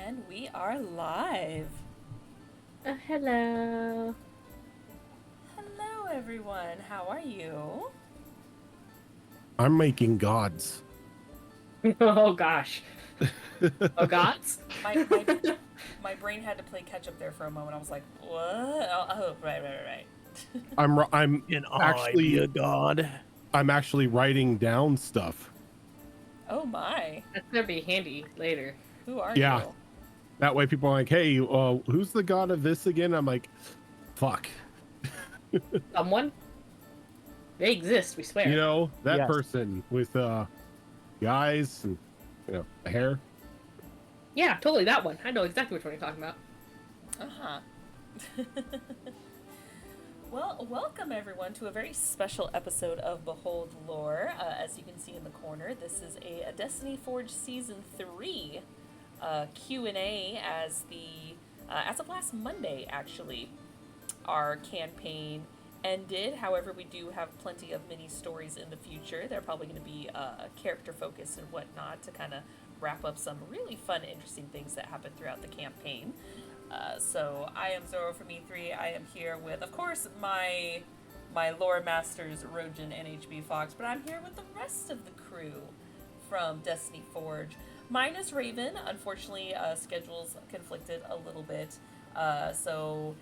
And we are live. Hello. Hello, everyone. How are you? I'm making gods. Oh gosh. Oh gods? My brain had to play catch up there for a moment. I was like, what? Oh, right. I'm Can actually I be a god? I'm actually writing down stuff. Oh my. That's gonna be handy later. Who are Yeah. you? That way people are like, hey, who's the god of this again? I'm like, fuck. Someone? They exist, we swear. You know, that Yes. person with the eyes and hair. Yeah, totally that one. I know exactly which one you're talking about. Uh-huh. Well, welcome everyone to a very special episode of Behold Lore. As you can see in the corner, this is a Destiny Forge Season 3 Q&A as of last Monday, actually. Our campaign ended. However, we do have plenty of mini stories in the future. They're probably going to be character focused and whatnot to kind of wrap up some really fun, interesting things that happened throughout the campaign. So I am Zoro from E3. I am here with, of course, my lore masters, Rhojin and HBFox, but I'm here with the rest of the crew from Destiny Forge. Minus Raven, unfortunately, schedules conflicted a little bit. So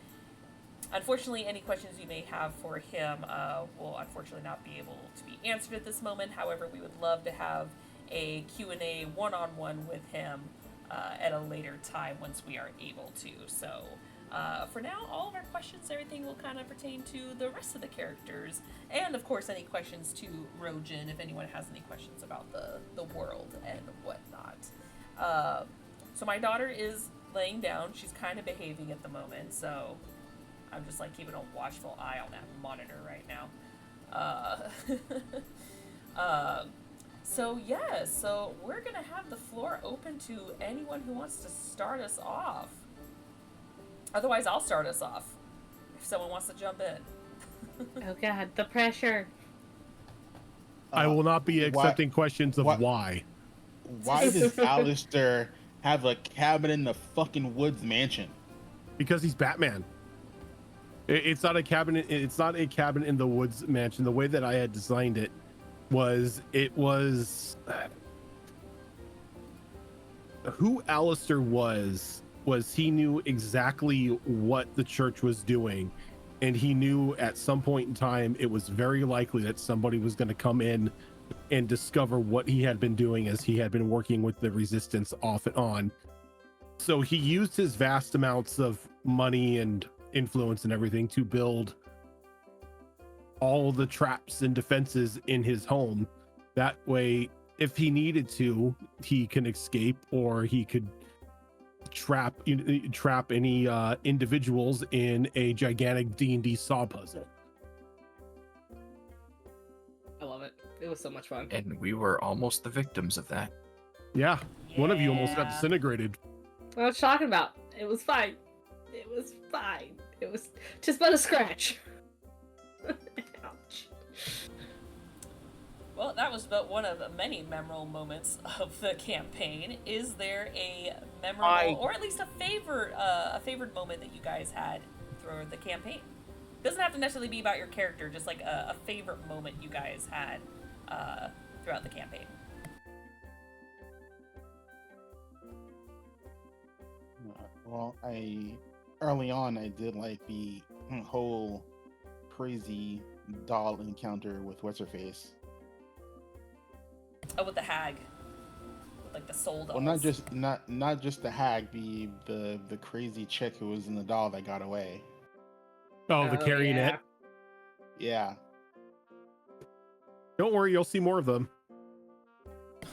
unfortunately, any questions you may have for him will unfortunately not be able to be answered at this moment. However, we would love to have a Q&A one-on-one with him at a later time once we are able to. So for now, all of our questions, everything will kind of pertain to the rest of the characters. And of course, any questions to Rhojin, if anyone has any questions about the world and whatnot. So my daughter is laying down. She's kind of behaving at the moment, so I'm just like keeping a watchful eye on that monitor right now. So we're gonna have the floor open to anyone who wants to start us off. Otherwise, I'll start us off if someone wants to jump in. Oh god, the pressure. I will not be accepting questions of why. Why does Alistair have a cabin in the fucking woods mansion? Because he's Batman. It's not a cabin. It's not a cabin in the woods mansion. The way that I had designed it was who Alistair was he knew exactly what the church was doing, and he knew at some point in time it was very likely that somebody was going to come in and discover what he had been doing, as he had been working with the resistance off and on. So he used his vast amounts of money and influence and everything to build all the traps and defenses in his home. That way, if he needed to, he can escape, or he could trap any individuals in a gigantic D&D saw puzzle. I love it. It was so much fun. And we were almost the victims of that. Yeah, one of you almost got Yeah. disintegrated. What I was talking about. It was fine. It was fine. It was just but a scratch. Ouch. Well, that was but one of the many memorable moments of the campaign. Is there a memorable, or at least a favorite moment that you guys had throughout the campaign? Doesn't have to necessarily be about your character, just like a favorite moment you guys had throughout the campaign. Well, early on I did like the whole crazy doll encounter with what's her face. Oh, with the hag, with like the soul dolls. Well, not just the hag, the crazy chick who was in the doll that got away. Oh, the carrionette. Yeah. Don't worry, you'll see more of them.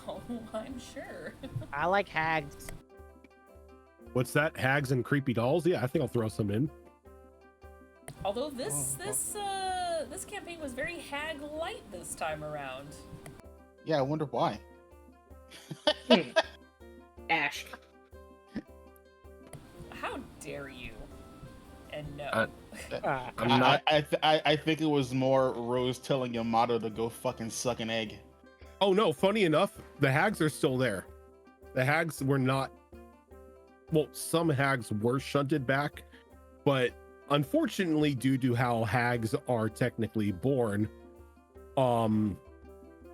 Oh, I'm sure. I like hags. What's that? Hags and creepy dolls? Yeah, I think I'll throw some in. Although this campaign was very hag light this time around. Yeah, I wonder why. Ash. How dare you? And no. I'm not. I think it was more Rose telling Yamato to go fucking suck an egg. Oh no, funny enough, the hags are still there. The hags were not well, some hags were shunted back, but unfortunately, due to how hags are technically born,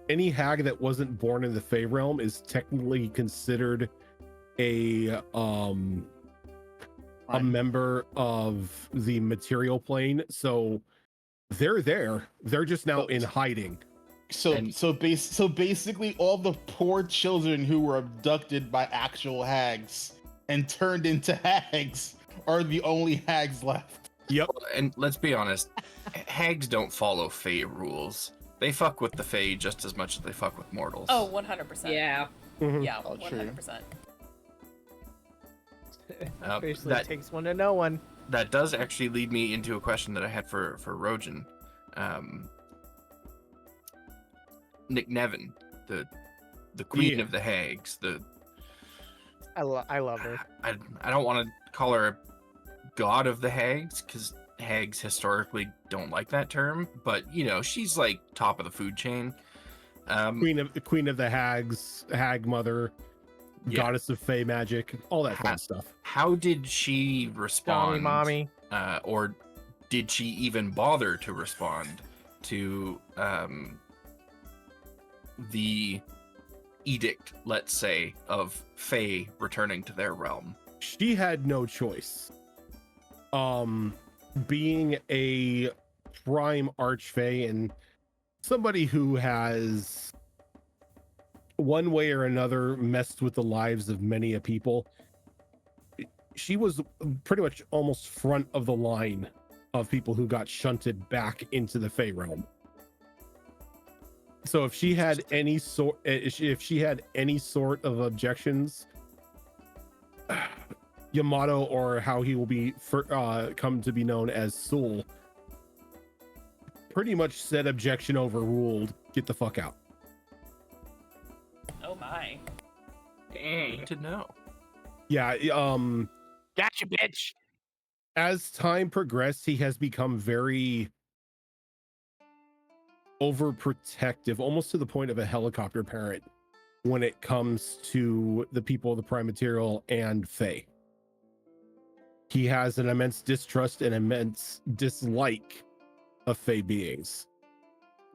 any hag that wasn't born in the Fey realm is technically considered a member of the material plane. So they're there. They're just now in hiding. So basically, all the poor children who were abducted by actual hags and turned into hags are the only hags left. Yep. And let's be honest, hags don't follow Fey rules. They fuck with the Fey just as much as they fuck with mortals. Oh, 100%. Yeah. Mhm. Yeah, Oh, true. 100%. Basically, It takes one to know one. That does actually lead me into a question that I had for Rhojin. Nick Nevin, the queen Yeah. of the hags. I love her. I don't want to call her a god of the hags because hags historically don't like that term, but you know she's like top of the food chain. Queen of the hags, hag mother, Yeah. goddess of Fey magic, all that fun stuff. How did she Mommy, respond? mommy. Or did she even bother to respond to the edict, let's say, of Fae returning to their realm? She had no choice. Being a prime archfey and somebody who has one way or another messed with the lives of many a people, she was pretty much almost front of the line of people who got shunted back into the Fey realm. So if she had any sort of objections, Yamato, or how he will be come to be known as Sul, pretty much said objection overruled, get the fuck out. Oh my. Dang. Good to know. Yeah, Gotcha, bitch. as time progressed, he has become very overprotective, almost to the point of a helicopter parent when it comes to the people of the prime material and Fae. He has an immense distrust and immense dislike of Fae beings.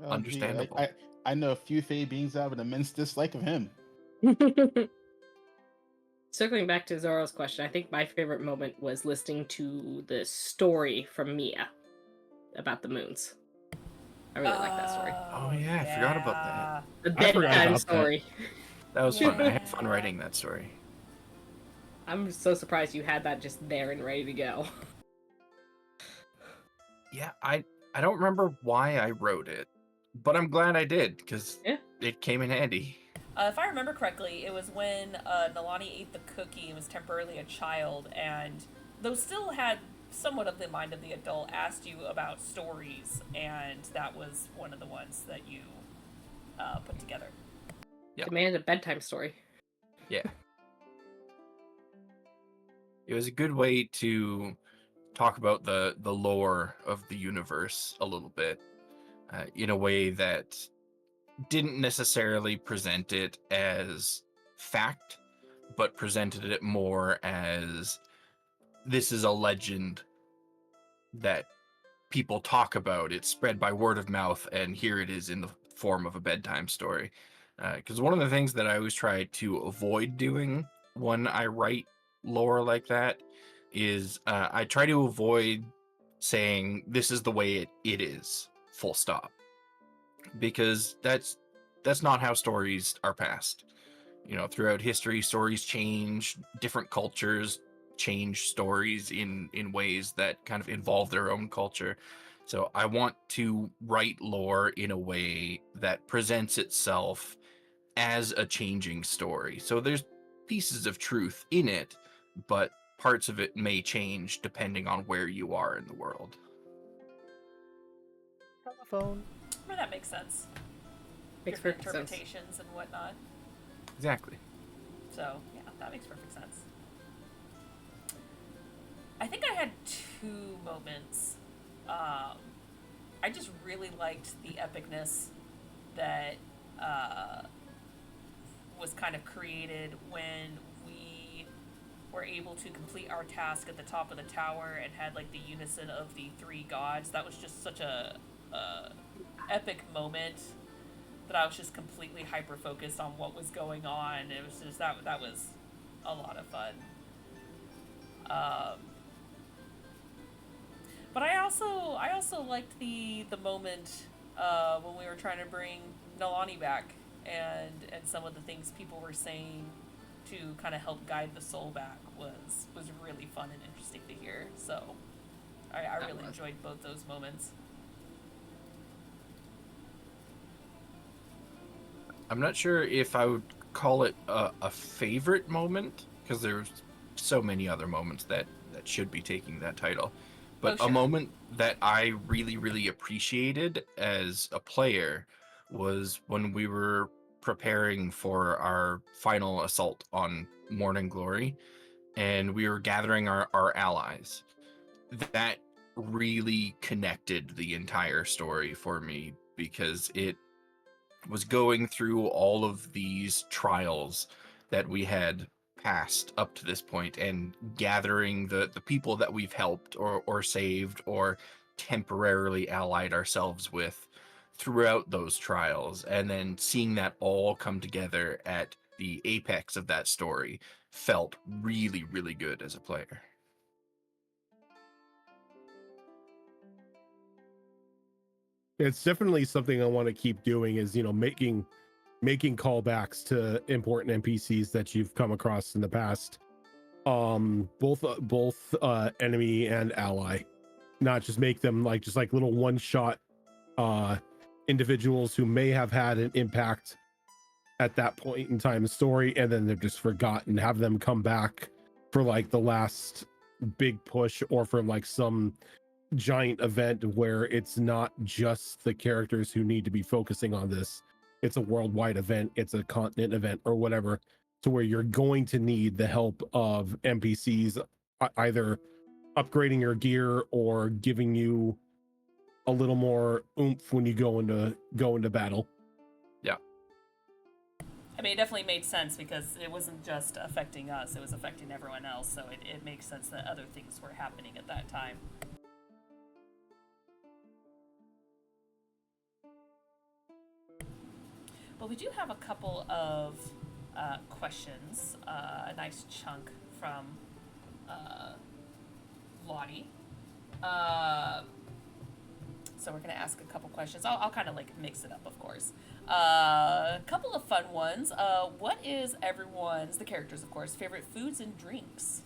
Oh, gee, Understandable. I know a few Fey beings that have an immense dislike of him. Circling back to Zoro's question, I think my favorite moment was listening to the story from Mia about the moons. I really like that story. Oh, yeah, I forgot about that. The I forgot bedtime about that. story. That was fun. I Yeah. had fun writing that story. I'm so surprised you had that just there and ready to go. Yeah, I don't remember why I wrote it, but I'm glad I did because Yeah. it came in handy. If I remember correctly, it was when Nalani ate the cookie and was temporarily a child, and though still had somewhat of the mind of the adult, asked you about stories, and that was one of the ones that you put together. Yep. Demanded a bedtime story. Yeah. It was a good way to talk about the lore of the universe a little bit in a way that didn't necessarily present it as fact, but presented it more as this is a legend that people talk about. It's spread by word of mouth, and here it is in the form of a bedtime story. Because one of the things that I always try to avoid doing when I write lore like that is I try to avoid saying this is the way it is, full stop. Because that's not how stories are passed. You know, throughout history, stories change, different cultures change stories in ways that kind of involve their own culture. So I want to write lore in a way that presents itself as a changing story. So there's pieces of truth in it, but parts of it may change depending on where you are in the world. Telephone. Well, that makes sense. Makes Different perfect sense. interpretations and whatnot. Exactly. So, yeah, that makes perfect sense. I think I had two moments. I just really liked the epicness that was kind of created when we were able to complete our task at the top of the tower and had like the unison of the three gods. That was just such a epic moment that I was just completely hyper focused on what was going on. It was just that was a lot of fun. But I also liked the moment when we were trying to bring Nalani back and some of the things people were saying to kind of help guide the soul back was really fun and interesting to hear. So I really enjoyed both those moments. I'm not sure if I would call it a favorite moment, because there's so many other moments that should be taking that title. But sure. A moment that I really, really appreciated as a player was when we were preparing for our final assault on Morning Glory, and we were gathering our allies. That really connected the entire story for me, because it was going through all of these trials that we had passed up to this point and gathering the people that we've helped or saved or temporarily allied ourselves with throughout those trials, and then seeing that all come together at the apex of that story felt really, really good as a player. It's definitely something I want to keep doing, is, you know, making callbacks to important NPCs that you've come across in the past, both enemy and ally, not just make them like just like little one shot individuals who may have had an impact at that point in time in the story, and then they're just forgotten. Have them come back for like the last big push, or for like some giant event where it's not just the characters who need to be focusing on this. It's a worldwide event, it's a continent event, or whatever, to where you're going to need the help of NPCs, either upgrading your gear or giving you a little more oomph when you go into battle. Yeah. I mean, it definitely made sense because it wasn't just affecting us, it was affecting everyone else, so it makes sense that other things were happening at that time. Well, we do have a couple of questions, a nice chunk from Lottie. So we're going to ask a couple questions. I'll kind of like mix it up, of course. A couple of fun ones. What is everyone's, the characters, of course, favorite foods and drinks?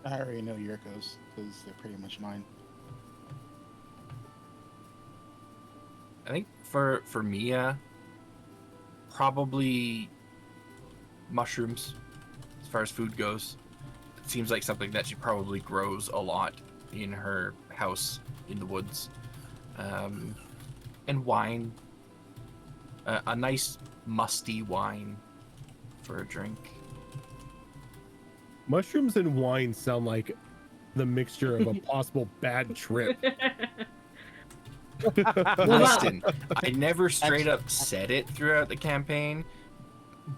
I already know Yurko's because they're pretty much mine. I think for Mia, probably mushrooms as far as food goes. It seems like something that she probably grows a lot in her house in the woods. And wine. A nice musty wine for a drink. Mushrooms and wine sound like the mixture of a possible bad trip. Listen, I never straight up said it throughout the campaign,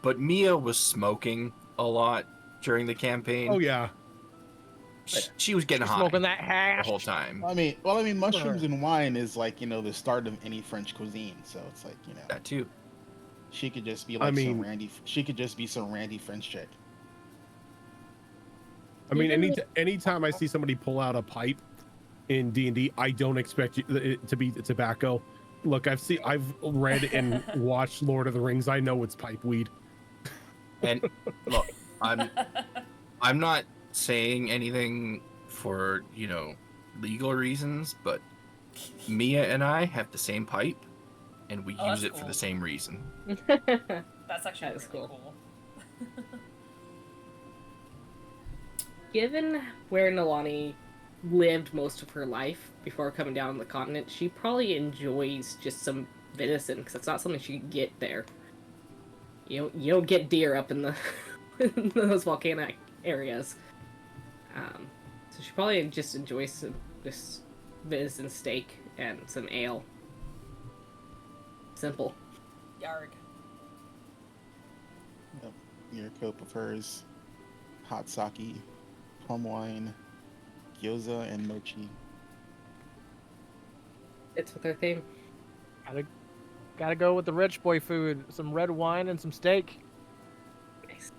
but Mia was smoking a lot during the campaign. Oh yeah. She was getting high Smoking that hash the whole time. I mean, mushrooms and wine is like, you know, the start of any French cuisine. So it's like, you know, That too. she could just be like she could just be some randy French chick. I mean, anytime I see somebody pull out a pipe in D&D, I don't expect it to be tobacco. Look, I've read and watched Lord of the Rings. I know it's pipe weed. And look, I'm not saying anything for, you know, legal reasons, but Mia and I have the same pipe, and we use it for the same reason. That's actually really cool. Given where Nalani lived most of her life before coming down on the continent, she probably enjoys just some venison, because it's not something she can get there. You don't get deer up in the in those volcanic areas. So she probably just enjoys some just venison steak and some ale. Simple. Yarg. Yep. Yuriko prefers hot sake, palm wine, gyoza, and mochi. It's with our theme. Gotta go with the rich boy food. Some red wine and some steak. Nice.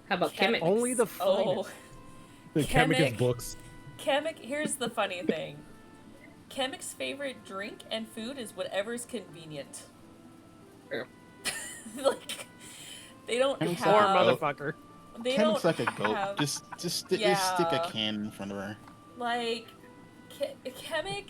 How about Chemex. Kemet? Only the Oh, finest. The Chemicus Chemic. books. Kemek, here's the funny thing. Kemek's favorite drink and food is whatever's convenient. True. Like, they don't Chemic's Poor have... motherfucker. They Chemic's don't like a goat. have... Just stick a Yeah. can in front of her. Like, Kemek...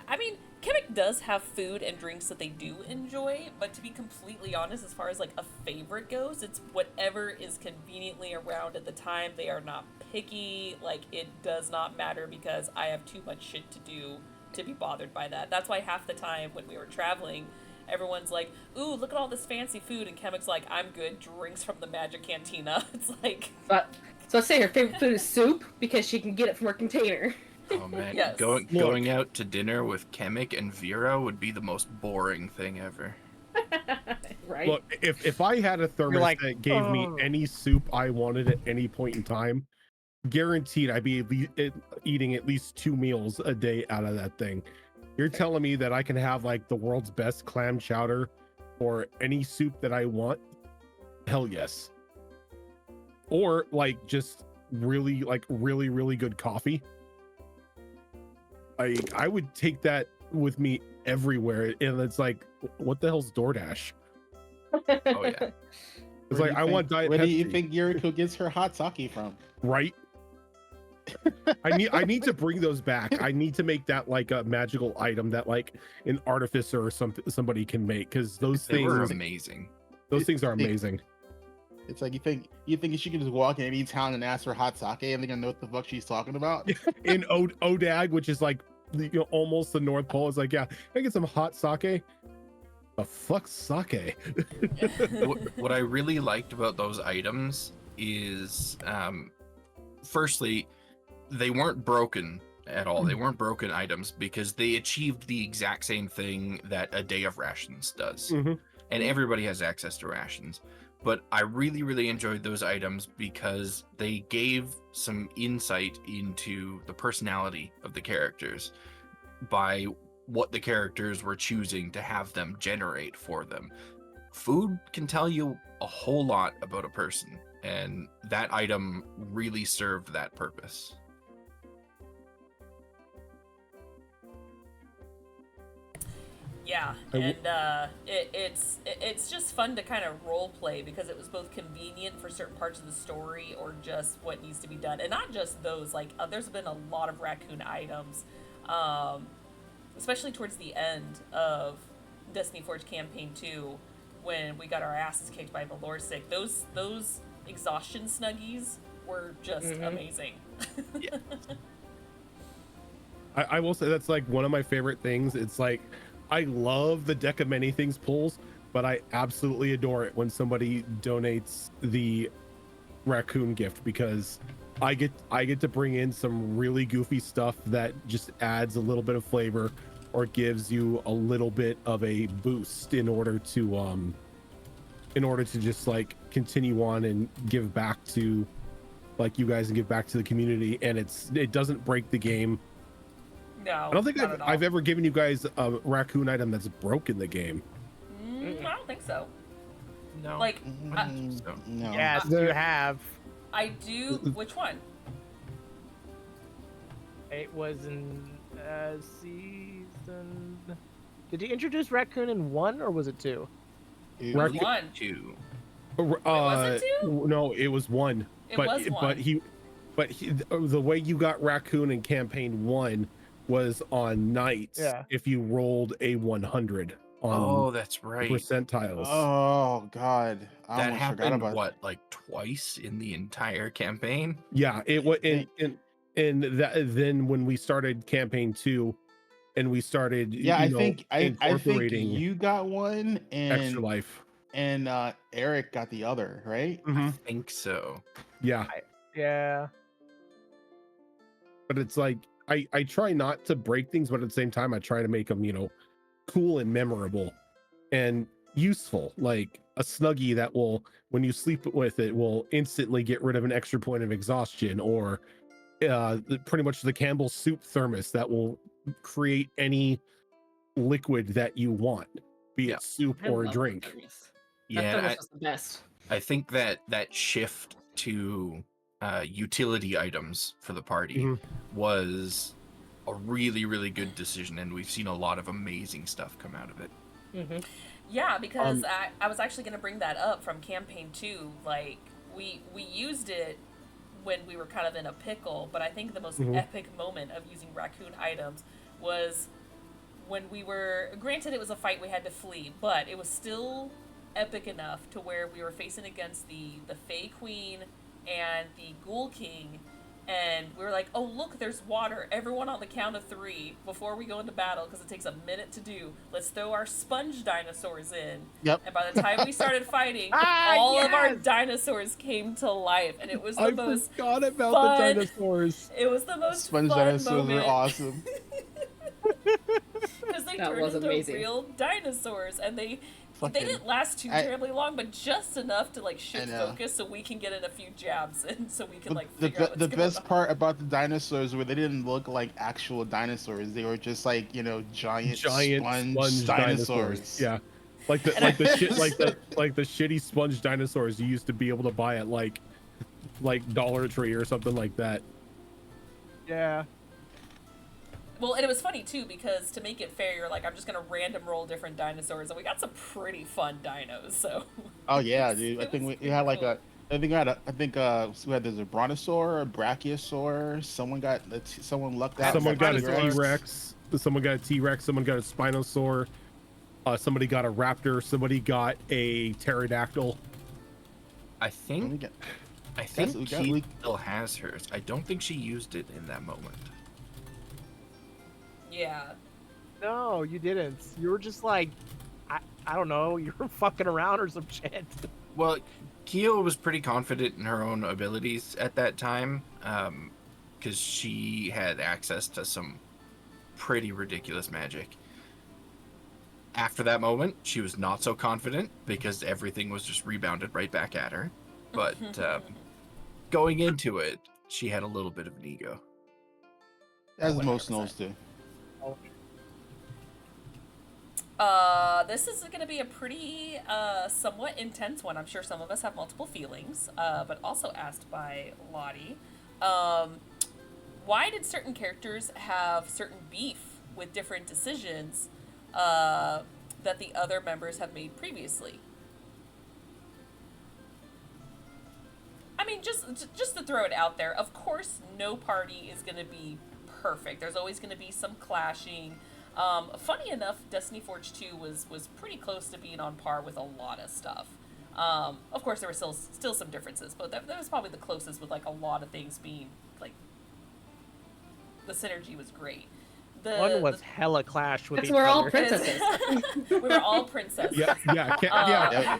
I mean, Kemek does have food and drinks that they do enjoy, but to be completely honest, as far as, like, a favorite goes, it's whatever is conveniently around at the time. They are not picky. Like, it does not matter because I have too much shit to do to be bothered by that. That's why half the time when we were traveling, everyone's like, ooh, look at all this fancy food, and Kemek's like, I'm good, drinks from the Magic Cantina. It's like... So I say her favorite food is soup because she can get it from her container. Oh man, Yes. going out to dinner with Kemek and Vera would be the most boring thing ever. Right? Look, if I had a thermos like, that gave me "Oh." any soup I wanted at any point in time, guaranteed I'd be eating at least 2 meals a day out of that thing. You're telling me that I can have like the world's best clam chowder or any soup that I want? Hell yes. Or like just really good coffee. I would take that with me everywhere, and it's like, what the hell's DoorDash? Oh yeah. It's Where like, do I you want think- Diet Where do Pepsi. you think Yuriko gets her hot sake from? Right? I need to bring those back. I need to make that like a magical item that like an artificer or somebody can make, because those They were things amazing. are amazing. It's like you think she can just walk in any town and ask for hot sake and they're gonna know what the fuck she's talking about? In Odag, which is like almost the North Pole, is like, yeah, can I get some hot sake? The fuck's sake? What I really liked about those items is, firstly, they weren't broken at all. They weren't broken items because they achieved the exact same thing that a day of rations does. Mhm. And everybody has access to rations. But I really, really enjoyed those items because they gave some insight into the personality of the characters by what the characters were choosing to have them generate for them. Food can tell you a whole lot about a person, and that item really served that purpose. Yeah, I and it's just fun to kind of role play because it was both convenient for certain parts of the story or just what needs to be done, and not just those. Like, there's been a lot of raccoon items, especially towards the end of Destiny Forge Campaign 2, when we got our asses kicked by Valorsik. Those exhaustion snuggies were just amazing. Yeah. I will say that's like one of my favorite things. It's like, I love the deck of many things pulls, but I absolutely adore it when somebody donates the raccoon gift, because I get to bring in some really goofy stuff that just adds a little bit of flavor or gives you a little bit of a boost in order to just like continue on and give back to like you guys and give back to the community, and it doesn't break the game. No, I don't think not at all. I've ever given you guys a raccoon item that's broken the game. I don't think so. No. Like, So- No. Yes, you have. I do. Which one? It was in season. Did you introduce raccoon in 1 or was it 2? It- Rac- One. Two. was it two? No, it was 1. It but was 1. but the way you got raccoon in campaign 1 was on nights. Yeah. If you rolled a 100 on Oh, that's right. percentiles. Oh god, I That almost forgot happened, about what, like twice in the entire campaign? Yeah, it was Hey. and that then when we started campaign 2 and we started Yeah, I think incorporating you got one extra life. and Eric got the other, right? I Mhm. think so. Yeah, Yeah. but it's like I try not to break things, but at the same time, I try to make them, cool and memorable and useful. Like a Snuggie that will, when you sleep with it, will instantly get rid of an extra point of exhaustion, or pretty much the Campbell's soup thermos that will create any liquid that you want, be it soup I or a love drink. that thermos. That Yeah, thermos was the best. I think that shift to utility items for the party Mhm. was a really, really good decision, and we've seen a lot of amazing stuff come out of it. Mm-hmm. Yeah, because I was actually going to bring that up from campaign 2. Like, we used it when we were kind of in a pickle, but I think the most epic moment of using raccoon items was when we were, granted it was a fight we had to flee, but it was still epic enough to where we were facing against the Fey Queen and the Ghoul King, and we were like, oh look, there's water, everyone on the count of 3 before we go into battle, because it takes a minute to do, let's throw our sponge dinosaurs in. Yep. And by the time we started fighting, all of our dinosaurs came to life, and it was the most forgot about fun- the dinosaurs. it was the most Sponge fun dinosaurs moment. were awesome. Because they That turned was into amazing. real dinosaurs, and they Fucking- didn't last too terribly long, but just enough to like shift know. focus so we can get in a few jabs, and so we can But like the figure out what's the going best on. part about the dinosaurs were they didn't look like actual dinosaurs. They were just like, giant sponge dinosaurs. Yeah, like the shit, like the shitty sponge dinosaurs you used to be able to buy at like Dollar Tree or something like that. Yeah. Well, and it was funny too, because to make it fair, you're like, I'm just gonna random roll different dinosaurs, and we got some pretty fun dinos. So. Oh yeah, dude. I It think was we had like cool. we had there's a brontosaur, a brachiosaur. Someone lucked out. Someone got a Spinosaurus. T-Rex. Someone got a T-Rex. Someone got a Spinosaur. Somebody got a raptor. Somebody got a pterodactyl. I think That's- we got- Keith we- still has hers. I don't think she used it in that moment. Yeah. No, you didn't. You were just like, I don't know, you were fucking around or some shit. Well, Keo was pretty confident in her own abilities at that time, because she had access to some pretty ridiculous magic. After that moment, she was not so confident because everything was just rebounded right back at her. But going into it, she had a little bit of an ego. As 100%. most Knolls do. This is going to be a pretty, somewhat intense one. I'm sure some of us have multiple feelings, but also asked by Lottie. Why did certain characters have certain beef with different decisions that the other members have made previously? I mean, just to throw it out there, of course, no party is going to be perfect. There's always going to be some clashing. Funny enough, Destiny Forge 2 was pretty close to being on par with a lot of stuff. Of course, there were still some differences, but that was probably the closest, with like a lot of things being like the synergy was great. One was hella clash with That's each where all other. princesses. we were all princesses. Yeah.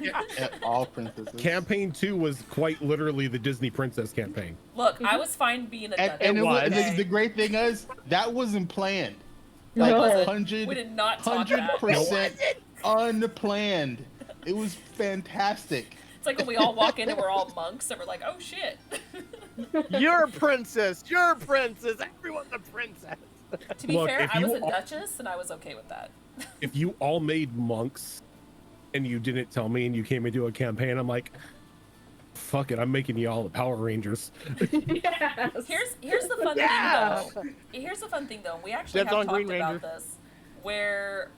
All princesses. Campaign 2 was quite literally the Disney Princess campaign. Look, I was fine being a And It was. the great thing is that wasn't planned. No. Like we 100 did not talk that. 100% unplanned. It was fantastic. It's like when we all walk in and we're all monks and we're like, oh shit. You're a princess. You're a princess. Everyone's a princess. To be Look, fair, if I was you a all- duchess and I was okay with that. If you all made monks and you didn't tell me and you came into a campaign, I'm like, fuck it, I'm making you all the Power Rangers. Yes. Here's the fun Yeah. thing though. Here's the fun thing though. We actually Dibs have on talked Green about Ranger. this, where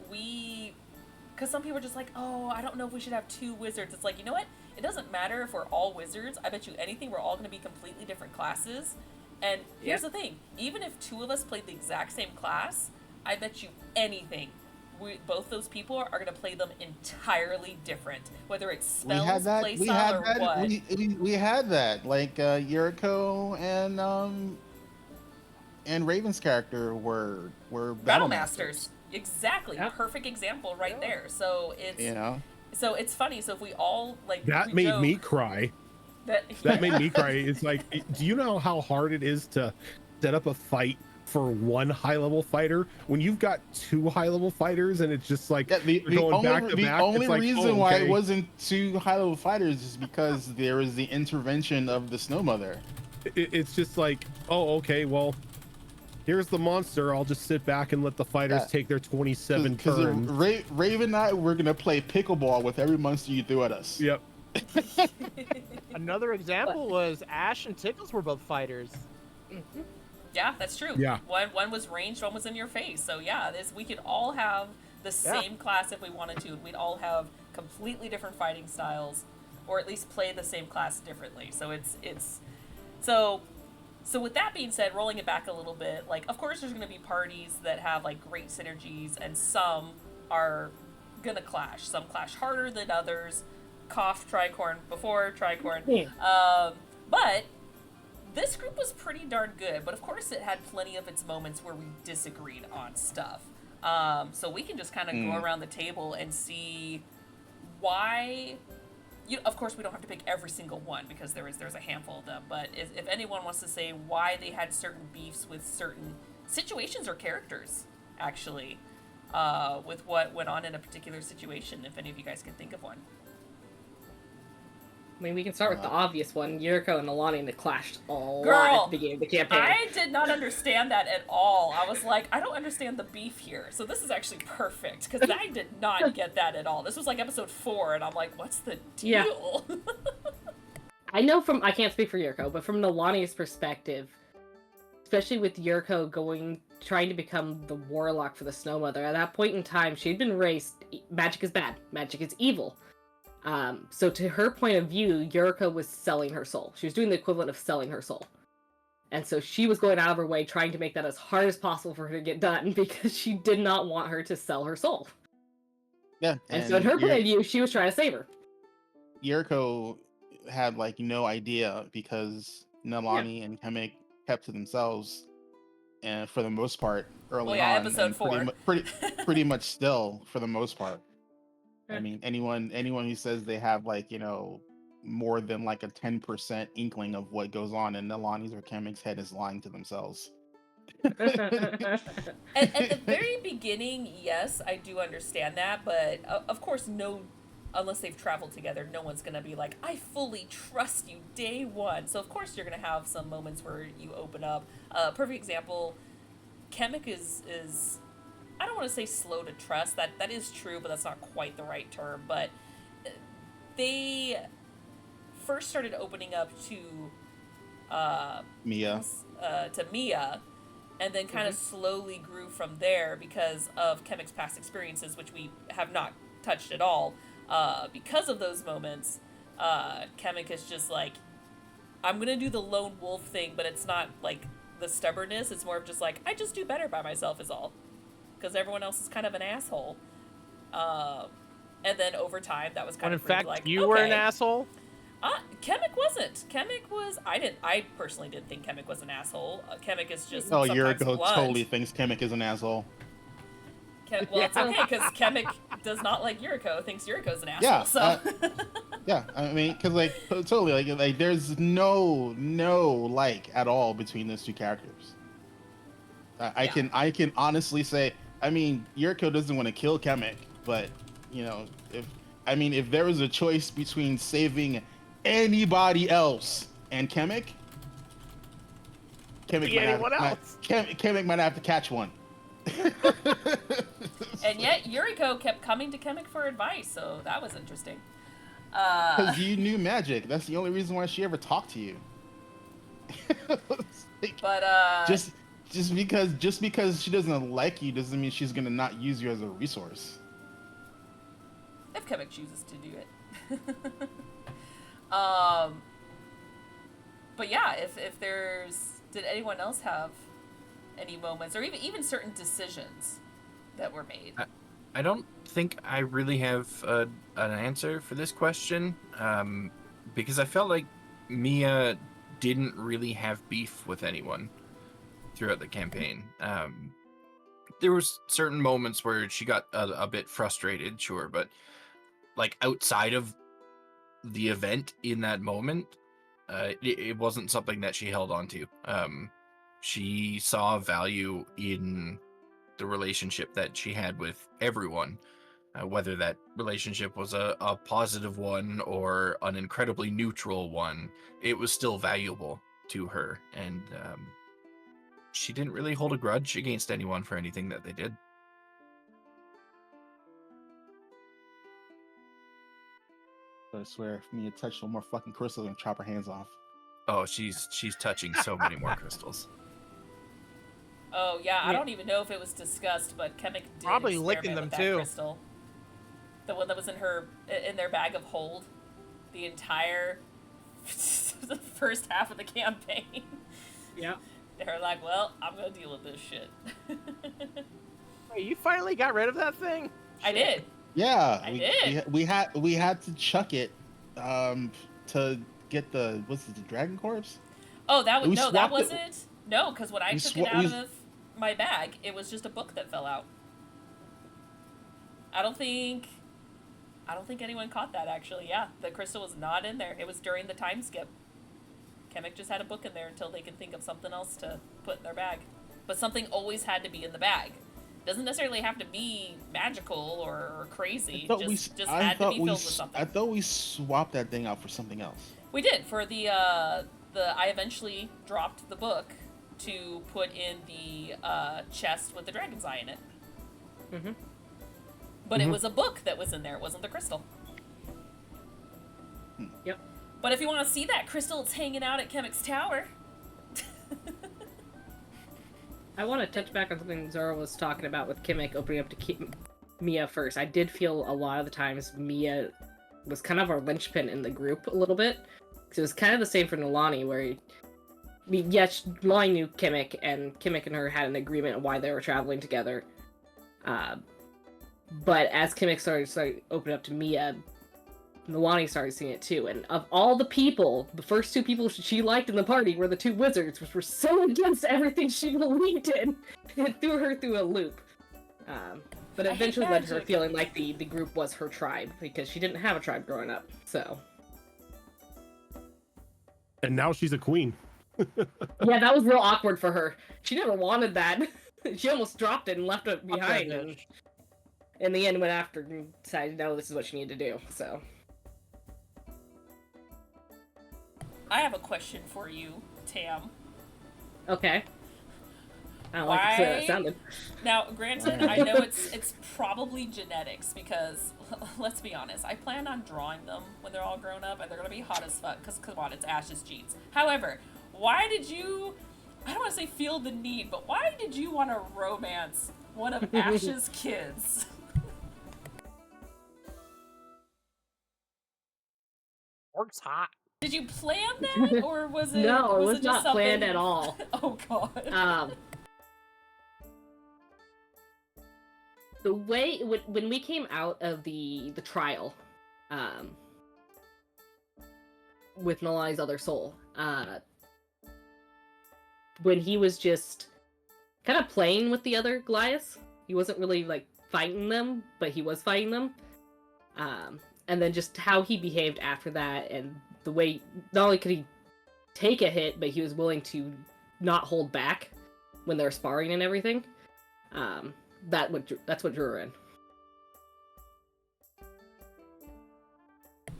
because some people are just like, oh, I don't know if we should have 2 wizards. It's like, you know what? It doesn't matter if we're all wizards. I bet you anything, we're all going to be completely different classes. And here's the thing: even if 2 of us played the exact same class, I bet you anything, both those people are going to play them entirely different. Whether it's spells, playstyle, or what. We had that. Like Yuriko and Raven's character were Battle Masters. Exactly. Yeah. Perfect example right there. So it's You know. so it's funny. So if we all like That we made joke me cry. That That made me cry. It's like, do you know how hard it is to set up a fight for one high level fighter. When you've got two high level fighters and it's just like Yeah, the going only, back to the back, only it's like, reason oh, why it okay. wasn't two high level fighters is because there was the intervention of the Snow Mother. It's just like, oh, okay, well, here's the monster. I'll just sit back and let the fighters take their 27 turns. Raven and I, we're gonna play pickleball with every monster you threw at us. Yep. Another example was Ash and Tickles were both fighters. Yeah, that's true. Yeah. One was ranged, one was in your face. So yeah, we could all have the same class if we wanted to. We'd all have completely different fighting styles, or at least play the same class differently. So so with that being said, rolling it back a little bit, like, of course there's going to be parties that have like great synergies, and some are going to clash. Some clash harder than others. Cough Tricorn before Tricorn. But this group was pretty darn good. But of course it had plenty of its moments where we disagreed on stuff. So we can just kind of go around the table and see why. Of course, we don't have to pick every single one because there's a handful of them. But if anyone wants to say why they had certain beefs with certain situations or characters, actually, with what went on in a particular situation, if any of you guys can think of one. I mean, we can start with the obvious one. Yuriko and Alani that clashed a lot Girl, at the beginning of the campaign. I did not understand that at all. I was like, I don't understand the beef here. So this is actually perfect, because I did not get that at all. This was like episode 4, and I'm like, what's the deal? Yeah. I can't speak for Yuriko, but from Nalani's perspective, especially with Yuriko trying to become the warlock for the Snow Mother, at that point in time, she'd been raised, magic is bad, magic is evil. So to her point of view, Yuriko was selling her soul. She was doing the equivalent of selling her soul. And so she was going out of her way trying to make that as hard as possible for her to get done because she did not want her to sell her soul. Yeah. And so in her point of view, she was trying to save her. Yuriko had like no idea because Nalani and Kemek kept to themselves, and for the most part early on, episode 4. Pretty much still for the most part. I mean, anyone who says they have like, more than like a 10% inkling of what goes on in Nalani's or Kemek's head is lying to themselves. At the very beginning, yes, I do understand that, but of course, unless they've traveled together, no one's gonna be like, I fully trust you day one. So of course you're gonna have some moments where you open up. Perfect example, Kemek is I don't want to say slow to trust. That is true, but that's not quite the right term. But they first started opening up to Mia, and then kind of slowly grew from there because of Kemek's past experiences, which we have not touched at all. Because of those moments, Kemek is just like, I'm gonna do the lone wolf thing, but it's not like the stubbornness. It's more of just like, I just do better by myself is all. Because everyone else is kind of an asshole. And then over time, that was kind when of in fact, like, you were an asshole? Kemek wasn't. Kemek was... I personally didn't think Kemek was an asshole. Kemek is just Yuriko blunt. totally thinks Kemek is an asshole. It's okay, because Kemek does not like Yuriko, thinks Yuriko's an asshole, Yeah, I mean, because, like, totally, like, there's no at all between those two characters. I can honestly say, I mean, Yuriko doesn't want to kill Kemek, but if there was a choice between saving anybody else and Kemek might have to catch one. And yet Yuriko kept coming to Kemek for advice, so that was interesting. Because you knew magic. That's the only reason why she ever talked to you. Just because she doesn't like you doesn't mean she's gonna not use you as a resource. If Kemek chooses to do it. But yeah, if did anyone else have any moments or even certain decisions that were made? I don't think I really have an answer for this question, because I felt like Mia didn't really have beef with anyone throughout the campaign. There was certain moments where she got a bit frustrated, sure, but like outside of the event in that moment, it wasn't something that she held on to. She saw value in the relationship that she had with everyone, whether that relationship was a positive one or an incredibly neutral one. It was still valuable to her, and she didn't really hold a grudge against anyone for anything that they did. I swear, if Mia touched one more fucking crystal and chop her hands off. Oh, she's touching so many more crystals. Oh yeah, I don't even know if it was discussed, but Kemek did Probably experiment licking them with that too. crystal. The one that was in their bag of hold, the entire the first half of the campaign. Yeah. They're like, well, I'm gonna deal with this shit. Wait, you finally got rid of that thing? I did. Yeah, I did. We had to chuck it, to get the the dragon corpse. Oh, that was We no, that swapped it. wasn't. No, because when I took it out of my bag, it was just a book that fell out. I don't think anyone caught that, actually. Yeah, the crystal was not in there. It was during the time skip. Kemek just had a book in there until they could think of something else to put in their bag. But something always had to be in the bag. Doesn't necessarily have to be magical or crazy. Just had to be filled with something. I thought we swapped that thing out for something else. We did. For the I eventually dropped the book to put in the chest with the dragon's eye in it. Mm-hmm. But it was a book that was in there. It wasn't the crystal. Yep. But if you want to see that crystal, it's hanging out at Kemek's tower. I want to touch back on something Zara was talking about with Kemek opening up to Mia first. I did feel a lot of the times Mia was kind of our linchpin in the group a little bit. Because it was kind of the same for Nolani, where Nolani knew Kemek, and Kemek and her had an agreement on why they were traveling together. But as Kemek started opening up to Mia, Nolani started seeing it too. And of all the people, the first two people she liked in the party were the two wizards, which were so against everything she believed in. It threw her through a loop. But it eventually led to her feeling like the group was her tribe, because she didn't have a tribe growing up, so. And now she's a queen. Yeah, that was real awkward for her. She never wanted that. She almost dropped it and left it behind, and in the end went after and decided, no, this is what she needed to do, so. I have a question for you, Tam. Okay. I don't like the way that sounded. Now, granted, I know it's probably genetics, because, let's be honest, I plan on drawing them when they're all grown up, and they're going to be hot as fuck, because, come on, it's Ash's genes. However, why did you, I don't want to say feel the need, but why did you want to romance one of Ash's kids? Orc's hot. Did you plan that, or was it? No, it was just not something... planned at all. Oh god. The way when we came out of the trial, with Nolani's other soul, when he was just kind of playing with the other Goliaths, he wasn't really like fighting them, but he was fighting them. And then just how he behaved after that, and the way not only could he take a hit, but he was willing to not hold back when they were sparring and everything. That's what drew her in.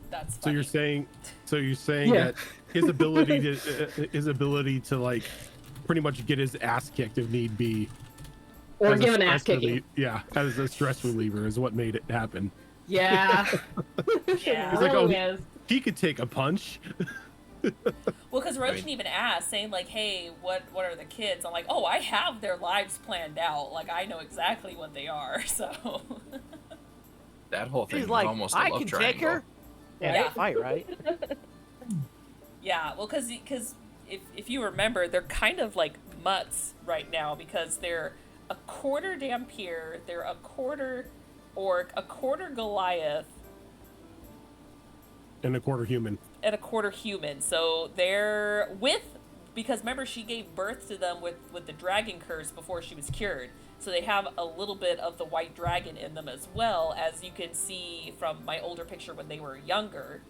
That's funny. So you're saying Yeah. that his ability to like pretty much get his ass kicked if need be, Or as a give an ass stress kicking. as a stress reliever is what made it happen. Yeah. Yeah. He's like, Really oh, is. he could take a punch. Well, because Rojin even asked, saying like, "Hey, what are the kids?" I'm like, "Oh, I have their lives planned out. Like, I know exactly what they are." So That whole thing He's was like, almost a I love can triangle. take her. Yeah, Yeah. they fight, right? yeah, well, because if you remember, they're kind of like mutts right now, because they're a quarter Dhampir, they're a quarter orc, a quarter Goliath, And a quarter human. and a quarter human. So they're because remember, she gave birth to them with the dragon curse before she was cured. So they have a little bit of the white dragon in them as well, as you can see from my older picture when they were younger.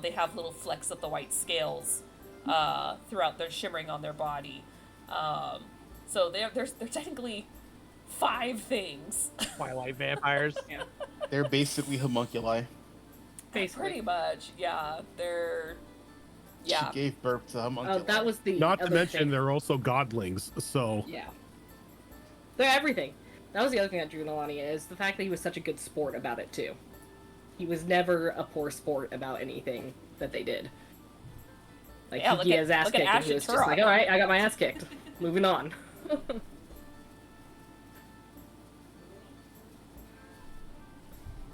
They have little flecks of the white scales throughout their shimmering on their body. So they're technically 5 things. Twilight vampires. Yeah. They're basically homunculi. Basically. Pretty much, yeah. They're She gave birth to homunculi. That was the Not to other mention thing. they're also godlings. So Yeah. They're everything. That was the other thing that drew Nalani is the fact that he was such a good sport about it too. He was never a poor sport about anything that they did. Like Yeah, he look get at- his ass look at kicked, and Ash he and was just Turok. like, "All right, I got my ass kicked. Moving on."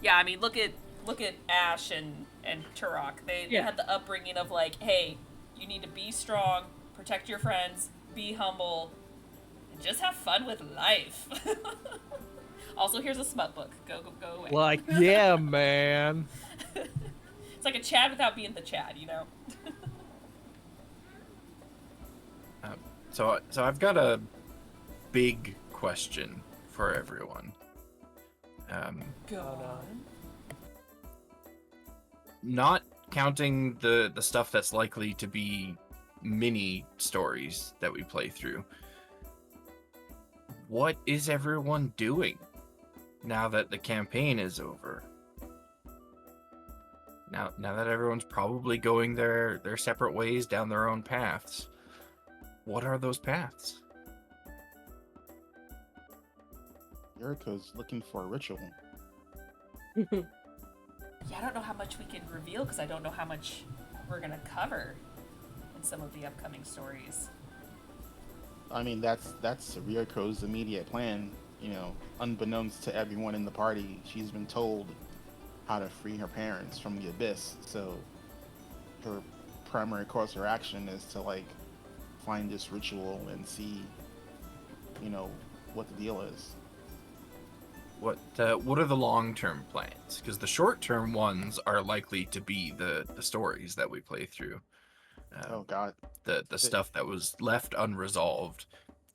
Yeah, I mean, look at Ash and Turok. They Yeah. had the upbringing of like, hey, you need to be strong, protect your friends, be humble, and just have fun with life. Also, here's a smut book. Go away. Like, yeah, man. It's like a Chad without being the Chad, you know? So I've got a big question for everyone. Go Oh, no. on. Not counting the stuff that's likely to be mini stories that we play through. What is everyone doing now that the campaign is over? Now that everyone's probably going their separate ways down their own paths. What are those paths? Yuriko's looking for a ritual. Yeah, I don't know how much we can reveal because I don't know how much we're gonna cover in some of the upcoming stories. I mean, that's Ryuko's immediate plan. You know, unbeknownst to everyone in the party, she's been told how to free her parents from the abyss. So her primary course of action is to like find this ritual and see, you know, what the deal is. What are the long-term plans? Because the short-term ones are likely to be the stories that we play through. Oh God. The stuff that was left unresolved.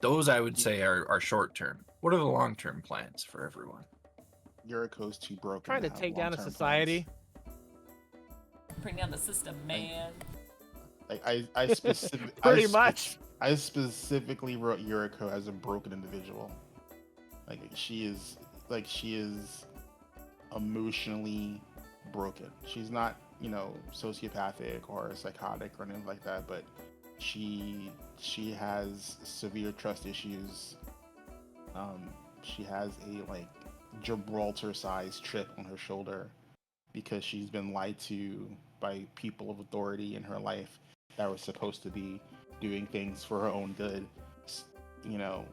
Those I would say are short-term. What are the long-term plans for everyone? Yuriko's too broken. Trying to have take down a long-term society. Bring down the system, man. plans. I Pretty much. I specifically wrote Yuriko as a broken individual. She is emotionally broken. She's not, you know, sociopathic or psychotic or anything like that, but she has severe trust issues. She has a like Gibraltar-sized chip on her shoulder because she's been lied to by people of authority in her life that were supposed to be doing things for her own good, you know,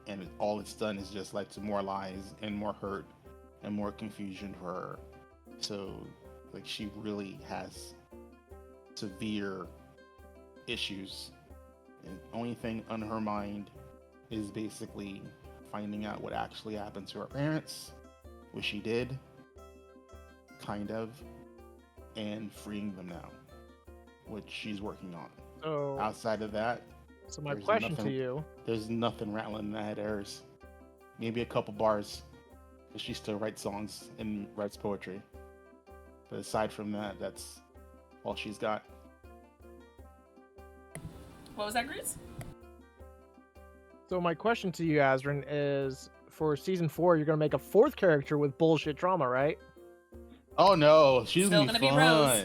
and all it's done is just led to more lies and more hurt and more confusion for her. So, like, she really has severe issues, and the only thing on her mind is basically finding out what actually happened to her parents, which she did, kind of, and freeing them now, which she's working on. So, Outside of that, so my there's question to nothing- you, there's nothing rattling in the head hers. Maybe a couple bars, but she still writes songs and writes poetry. But aside from that, that's all she's got. What was that, Groodz? so my question to you, Azharen, is for season 4, you're gonna make a 4th character with bullshit trauma, right? Oh no, she's Still gonna be gonna be Rose.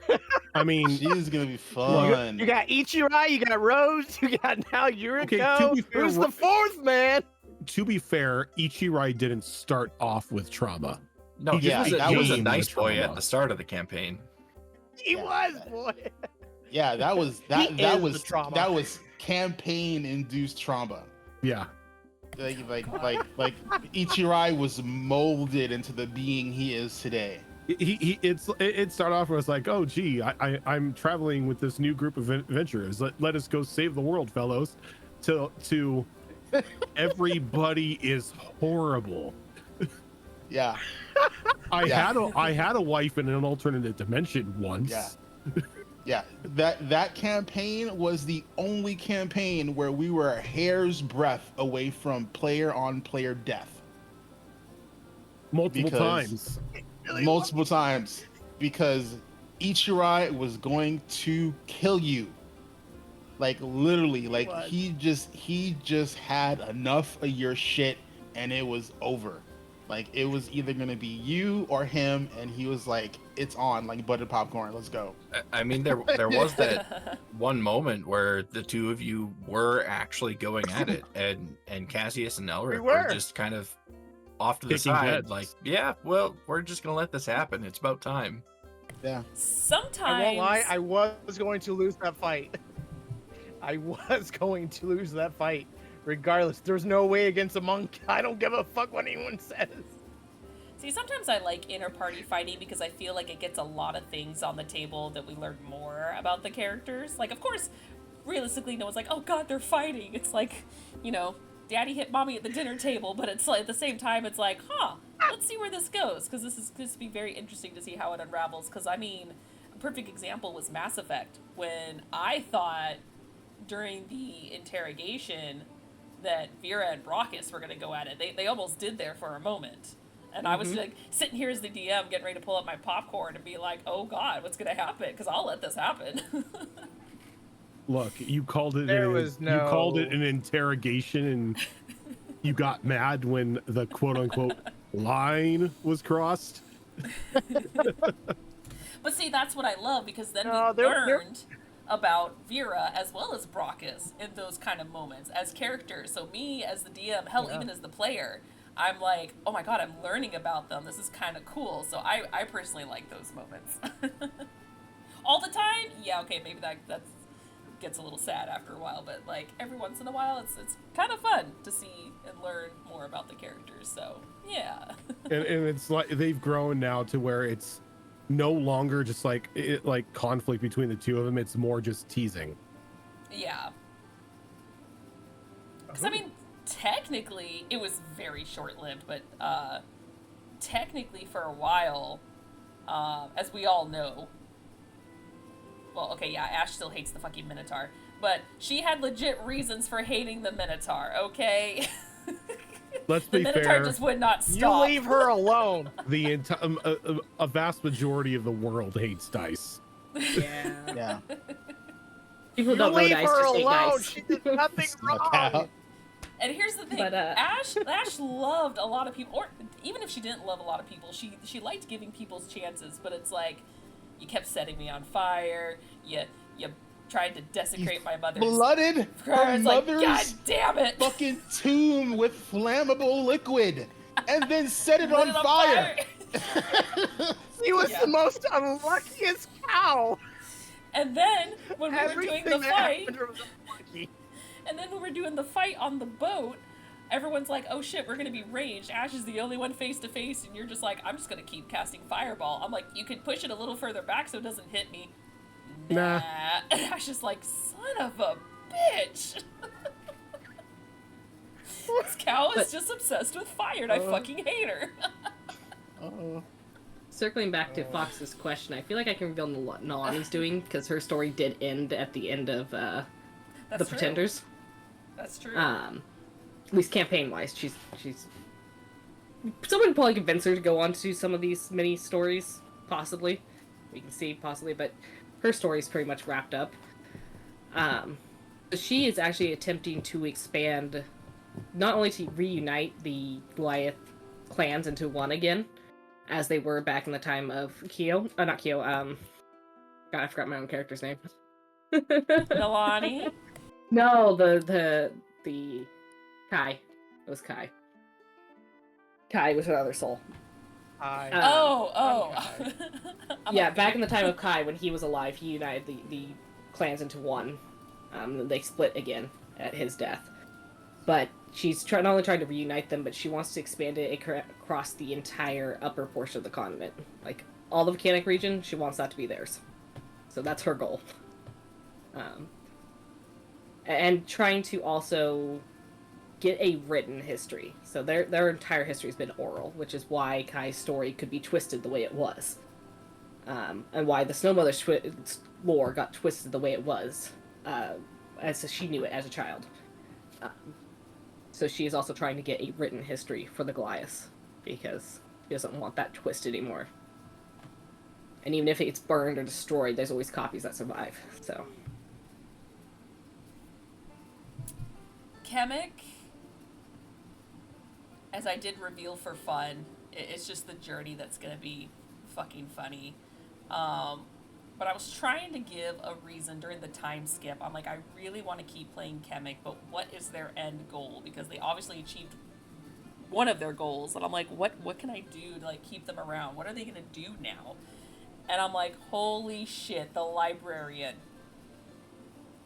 fun. I mean, She's gonna be fun. You got Ichirai, you got Rose, you got now Yuriko. Okay, to be fair, Who's the 4th man? to be fair, Ichirai didn't start off with trauma. No, He just he was a became nice the boy trauma. at the start of the campaign. He Yeah. was, boy. Yeah, that was He that is was the trauma. that was campaign-induced trauma. Yeah. Like Ichirai was molded into the being he is today. It started off where it's like, oh gee, I'm traveling with this new group of adventurers. Let us go save the world, fellows. To everybody is horrible. Yeah, I Yeah. had a wife in an alternate dimension once. Yeah. yeah. That campaign was the only campaign where we were a hair's breadth away from player-on-player death. Multiple Because- times. Multiple times, because Ichirai was going to kill you. Like literally, like was. he just had enough of your shit, and it was over. Like it was either gonna be you or him, and he was like, "It's on, like buttered popcorn. Let's go." I mean, there was that one moment where the two of you were actually going at it, and Cassius and Elric were were. just kind of off to the Kicking side, heads. like, yeah, well, we're just gonna let this happen. It's about time. Yeah. Sometimes I won't lie, I was going to lose that fight. I was going to lose that fight. Regardless, there's no way against a monk. I don't give a fuck what anyone says. See, sometimes I like inter-party fighting because I feel like it gets a lot of things on the table that we learn more about the characters. Like, of course, realistically, no one's like, oh god, they're fighting. It's like, you know, daddy hit mommy at the dinner table, but it's like, at the same time, it's like, huh, let's see where this goes, because this is going to be very interesting to see how it unravels, because, I mean, a perfect example was Mass Effect, when I thought during the interrogation that Vera and Brockus were going to go at it. They almost did there for a moment. And I was like sitting here as the DM getting ready to pull up my popcorn and be like, oh god, what's going to happen? Because I'll let this happen. Look, you called it You called it an interrogation, and you got mad when the quote unquote line was crossed. But see, that's what I love, because then No, we they're- learned about Vera as well as Brockus in those kind of moments as characters. So me as the DM, hell, even as the player, I'm like, oh my god, I'm learning about them. This is kind of cool. So I personally like those moments. All the time? Yeah, okay, maybe that gets a little sad after a while, but like every once in a while, it's kind of fun to see and learn more about the characters. So yeah. and it's like they've grown now to where it's no longer just like conflict between the two of them. It's more just teasing. Yeah. Because, I mean, technically, it was very short-lived, but technically for a while, as we all know, well, okay, yeah, Ash still hates the fucking Minotaur, but she had legit reasons for hating the Minotaur, okay? Let's The be Minotaur fair. just would not You stop. leave her alone. The a vast majority of the world hates dice. Yeah. Yeah. People You don't know leave dice, her just hate alone. dice. She did nothing Snuck wrong. out. And here's the thing, But, Ash loved a lot of people, or even if she didn't love a lot of people, she liked giving people's chances, but it's like, you kept setting me on fire, you tried to desecrate my mother's Blooded her It's like, God mother's damn it! fucking tomb with flammable liquid, and then set it Lit on it fire. She was Yeah. the most unluckiest cow. And then when we were doing Everything the that fight, happened was unlucky. and then when we're doing the fight on the boat, everyone's like, "Oh shit, we're gonna be raged." Ash is the only one face to face, and you're just like, "I'm just gonna keep casting fireball." I'm like, "You could push it a little further back so it doesn't hit me." Nah. And Ash is like, "Son of a bitch." This cow is just obsessed with fire, and I fucking hate her. Circling back to Fox's question, I feel like I can reveal what Nalani's doing, because her story did end at the end of The That's true. Pretenders. That's true. At least campaign-wise, she's someone would probably convince her to go on to some of these mini stories, possibly. We can see, possibly, but her story is pretty much wrapped up. She is actually attempting to expand, not only to reunite the Goliath clans into one again, as they were back in the time of Kyo. Not Kyo, God, I forgot my own character's name. Nalani. No, the Kai. It was Kai. Kai was her other soul. Oh. I'm Yeah, like, back in the time of Kai, when he was alive, he united the clans into one. They split again at his death. But she's not only trying to reunite them, but she wants to expand it across the entire upper portion of the continent. Like, all the volcanic region, she wants that to be theirs. So that's her goal. And trying to also get a written history. So their entire history has been oral, which is why Kai's story could be twisted the way it was. And why the Snow Mother's lore got twisted the way it was, as she knew it as a child. So she is also trying to get a written history for the Goliaths, because she doesn't want that twisted anymore. And even if it's burned or destroyed, there's always copies that survive, so... Kemek, as I did reveal for fun, it's just the journey that's gonna be fucking funny. But I was trying to give a reason during the time skip. I'm like, I really want to keep playing Kemek, but what is their end goal? Because they obviously achieved one of their goals, and I'm like, what can I do to like keep them around? What are they gonna do now? And I'm like, holy shit, the librarian.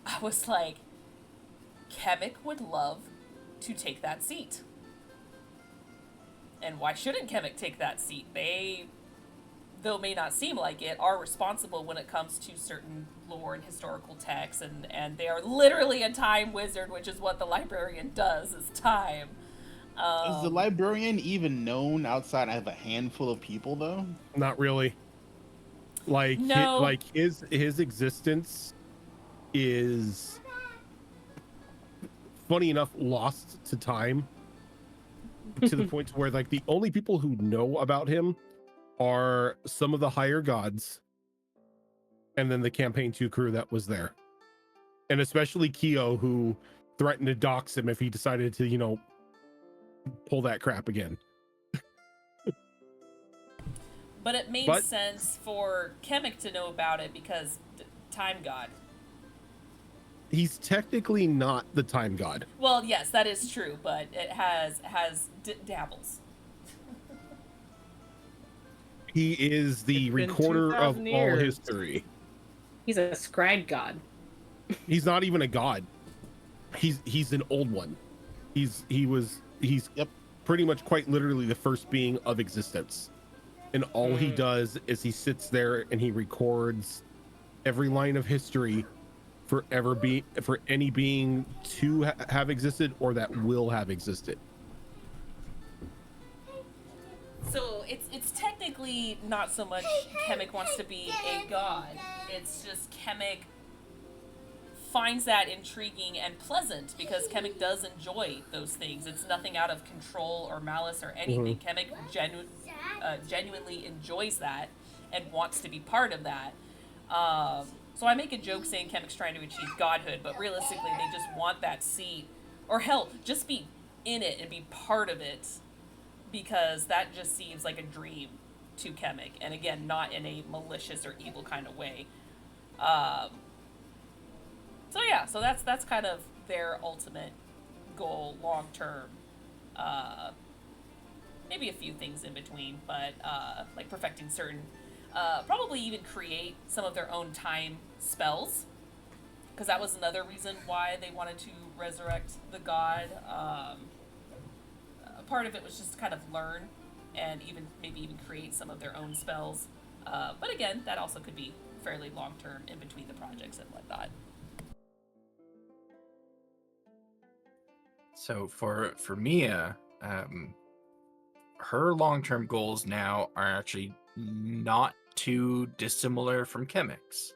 I was like, Kemek would love to take that seat. And why shouldn't Kemek take that seat? They, though may not seem like it, are responsible when it comes to certain lore and historical texts, and they are literally a time wizard, which is what the librarian does, is time. Is the librarian even known outside of a handful of people, though? Not really. Like, No. his existence is, funny enough, lost to time, to the point where like the only people who know about him are some of the higher gods, and then the campaign 2 crew that was there, and especially Keo, who threatened to dox him if he decided to, you know, pull that crap again. But it made sense for Kemek to know about it because time god. He's technically not the time god. Well, yes, that is true, but it has dabbles. He is the It's been recorder of 2,000 all years. history. He's a scribe god. He's not even a god. He's an old one. He's Yep. pretty much quite literally the first being of existence. And all he does is he sits there and he records every line of history for any being to have existed or that will have existed. So it's technically not so much Kemek wants to be a god. It's just Kemek finds that intriguing and pleasant because Kemek does enjoy those things. It's nothing out of control or malice or anything. Kemek genuinely enjoys that and wants to be part of that. So I make a joke saying Kemek's trying to achieve godhood, but realistically they just want that seat. Or hell, just be in it and be part of it, because that just seems like a dream to Kemek. And again, not in a malicious or evil kind of way. So yeah, so that's kind of their ultimate goal long term. Maybe a few things in between, but like perfecting certain, probably even create some of their own time spells, because that was another reason why they wanted to resurrect the god. Part of it was just to kind of learn and maybe even create some of their own spells. But again, that also could be fairly long term in between the projects and whatnot. So for Mia, her long-term goals now are actually not too dissimilar from Kemek's.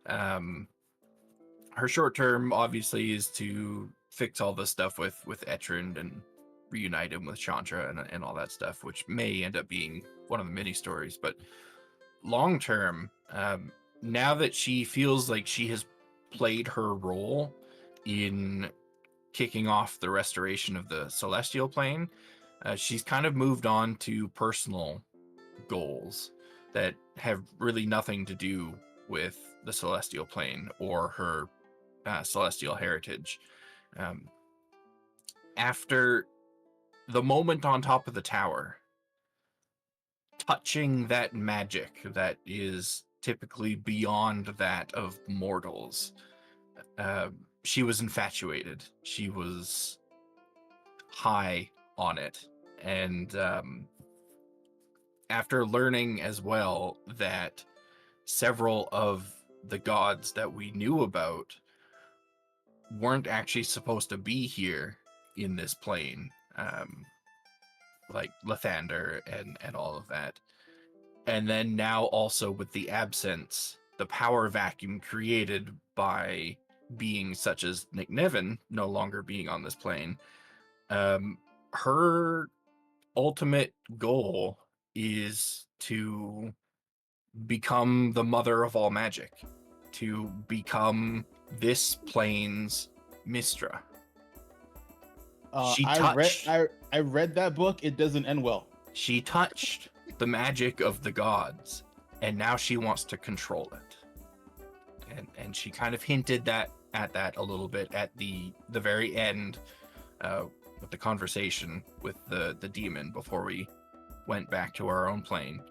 Her short-term obviously is to fix all the stuff with Etrund and reunite him with Chandra and all that stuff, which may end up being one of the mini stories. But long-term, now that she feels like she has played her role in kicking off the restoration of the celestial plane, she's kind of moved on to personal goals that have really nothing to do with the celestial plane or her celestial heritage. After the moment on top of the tower, touching that magic that is typically beyond that of mortals, she was infatuated. She was high on it. And after learning as well that several of the gods that we knew about weren't actually supposed to be here in this plane, like Lathander and all of that. And then now also with the absence, the power vacuum created by beings such as Nick Niven no longer being on this plane, her ultimate goal is to become the mother of all magic, to become this plane's Mistra. She I read touched. I read that book. It doesn't end well. She touched the magic of the gods, and now she wants to control it. And she kind of hinted at that a little bit at the very end, with the conversation with the demon before we went back to our own plane.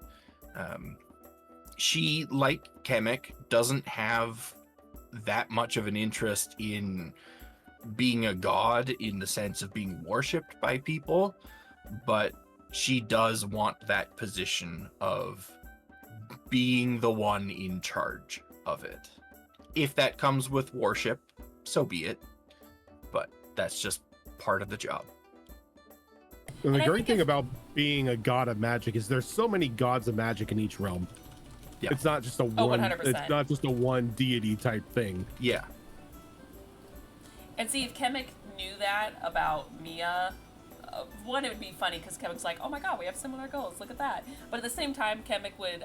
She, like Kemek, doesn't have that much of an interest in being a god in the sense of being worshipped by people, but she does want that position of being the one in charge of it. If that comes with worship, so be it. But that's just part of the job. And the And I great think thing if- about being a god of magic is there's so many gods of magic in each realm. Yeah. It's not just a Oh, one. 100%. It's not just a one deity type thing. Yeah. And see, if Kemek knew that about Mia, one, it would be funny because Kemek's like, oh my god, we have similar goals, look at that. But at the same time, Kemek would,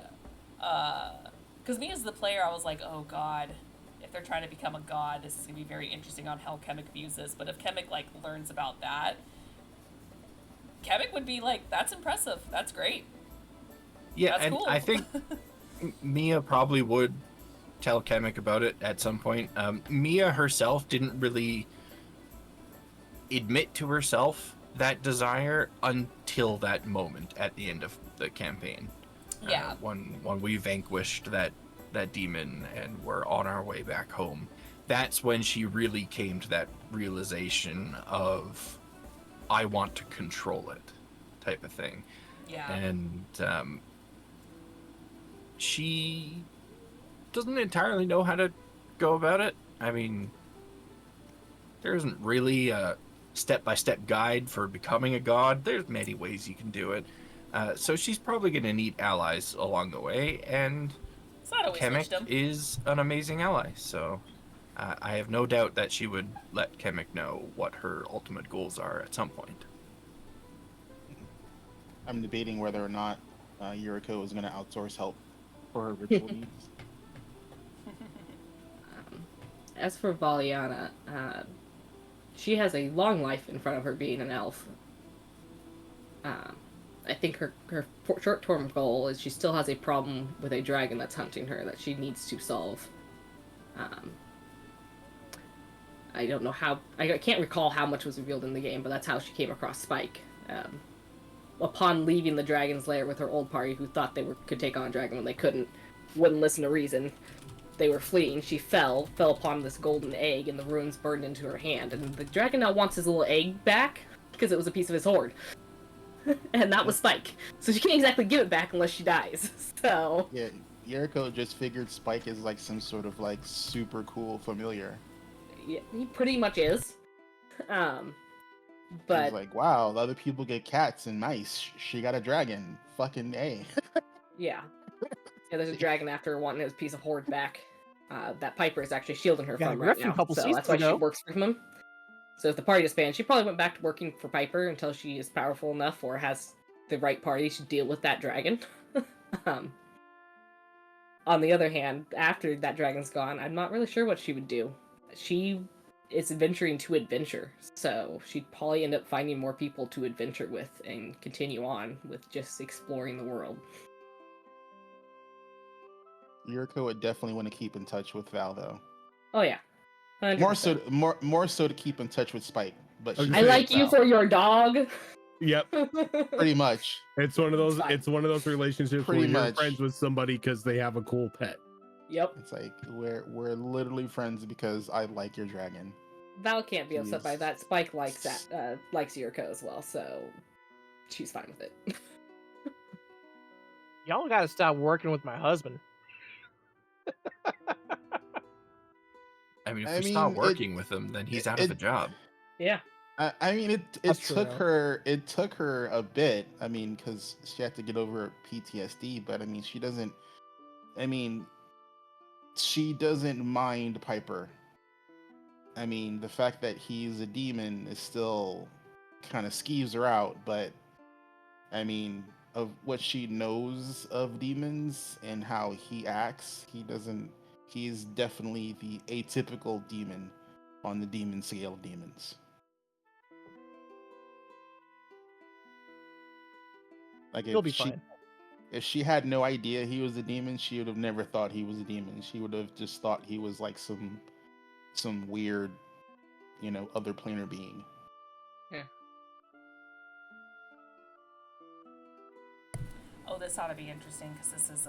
because me as the player, I was like, oh god, if they're trying to become a god, this is going to be very interesting on how Kemek views this. But if Kemek, like, learns about that, Kemek would be like, that's impressive, that's great. Yeah, That's and cool. I think Mia probably would tell Kemek about it at some point. Mia herself didn't really admit to herself that desire until that moment at the end of the campaign. Yeah. When we vanquished that demon and were on our way back home. That's when she really came to that realization of, I want to control it, type of thing. Yeah. And she doesn't entirely know how to go about it. I mean, there isn't really a step-by-step guide for becoming a god. There's many ways you can do it. So she's probably going to need allies along the way, and It's not always Kemek wisdom. is an amazing ally. So I have no doubt that she would let Kemek know what her ultimate goals are at some point. I'm debating whether or not Yuriko is going to outsource help for her ritual needs. As for Valiana, she has a long life in front of her being an elf. I think her short-term goal is she still has a problem with a dragon that's hunting her that she needs to solve. I don't know how... I can't recall how much was revealed in the game, but that's how she came across Spike. Upon leaving the dragon's lair with her old party who thought they could take on a dragon when they couldn't, wouldn't listen to reason, they were fleeing, she fell upon this golden egg, and the runes burned into her hand. And the dragon now wants his little egg back, because it was a piece of his hoard. And that was Spike. So she can't exactly give it back unless she dies. So... Yeah, Yuriko just figured Spike is like some sort of like super cool familiar. Yeah, he pretty much is. He's But... like, wow, the other people get cats and mice. She got a dragon. Fucking A. Yeah. Yeah, there's a dragon after her wanting his piece of hoard back. That Piper is actually shielding her Got a from right griffin now. a couple So seasons that's why she ago. works for him. So if the party disbands, she probably went back to working for Piper until she is powerful enough or has the right party to deal with that dragon. On the other hand, after that dragon's gone, I'm not really sure what she would do. She is adventuring to adventure, so she'd probably end up finding more people to adventure with and continue on with just exploring the world. Yuriko would definitely want to keep in touch with Val though. Oh yeah. 100%. More so to keep in touch with Spike. But Okay. I like you for your dog. Yep. pretty much. It's one of those. It's fine. It's one of those relationships Pretty where you're much. friends with somebody because they have a cool pet. Yep. It's like we're literally friends because I like your dragon. Val can't be upset by Jeez. that. Spike likes that. Likes Yuriko as well, so she's fine with it. Y'all gotta stop working with my husband. I mean, if I we stop mean, working with him, then he's out of a job. Yeah. I mean, it That's took true. her a bit. I mean, because she had to get over PTSD. But I mean, she doesn't mind Piper. I mean, the fact that he's a demon is still kind of skeeves her out. But I mean, of what she knows of demons and how he acts, he's definitely the atypical demon on the demon scale of demons. Like He'll be fine. if she had no idea he was a demon, she would have never thought he was a demon. She would have just thought he was like some weird, other planar being. Yeah. Oh, this ought to be interesting because this is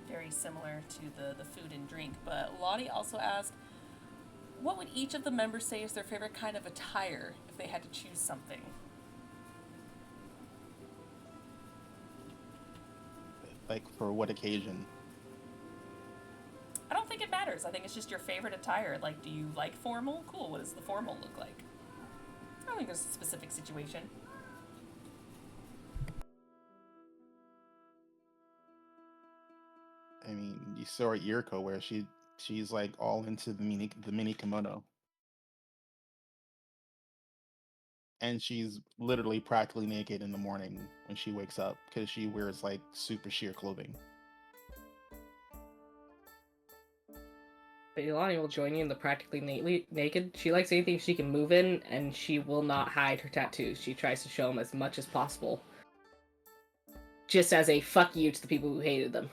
very similar to the food and drink. But Lottie also asked, what would each of the members say is their favorite kind of attire if they had to choose something? Like for what occasion? I don't think it matters. I think it's just your favorite attire. Like, do you like formal? Cool. What does the formal look like? I don't think there's a specific situation. I mean, you saw Yuriko where she's like all into the mini kimono. And she's literally practically naked in the morning when she wakes up because she wears like super sheer clothing. But Ilani will join you in the practically naked. She likes anything she can move in, and she will not hide her tattoos. She tries to show them as much as possible. Just as a fuck you to the people who hated them.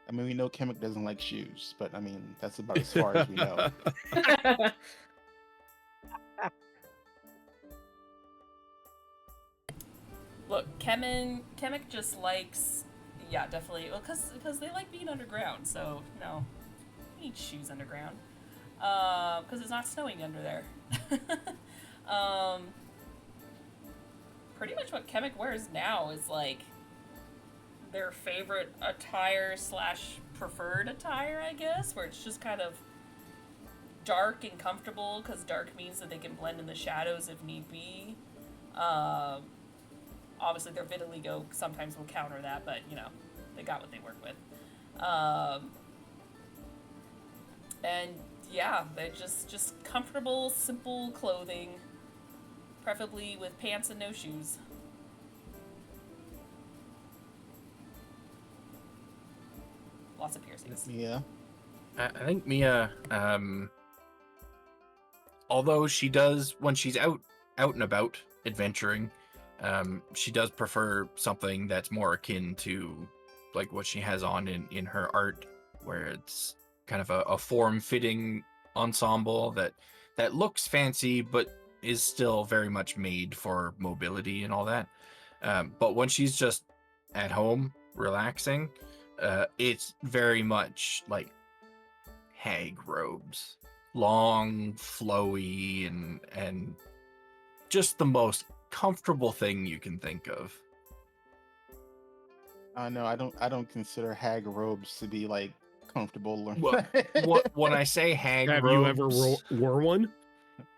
I mean, we know Kemek doesn't like shoes, but I mean, that's about as far as we know. Look, Kemek just likes, yeah, definitely. Well, because they like being underground. So no, you need shoes underground. Because it's not snowing under there. Pretty much what Kemek wears now is like their favorite attire / preferred attire, I guess, where it's just kind of dark and comfortable, because dark means that they can blend in the shadows if need be. Obviously, their vitiligo sometimes will counter that, but, they got what they work with. And, yeah, they're just comfortable, simple clothing, preferably with pants and no shoes. Lots of piercings. Yeah. I think Mia, although she does, when she's out and about adventuring, she does prefer something that's more akin to like what she has on in her art, where it's kind of a form-fitting ensemble that looks fancy but is still very much made for mobility and all that. But when she's just at home relaxing, it's very much like hag robes, long, flowy, and just the most comfortable thing you can think of. No, I don't consider hag robes to be like comfortable. Well, when I say hag Have robes, you ever wore one?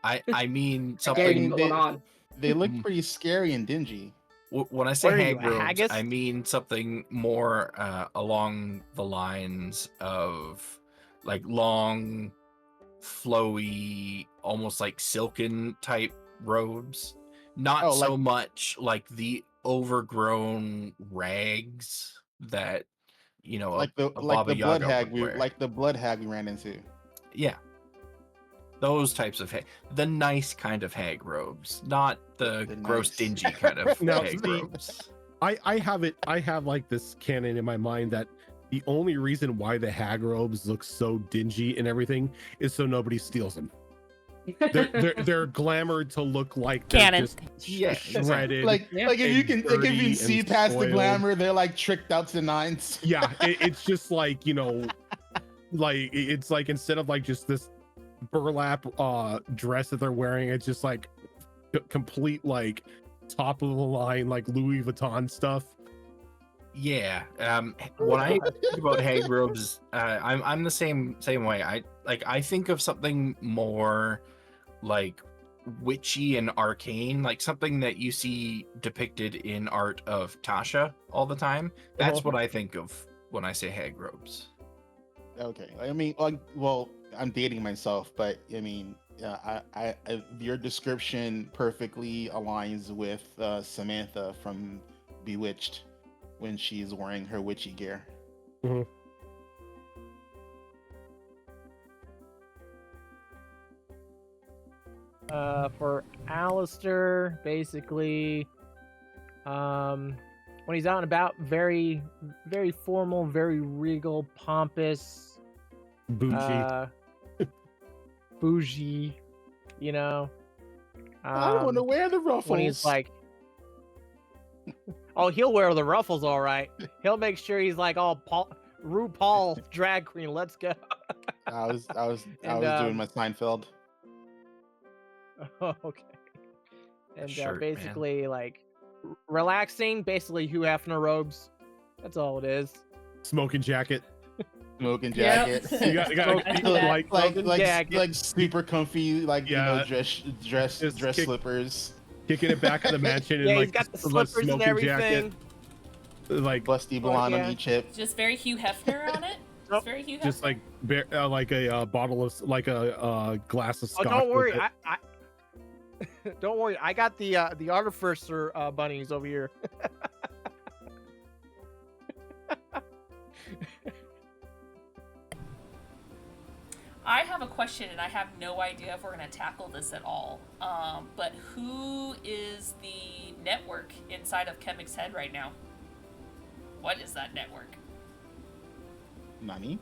I mean I something. mean, they look pretty scary and dingy. When I say What are you, hag a robes, haggis? I mean something more along the lines of like long, flowy, almost like silken type robes. Not Oh, so like much like the overgrown rags that a Baba Yaga would wear. like the blood hag we ran into. Yeah, those types of the nice kind of hag robes, not the gross, nice. dingy kind of Now, hag see, robes. I have like this canon in my mind that the only reason why the hag robes look so dingy and everything is so nobody steals them. They're glamored to look like they're Canon. just Yeah, shredded. Like if you can dirty see and past the spoiled. glamour, they're like tricked out to the nines. Yeah, it's just like, like it's like instead of like just this burlap dress that they're wearing, it's just like complete like top of the line like Louis Vuitton stuff. Yeah. When I think about hag robes, I'm the same way. I think of something more like witchy and arcane, like something that you see depicted in art of Tasha all the time. That's what I think of when I say hag robes. Okay, I mean, well, I'm dating myself, but I mean, I your description perfectly aligns with Samantha from Bewitched when she's wearing her witchy gear. 。For Alistair, basically, when he's out and about, very, very formal, very regal, pompous, Bougie. bougie, you know. I want to wear the ruffles. When he's like, oh, he'll wear the ruffles, all right. He'll make sure he's like all RuPaul drag queen. Let's go. I was And, doing my Seinfeld. Okay. And shirt, man. basically, like, relaxing, basically Hugh Hefner robes. That's all it is. Smoking jacket. Smoking jacket. You got like super comfy, like Yeah. dress Just slippers, kicking it back in the mansion and Yeah, like he's got the a slippers and smoking everything. jacket. Like busty blonde yeah. on each hip. Just very Hugh Hefner on it. Just very Hugh Hefner. just like like a bottle of like a glass of Oh, scotch. don't with worry. it. I don't worry. I got the artificer bunnies over here. I have a question, and I have no idea if we're going to tackle this at all. But who is the network inside of Chemic's head right now? What is that network? Nani?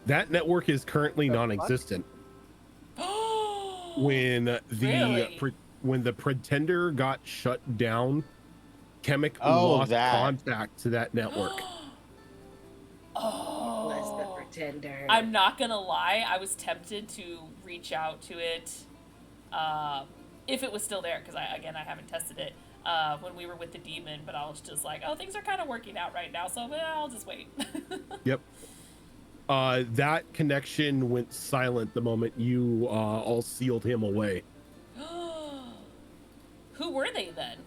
That network is currently non-existent. When the Really? when the Pretender got shut down, Chemic Oh, lost that. contact to that network. Oh. Bless the Pretender. I'm not gonna lie, I was tempted to reach out to it if it was still there, because I haven't tested it when we were with the demon, but I was just like, oh, things are kind of working out right now, so I'll just wait. Yep. That connection went silent the moment you all sealed him away. Who were they then?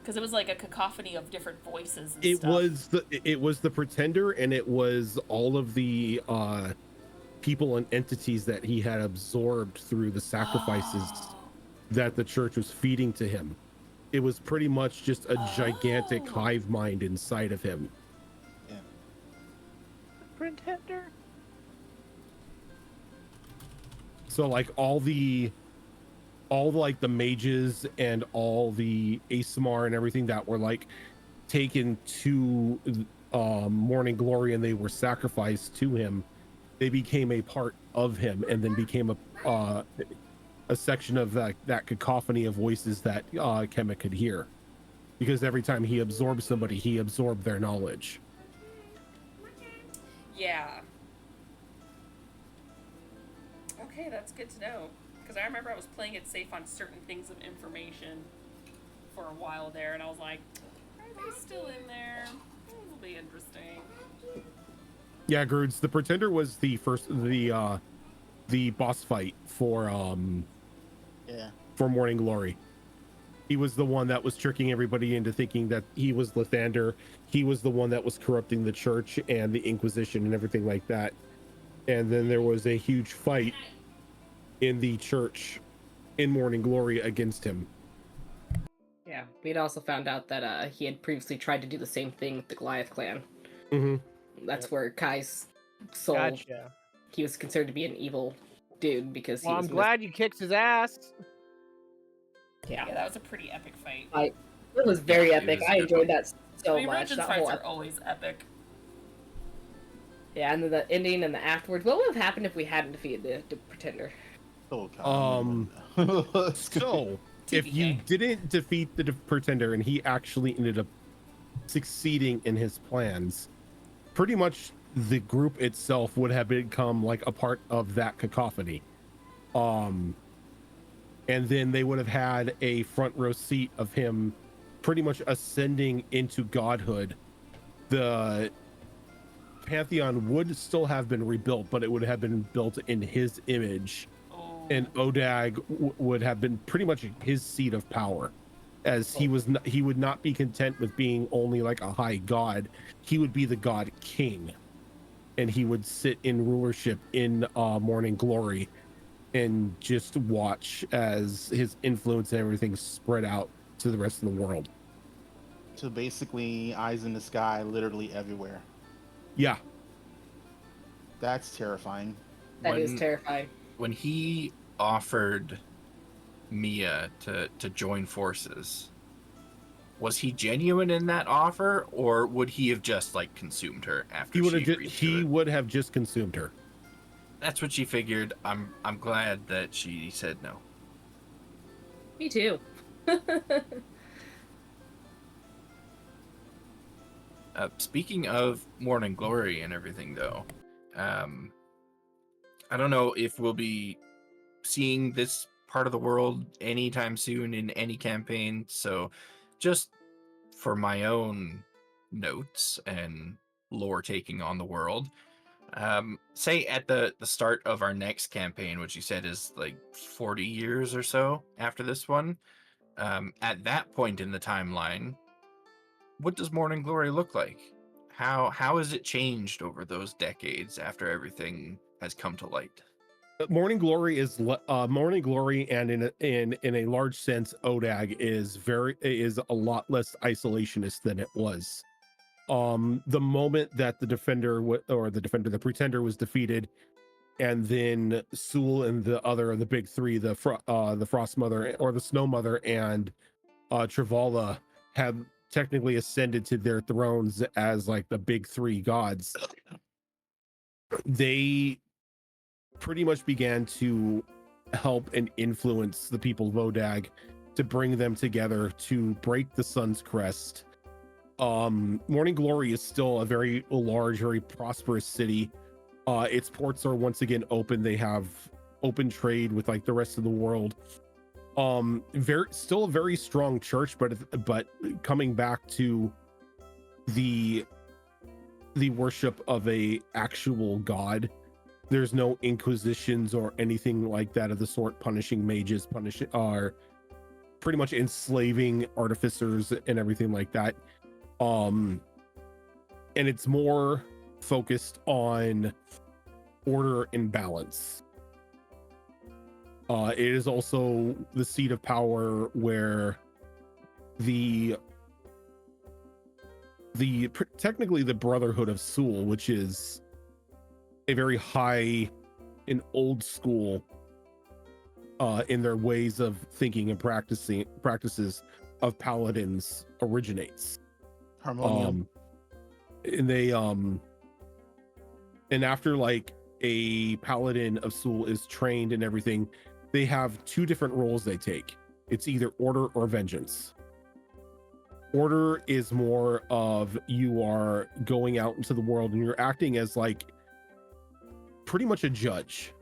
Because it was like a cacophony of different voices and It stuff. was the Pretender, and it was all of the people and entities that he had absorbed through the sacrifices that the church was feeding to him. It was pretty much just a gigantic Oh. hive mind inside of him. Pretender. So like all like the mages and all the Asimar and everything that were like taken to Morning Glory and they were sacrificed to him, they became a part of him and then became a section of that cacophony of voices that Kemet could hear, because every time he absorbed somebody, he absorbed their knowledge. Yeah. Okay, that's good to know. Because I remember I was playing it safe on certain things of information for a while there, and I was like, are they still in there? This will be interesting. Yeah, Groodz, the Pretender was the boss fight for Morning Glory. He was the one that was tricking everybody into thinking that he was Lathander. He was the one that was corrupting the church and the Inquisition and everything like that. And then there was a huge fight in the church in Morning Glory against him. Yeah, we'd also found out that he had previously tried to do the same thing with the Goliath clan. Mm-hmm. That's where Kai's soul. Gotcha. He was considered to be an evil dude because Well, he I'm was glad you kicked his ass. Yeah, Yeah, that was a pretty epic fight. it was very It epic. was I a good enjoyed one. that so I mean, much. Regin's That fights whole are always epic. Yeah, and then the ending and the afterwards. What would have happened if we hadn't defeated the Pretender? Oh, God. So if you TPK. didn't defeat the Pretender and he actually ended up succeeding in his plans, pretty much the group itself would have become like a part of that cacophony. And then they would have had a front row seat of him pretty much ascending into godhood. The Pantheon would still have been rebuilt, but it would have been built in his image. Oh. And Odag would have been pretty much his seat of power, as he would not be content with being only like a high god. He would be the god king, and he would sit in rulership in Morning Glory and just watch as his influence and everything spread out to the rest of the world. So basically, eyes in the sky, literally everywhere. Yeah. That's terrifying. That is When- terrifying. When he offered Mia to join forces, was he genuine in that offer, or would he have just like consumed her after she agreed to he it? would have just consumed her. That's what she figured. I'm glad that she said no. Me too. Speaking of Morning Glory and everything, though, I don't know if we'll be seeing this part of the world anytime soon in any campaign. So, just for my own notes and lore taking on the world, say at the start of our next campaign, which you said is like 40 years or so after this one, at that point in the timeline, what does Morning Glory look like? How has it changed over those decades after everything has come to light? Morning Glory is Morning Glory, and in a large sense, ODAG is a lot less isolationist than it was. The moment that the Pretender was defeated, and then Sewell and the big three, the Frost Mother or the Snow Mother and Travala have technically ascended to their thrones as like the big three gods. They pretty much began to help and influence the people of Odag to bring them together to break the Sun's crest. Morning Glory is still a very large, very prosperous city. Its ports are once again open. They have open trade with like the rest of the world. Still a very strong church, but coming back to the worship of a actual god. There's no inquisitions or anything like that of the sort punishing mages, are pretty much enslaving artificers and everything like that. And it's more focused on order and balance. It is also the seat of power where technically the Brotherhood of Sewell, which is a very high and old school in their ways of thinking and practices of paladins, originates. Harmonium. And after like a paladin of Sewell is trained and everything, they have two different roles they take. It's either order or vengeance. Order is more of you are going out into the world and you're acting as like pretty much a judge.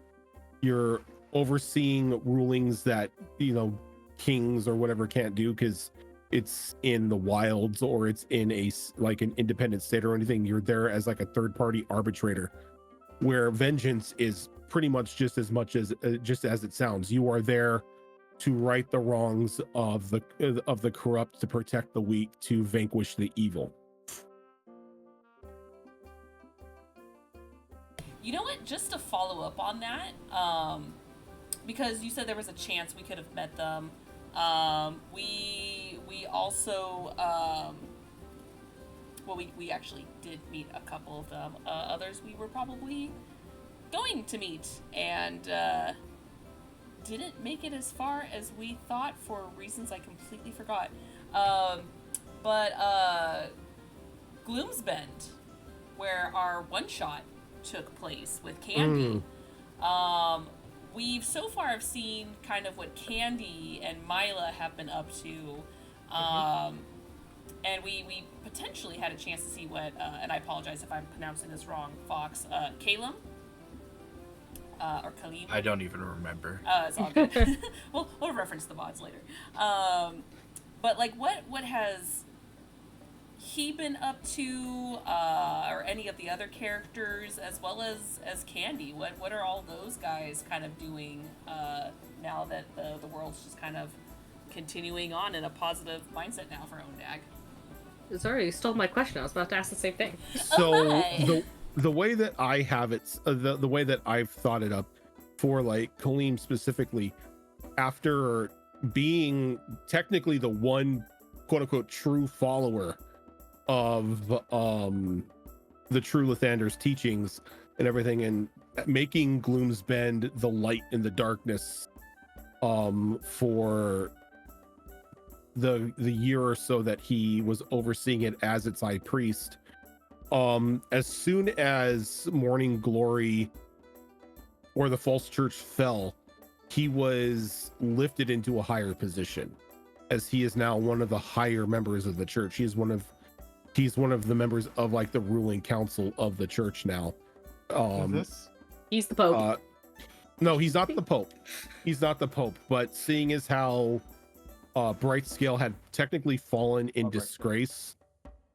You're overseeing rulings that, you know, kings or whatever can't do because it's in the wilds or it's in a like an independent state or anything. You're there as like a third party arbitrator, where vengeance is pretty much just as it sounds. You are there to right the wrongs of the corrupt, to protect the weak, to vanquish the evil. You know what? Just to follow up on that, because you said there was a chance we could have met them. We also, we actually did meet a couple of them. Others we were probably going to meet, and didn't make it as far as we thought for reasons I completely forgot. But Gloomsbend, where our one-shot took place with Candy. We've so far have seen kind of what Candy and Mila have been up to. And we potentially had a chance to see what, and I apologize if I'm pronouncing this wrong, Fox, Calum? Or Kalim? I don't even remember. It's all good. we'll reference the mods later. But like, what has he been up to, or any of the other characters, as well as Candy? What are all those guys kind of doing now that the world's just kind of continuing on in a positive mindset now for ODAG? Sorry, you stole my question. I was about to ask the same thing. So the way that I have it, the way that I've thought it up for like Kaleem specifically, after being technically the one quote unquote true follower of the true Lathander's teachings and everything, and making Gloom's Bend the light in the darkness for the year or so that he was overseeing it as its high priest. As soon as Morning Glory or the false church fell, he was lifted into a higher position, as he is now one of the higher members of the church. He's one of the members of like the ruling council of the church now. He's the Pope. No, he's not the Pope. He's not the Pope. But seeing as how Brightscale had technically fallen in disgrace,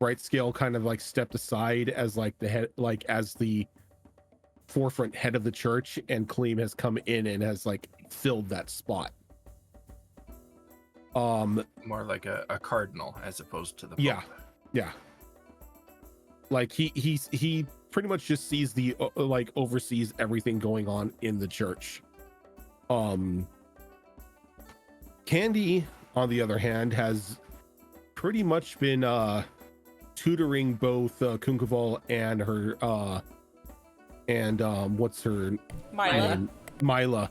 Brightscale kind of like stepped aside as like the head, like as the forefront head of the church, and Kleem has come in and has like filled that spot. More like a cardinal as opposed to the Pope. Yeah. Like he pretty much just sees the like oversees everything going on in the church. Candy, on the other hand, has pretty much been tutoring both Kunkaval and her what's her Mila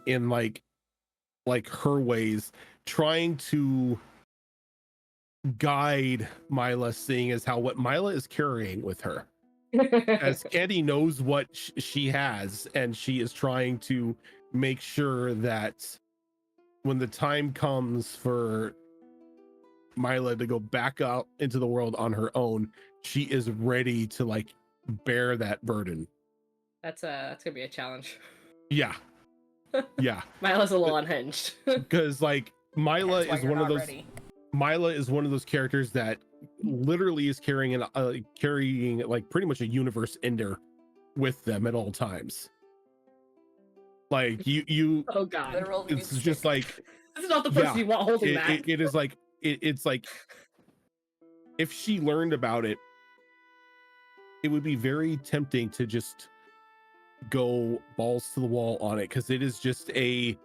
in like her ways, trying to guide Mila, seeing as how what Mila is carrying with her, as Candy knows what she has, and she is trying to make sure that when the time comes for Mila to go back out into the world on her own, she is ready to like bear that burden. That's gonna be a challenge. Yeah. Mila's a little unhinged. Because like Mila is one of those ready. Mila is one of those characters that literally is carrying like pretty much a universe ender with them at all times. Like you Oh god. Literal it's music. just like This is not the person you want holding that. it is like it's like if she learned about it, it would be very tempting to just go balls to the wall on it, because it is just a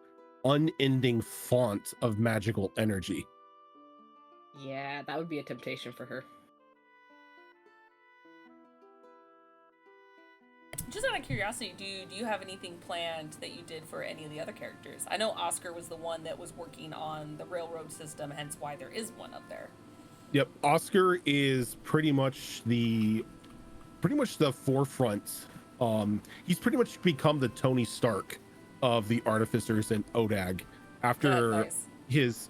unending font of magical energy. Yeah, that would be a temptation for her. Just out of curiosity, do you have anything planned that you did for any of the other characters? I know Oscar was the one that was working on the railroad system, hence why there is one up there. Yep, Oscar is pretty much the forefront. He's pretty much become the Tony Stark of the artificers in Odag after Nice. his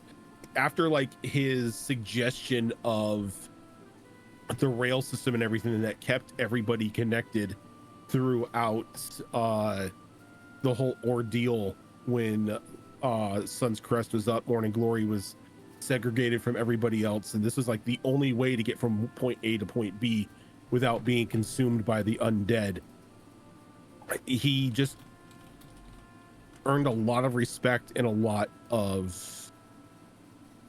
suggestion of the rail system and everything that kept everybody connected throughout the whole ordeal when Sun's Crest was up, Morning Glory was segregated from everybody else, and this was like the only way to get from point A to point B without being consumed by the undead. He just earned a lot of respect and a lot of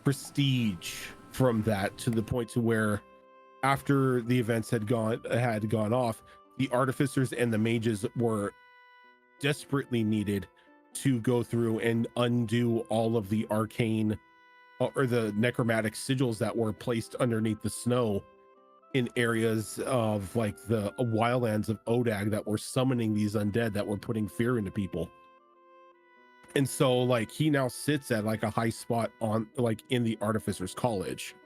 prestige from that, to the point to where after the events had gone off, the artificers and the mages were desperately needed to go through and undo all of the arcane or the necromantic sigils that were placed underneath the snow in areas of like the wildlands of Odag that were summoning these undead that were putting fear into people. And so like he now sits at like a high spot on like in the Artificers College.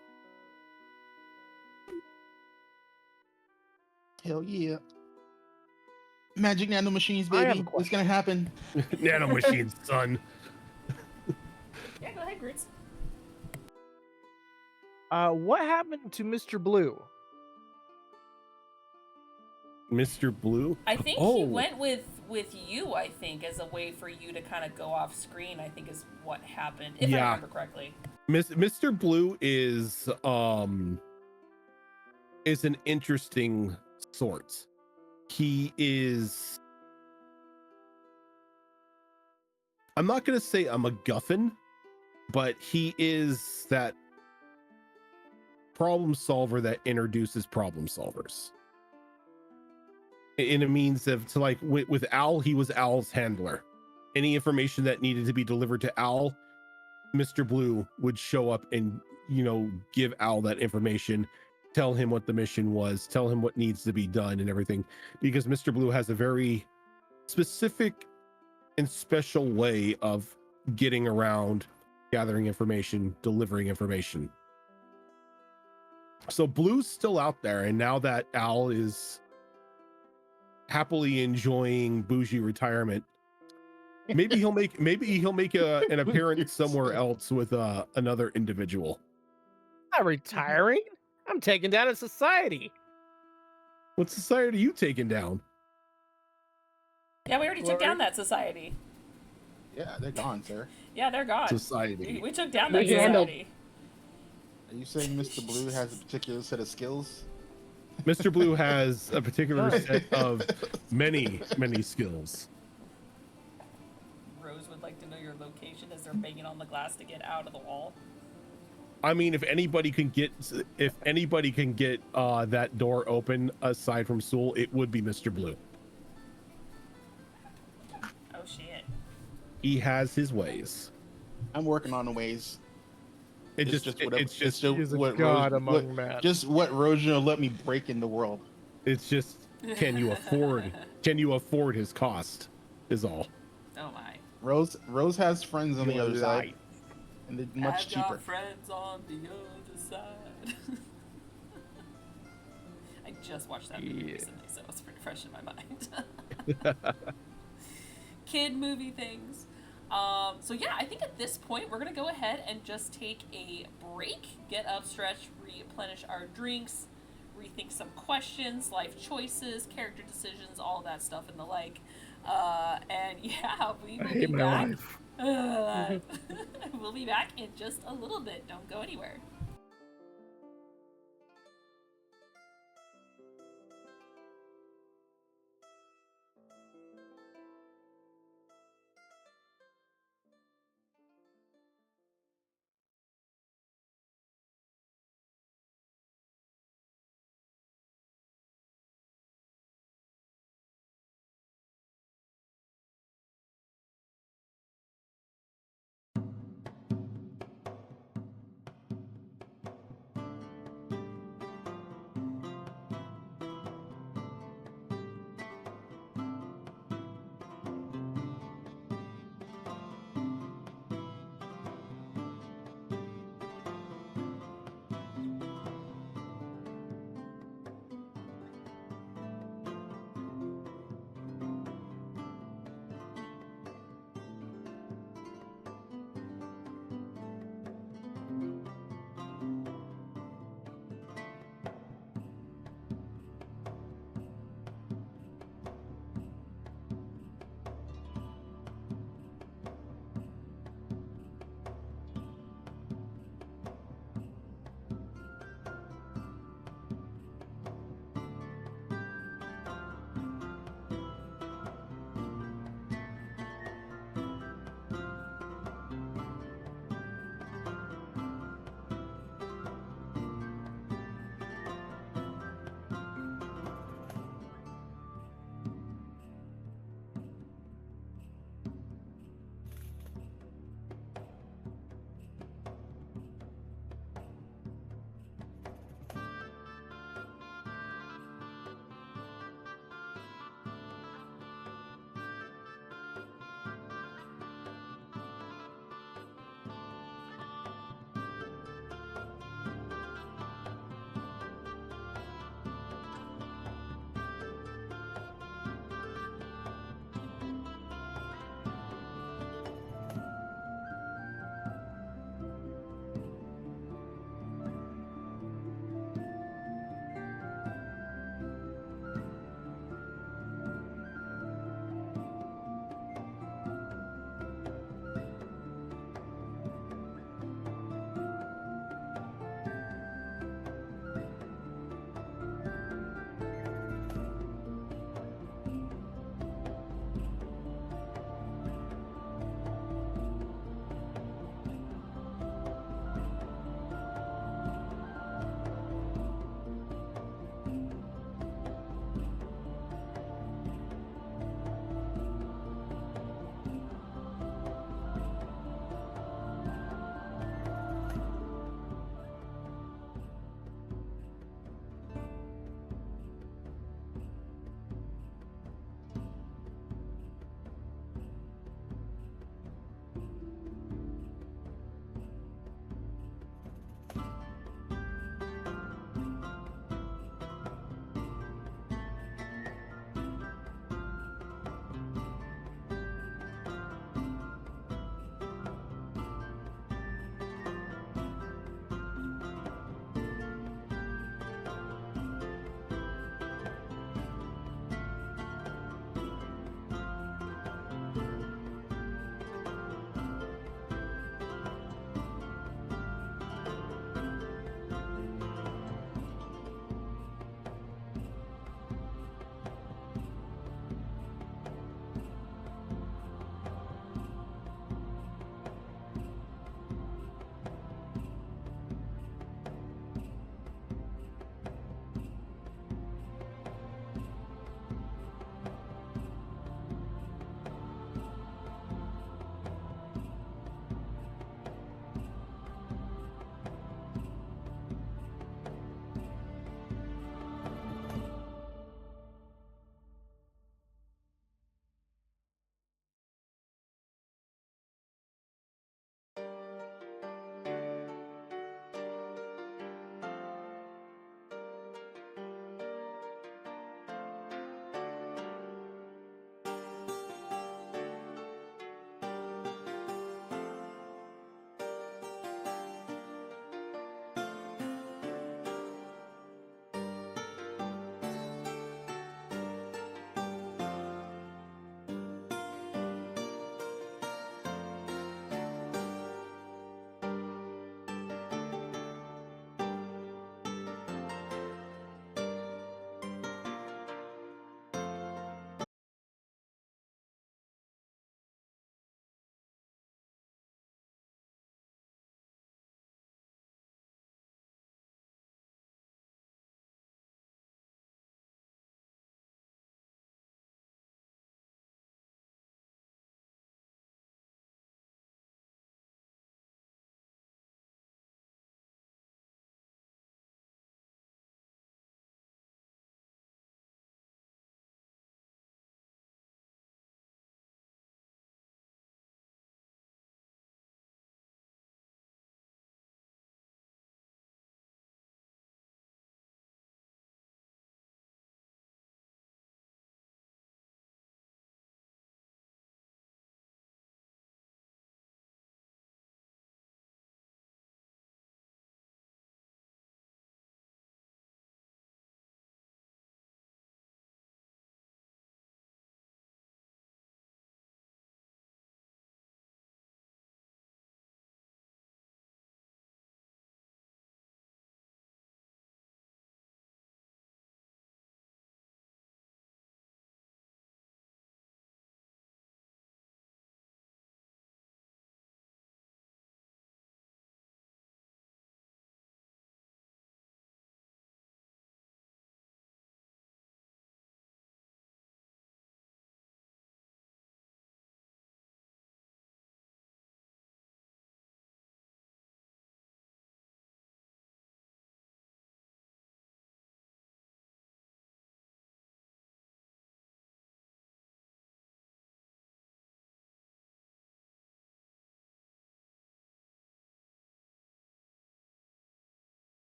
Hell yeah. Magic nano machines, I have a baby. question. It's gonna happen. Nano machines, son. Yeah, go ahead, Groodz. What happened to Mr. Blue? Mr. Blue? I think Oh. he went with you, I think, as a way for you to kind of go off screen, I think is what happened, if I Yeah. remember correctly. Mr. Blue is an interesting sort. He is, I'm not gonna say a MacGuffin, but he is that problem solver that introduces problem solvers. In a means of to like with Al, he was Al's handler. Any information that needed to be delivered to Al, Mr. Blue would show up and, you know, give Al that information, tell him what the mission was, tell him what needs to be done and everything. Because Mr. Blue has a very specific and special way of getting around, gathering information, delivering information. So Blue's still out there, and now that Al is happily enjoying bougie retirement, maybe he'll make an appearance somewhere else with another individual. I'm retiring. I'm taking down a society. What society are you taking down? Yeah, we already took Glory. down that society. Yeah, they're gone, sir. Yeah, they're gone. Society. We took down We that handled- society. Are you saying Mr. Blue has a particular set of skills? Mr. Blue has a particular set of many skills. Rose would like to know your location as they're banging on the glass to get out of the wall. I mean, if anybody can get that door open aside from Sewell, it would be Mr. Blue. Oh shit. He has his ways. I'm working on the ways. It It's just whatever- it's He just is a god among men. Just what Rojin will let me break in the world. it's just can you afford his cost is all. Oh my. Rose has friends on the Your other side, life. and they're much I've cheaper. got friends on the other side. I just watched that movie Yeah. recently, so it's pretty fresh in my mind. Kid movie things. So yeah, I think at this point we're gonna go ahead and just take a break, get up, stretch, replenish our drinks, rethink some questions, life choices, character decisions, all that stuff and the like. And yeah, we will I hate be my back. life. We'll be back in just a little bit. Don't go anywhere.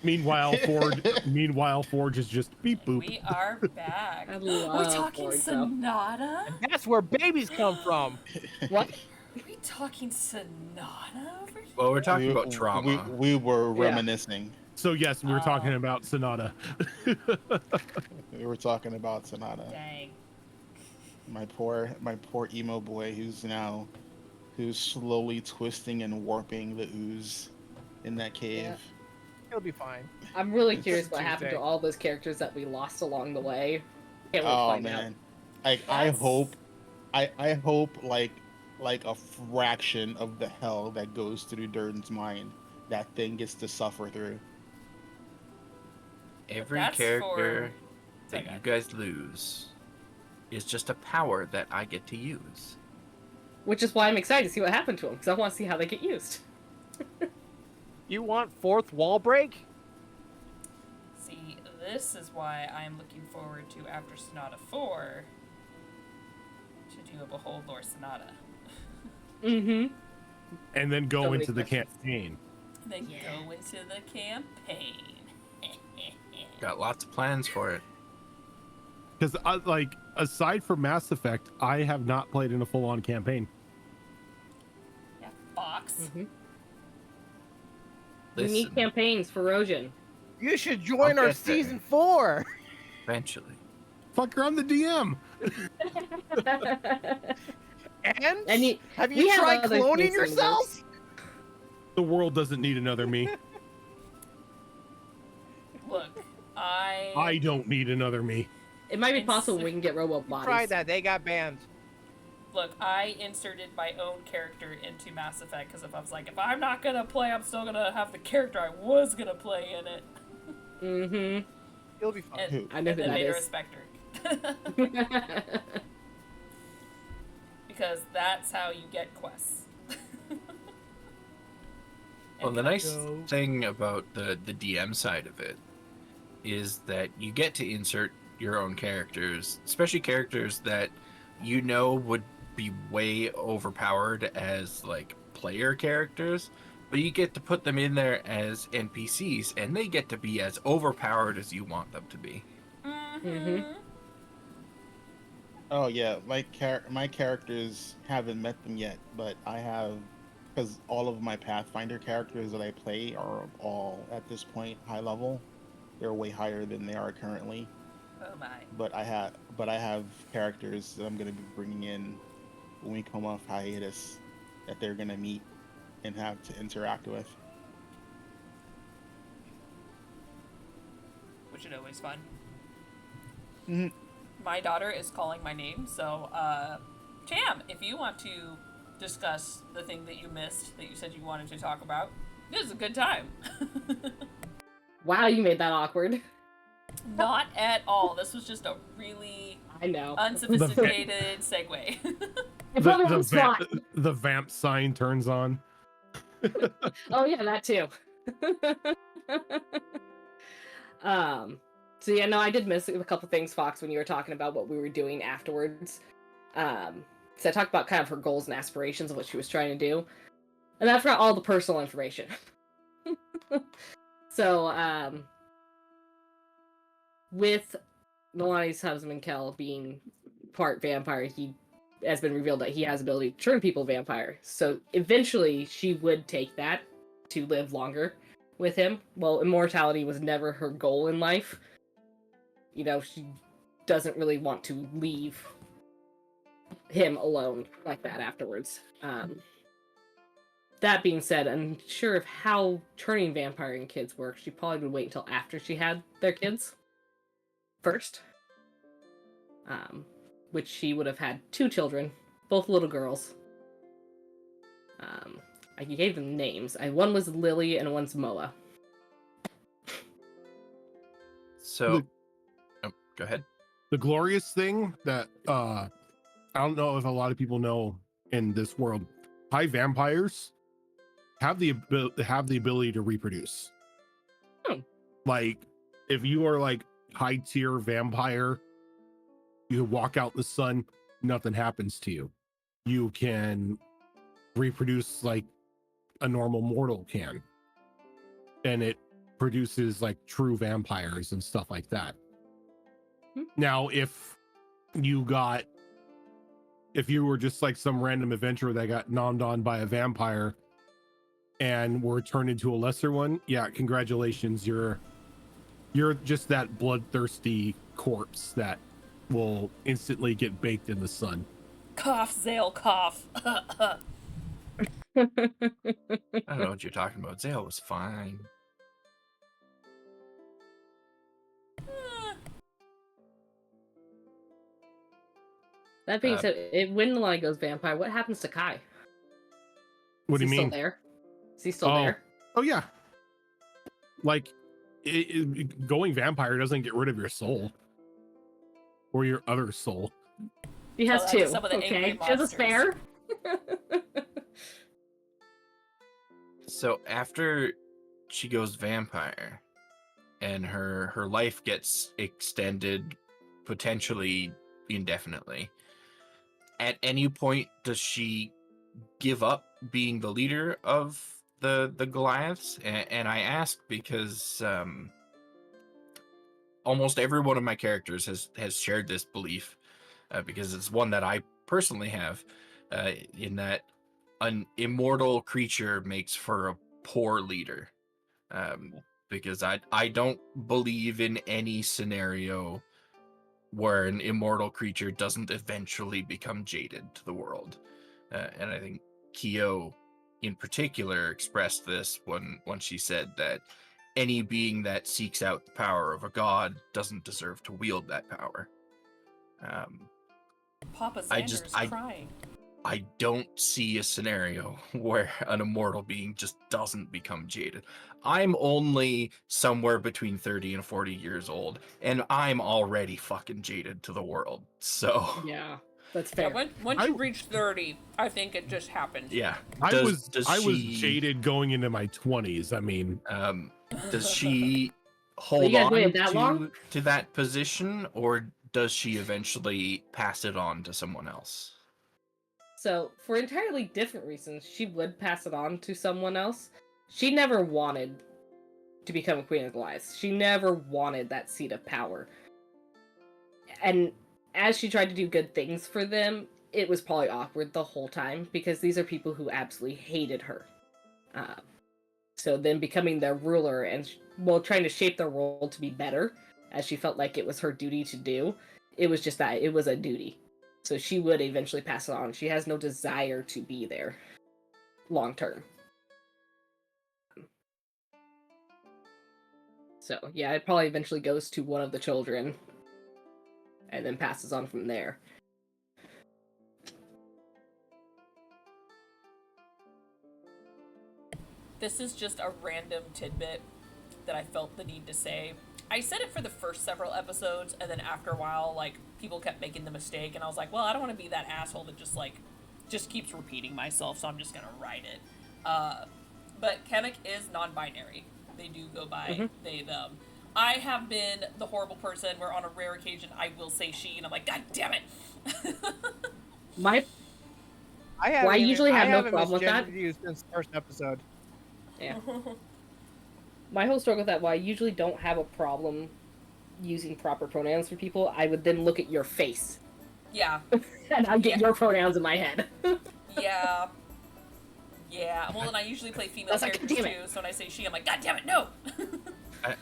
Meanwhile, Forge is just beep boop. We are back. I We're love talking Forge, though. Sonata? That's where babies come from. What? Are we talking Sonata over here? Well, we're talking about trauma. We were Yeah. reminiscing. So yes, we were talking about Sonata. We were talking about Sonata. Dang. My poor emo boy who's slowly twisting and warping the ooze in that cave. Yeah. He'll be fine. I'm really curious what Tuesday. happened to all those characters that we lost along the way. Can't wait to Oh find man. out. I hope like a fraction of the hell that goes through Durden's mind, that thing gets to suffer through. Every That's character for- that you guys lose is just a power that I get to use. Which is why I'm excited to see what happened to them, because I want to see how they get used. You want fourth wall break? See, this is why I'm looking forward to, after Sonata 4, to do a Behold Lore Sonata. Mm-hmm. And then go So many into the questions. campaign. And then Yeah. go into the campaign. Got lots of plans for it. Because like, aside from Mass Effect, I have not played in a full-on campaign. Yeah, Fox. Mm-hmm. We Listen, need campaigns for Rhojin. You should join I'll our get there. season 4. eventually. Fucker, I'm the DM. And, have we you have tried other cloning things in the yourself? works. The world doesn't need another me. Look, I don't need another me. It might be It's- possible we can get robot You bodies. tried that. They got banned. Look, I inserted my own character into Mass Effect because if I was like, if I'm not gonna play, I'm still gonna have the character I was gonna play in it. Mm-hmm. You'll be fine. And, I know and who then that made her a is. Spectre. Because that's how you get quests. Well, And the nice go. thing about the DM side of it is that you get to insert your own characters, especially characters that you know would be way overpowered as like player characters, but you get to put them in there as NPCs, and they get to be as overpowered as you want them to be. Mm-hmm. Oh yeah, my characters haven't met them yet, but I have, because all of my Pathfinder characters that I play are all at this point high level. They're way higher than they are currently. Oh my. But I have characters that I'm gonna be bringing in when we come off hiatus that they're gonna meet and have to interact with. Which is always fun. Mhm. My daughter is calling my name, so, Tam, if you want to discuss the thing that you missed, that you said you wanted to talk about, this is a good time. Wow, you made that awkward. Not at all. This was just a really I know. unsophisticated segue. It probably on the spot. The vamp sign turns on. Oh yeah, that too. So yeah, no, I did miss a couple things, Fox, when you were talking about what we were doing afterwards. So I talked about kind of her goals and aspirations of what she was trying to do. And I forgot all the personal information. So, with Nolani's husband, Kel, being part vampire, he has been revealed that he has ability to turn people vampire. So eventually she would take that to live longer with him. Well, immortality was never her goal in life. You know, she doesn't really want to leave him alone like that afterwards. That being said, unsure of how turning vampire in kids works, she probably would wait until after she had their kids first. Which she would have had 2 children, both little girls. I gave them names. One was Lily and one's Moa. So, go ahead. The glorious thing that I don't know if a lot of people know in this world, high vampires have the ability to reproduce. Like, if you are like high tier vampire, you walk out in the sun, nothing happens to you. You can reproduce like a normal mortal can, and produces like true vampires and stuff like that. Now, if you were just like some random adventurer that got nommed on by a vampire and were turned into a lesser one, yeah, congratulations, you're just that bloodthirsty corpse that will instantly get baked in the sun. Cough, Zale, cough. I don't know what you're talking about. Zale was fine. That being said, when Nalani goes vampire, what happens to Kai? What do you mean? Still there? Is he still there? Oh yeah. Like going vampire doesn't get rid of your soul or your other soul. He has Well, two. that's some of the Okay, angry just as fair. So after she goes vampire and her life gets extended potentially indefinitely, at any point does she give up being the leader of the Goliaths? And I ask because almost every one of my characters has shared this belief, because it's one that I personally have, in that an immortal creature makes for a poor leader, because I don't believe in any scenario where an immortal creature doesn't eventually become jaded to the world. And I think Kyo in particular expressed this when she said that any being that seeks out the power of a god doesn't deserve to wield that power. Papa Xander's crying. I don't see a scenario where an immortal being just doesn't become jaded. I'm only somewhere between 30 and 40 years old, and I'm already fucking jaded to the world. So Yeah, that's fair. Yeah, once you reach 30, I think it just happens. yeah, I was jaded going into my 20s. I mean, does she hold guys on waited that long? to that position, or does she eventually pass it on to someone else? So, for entirely different reasons, she would pass it on to someone else. She never wanted to become a Queen of Goliath. She never wanted that seat of power. And as she tried to do good things for them, it was probably awkward the whole time, because these are people who absolutely hated her. So then becoming their ruler and, trying to shape their world to be better, as she felt like it was her duty to do, it was just that, it was a duty. So she would eventually pass it on. She has no desire to be there long term. So yeah, it probably eventually goes to one of the children and then passes on from there. This is just a random tidbit that I felt the need to say. I said it for the first several episodes, and then after a while, like, people kept making the mistake, and I was like, well, I don't want to be that asshole that just keeps repeating myself, so I'm just gonna write it. But Kemek is non-binary. They do go by they, them. I have been the horrible person where on a rare occasion I will say she, and I'm like, God damn it! I usually have no problem with that. You since the first episode. Yeah. My whole struggle with that, why I usually don't have a problem using proper pronouns for people, I would then look at your face. Yeah. And I'd get your pronouns in my head. Yeah. Yeah. Well, then I usually play female characters too, so when I say she, I'm like, God damn it, no!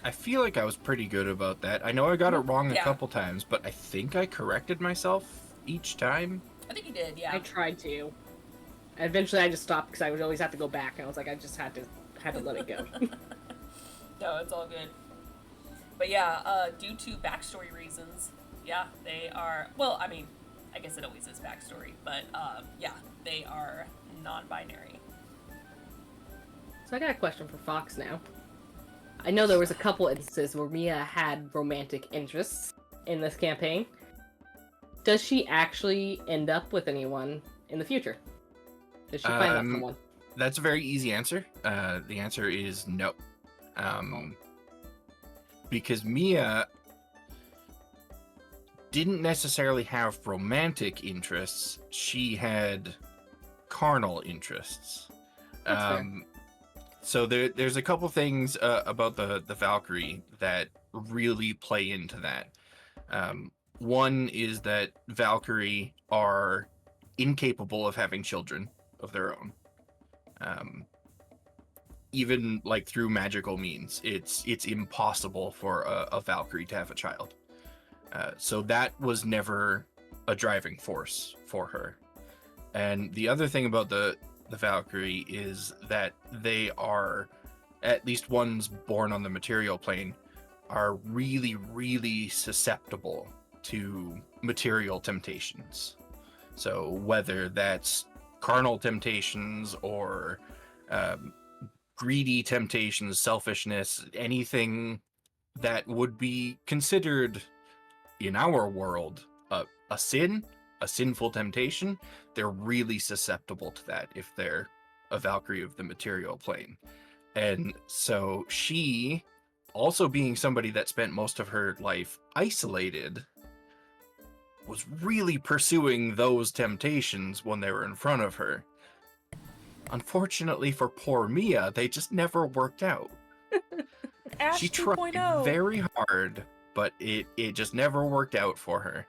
I feel like I was pretty good about that. I know I got it wrong a couple times, but I think I corrected myself each time. I think you did, yeah. I tried to. Eventually I just stopped because I would always have to go back, and I was like, I just had to let it go. No, it's all good. But yeah, due to backstory reasons, yeah, they are, well, I mean, I guess it always is backstory, but yeah, they are non-binary. So I got a question for Fox now. I know there was a couple instances where Mia had romantic interests in this campaign. Does she actually end up with anyone in the future? Does she find out someone? That's a very easy answer. The answer is no. Because Mia didn't necessarily have romantic interests. She had carnal interests. So there's a couple things about the Valkyrie that really play into that. One is that Valkyrie are incapable of having children of their own. Even like through magical means, it's impossible for a Valkyrie to have a child. So that was never a driving force for her. And the other thing about the Valkyrie is that they are, at least ones born on the material plane, are really, really susceptible to material temptations. So whether that's carnal temptations or greedy temptations, selfishness, anything that would be considered in our world a sin, a sinful temptation, they're really susceptible to that if they're a Valkyrie of the material plane. And so she, also being somebody that spent most of her life isolated, was really pursuing those temptations when they were in front of her. Unfortunately for poor Mia, they just never worked out. Ash She tried 2.0. very hard, but it just never worked out for her.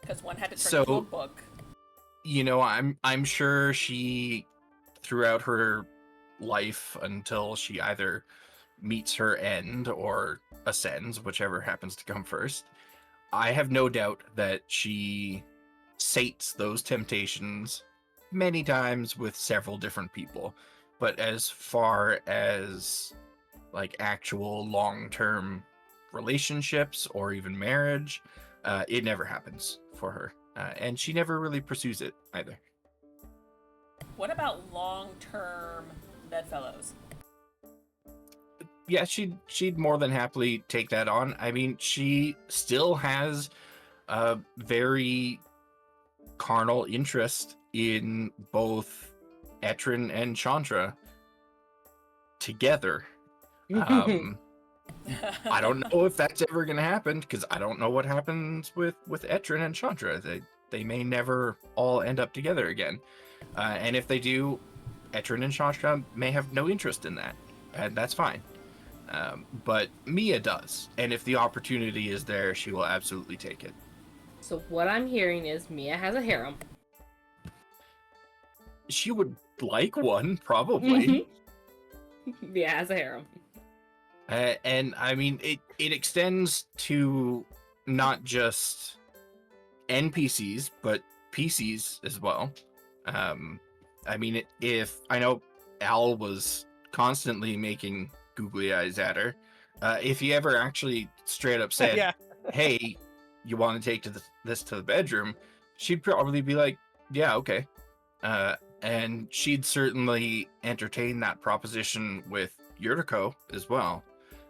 Because one had to turn So- into a book. You know, I'm sure she, throughout her life until she either meets her end or ascends, whichever happens to come first, I have no doubt that she sates those temptations many times with several different people. But as far as like actual long-term relationships or even marriage, it never happens for her. And she never really pursues it either. What about long-term bedfellows? Yeah, she'd more than happily take that on. I mean, she still has a very carnal interest in both Etrin and Chandra together. I don't know if that's ever going to happen, because I don't know what happens with Etrin and Chandra. They may never all end up together again. And if they do, Etrin and Chandra may have no interest in that, and that's fine. But Mia does, and if the opportunity is there, she will absolutely take it. So what I'm hearing is Mia has a harem. She would like one, probably. Mia has a harem. And I mean, it extends to not just NPCs, but PCs as well. I mean, if I know Al was constantly making googly eyes at her, if he ever actually straight up said, Yeah. "Hey, you want to take this to the bedroom?" she'd probably be like, "Yeah, okay." And she'd certainly entertain that proposition with Yuriko as well.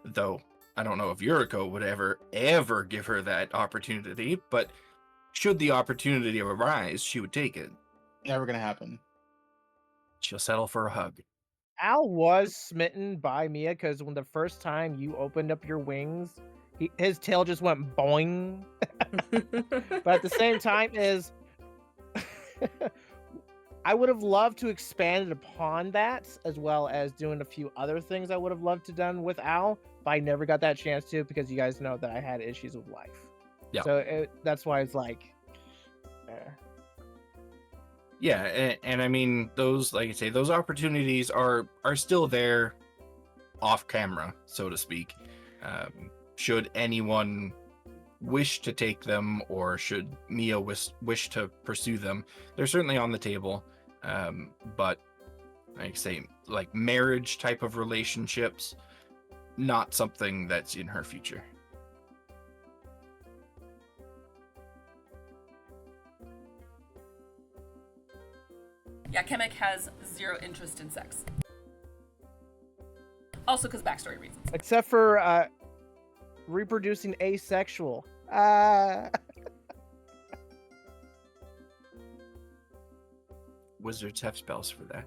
Though I don't know if Yuriko would ever give her that opportunity, but should the opportunity arise, she would take it. Never gonna happen. She'll settle for a hug. Al was smitten by Mia because when the first time you opened up your wings, his tail just went boing. But at the same time, I would have loved to expand it upon that, as well as doing a few other things I would have loved to done with Al, but I never got that chance to, because you guys know that I had issues with life. Yeah. So that's why it's like, Yeah, and I mean, those, like I say, those opportunities are still there off camera, so to speak. Should anyone wish to take them, or should Mia wish to pursue them, they're certainly on the table. But like I say, like marriage type of relationships, not something that's in her future. Yeah, Kemek has zero interest in sex. Also because backstory reasons. except for reproducing asexual. Wizards have spells for that.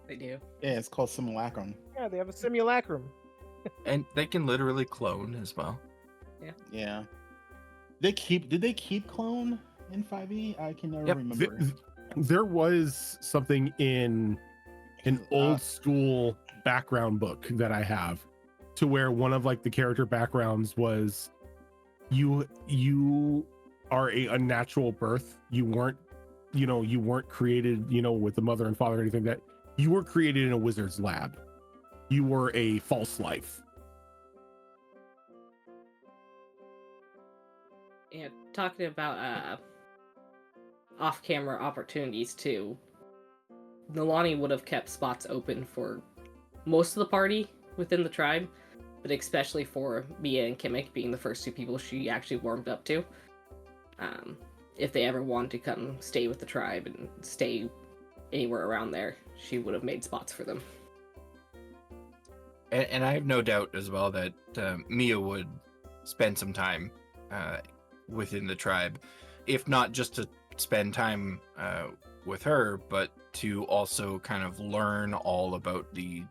They do. Yeah, it's called simulacrum. Yeah, they have a simulacrum. And they can literally clone as well. Yeah. Did they keep clone in 5e? I can never Yep. remember. There was something in an old school background book that I have, to where one of like the character backgrounds was you are a unnatural birth. You weren't created, with the mother and father or anything. That you were created in a wizard's lab. You were a false life. And talking about off-camera opportunities too, Nalani would have kept spots open for most of the party within the tribe, but especially for Mia and Kimmick being the first two people she actually warmed up to. If they ever wanted to come stay with the tribe and stay anywhere around there, she would have made spots for them. And I have no doubt as well that Mia would spend some time within the tribe, if not just to spend time with her, but to also kind of learn all about the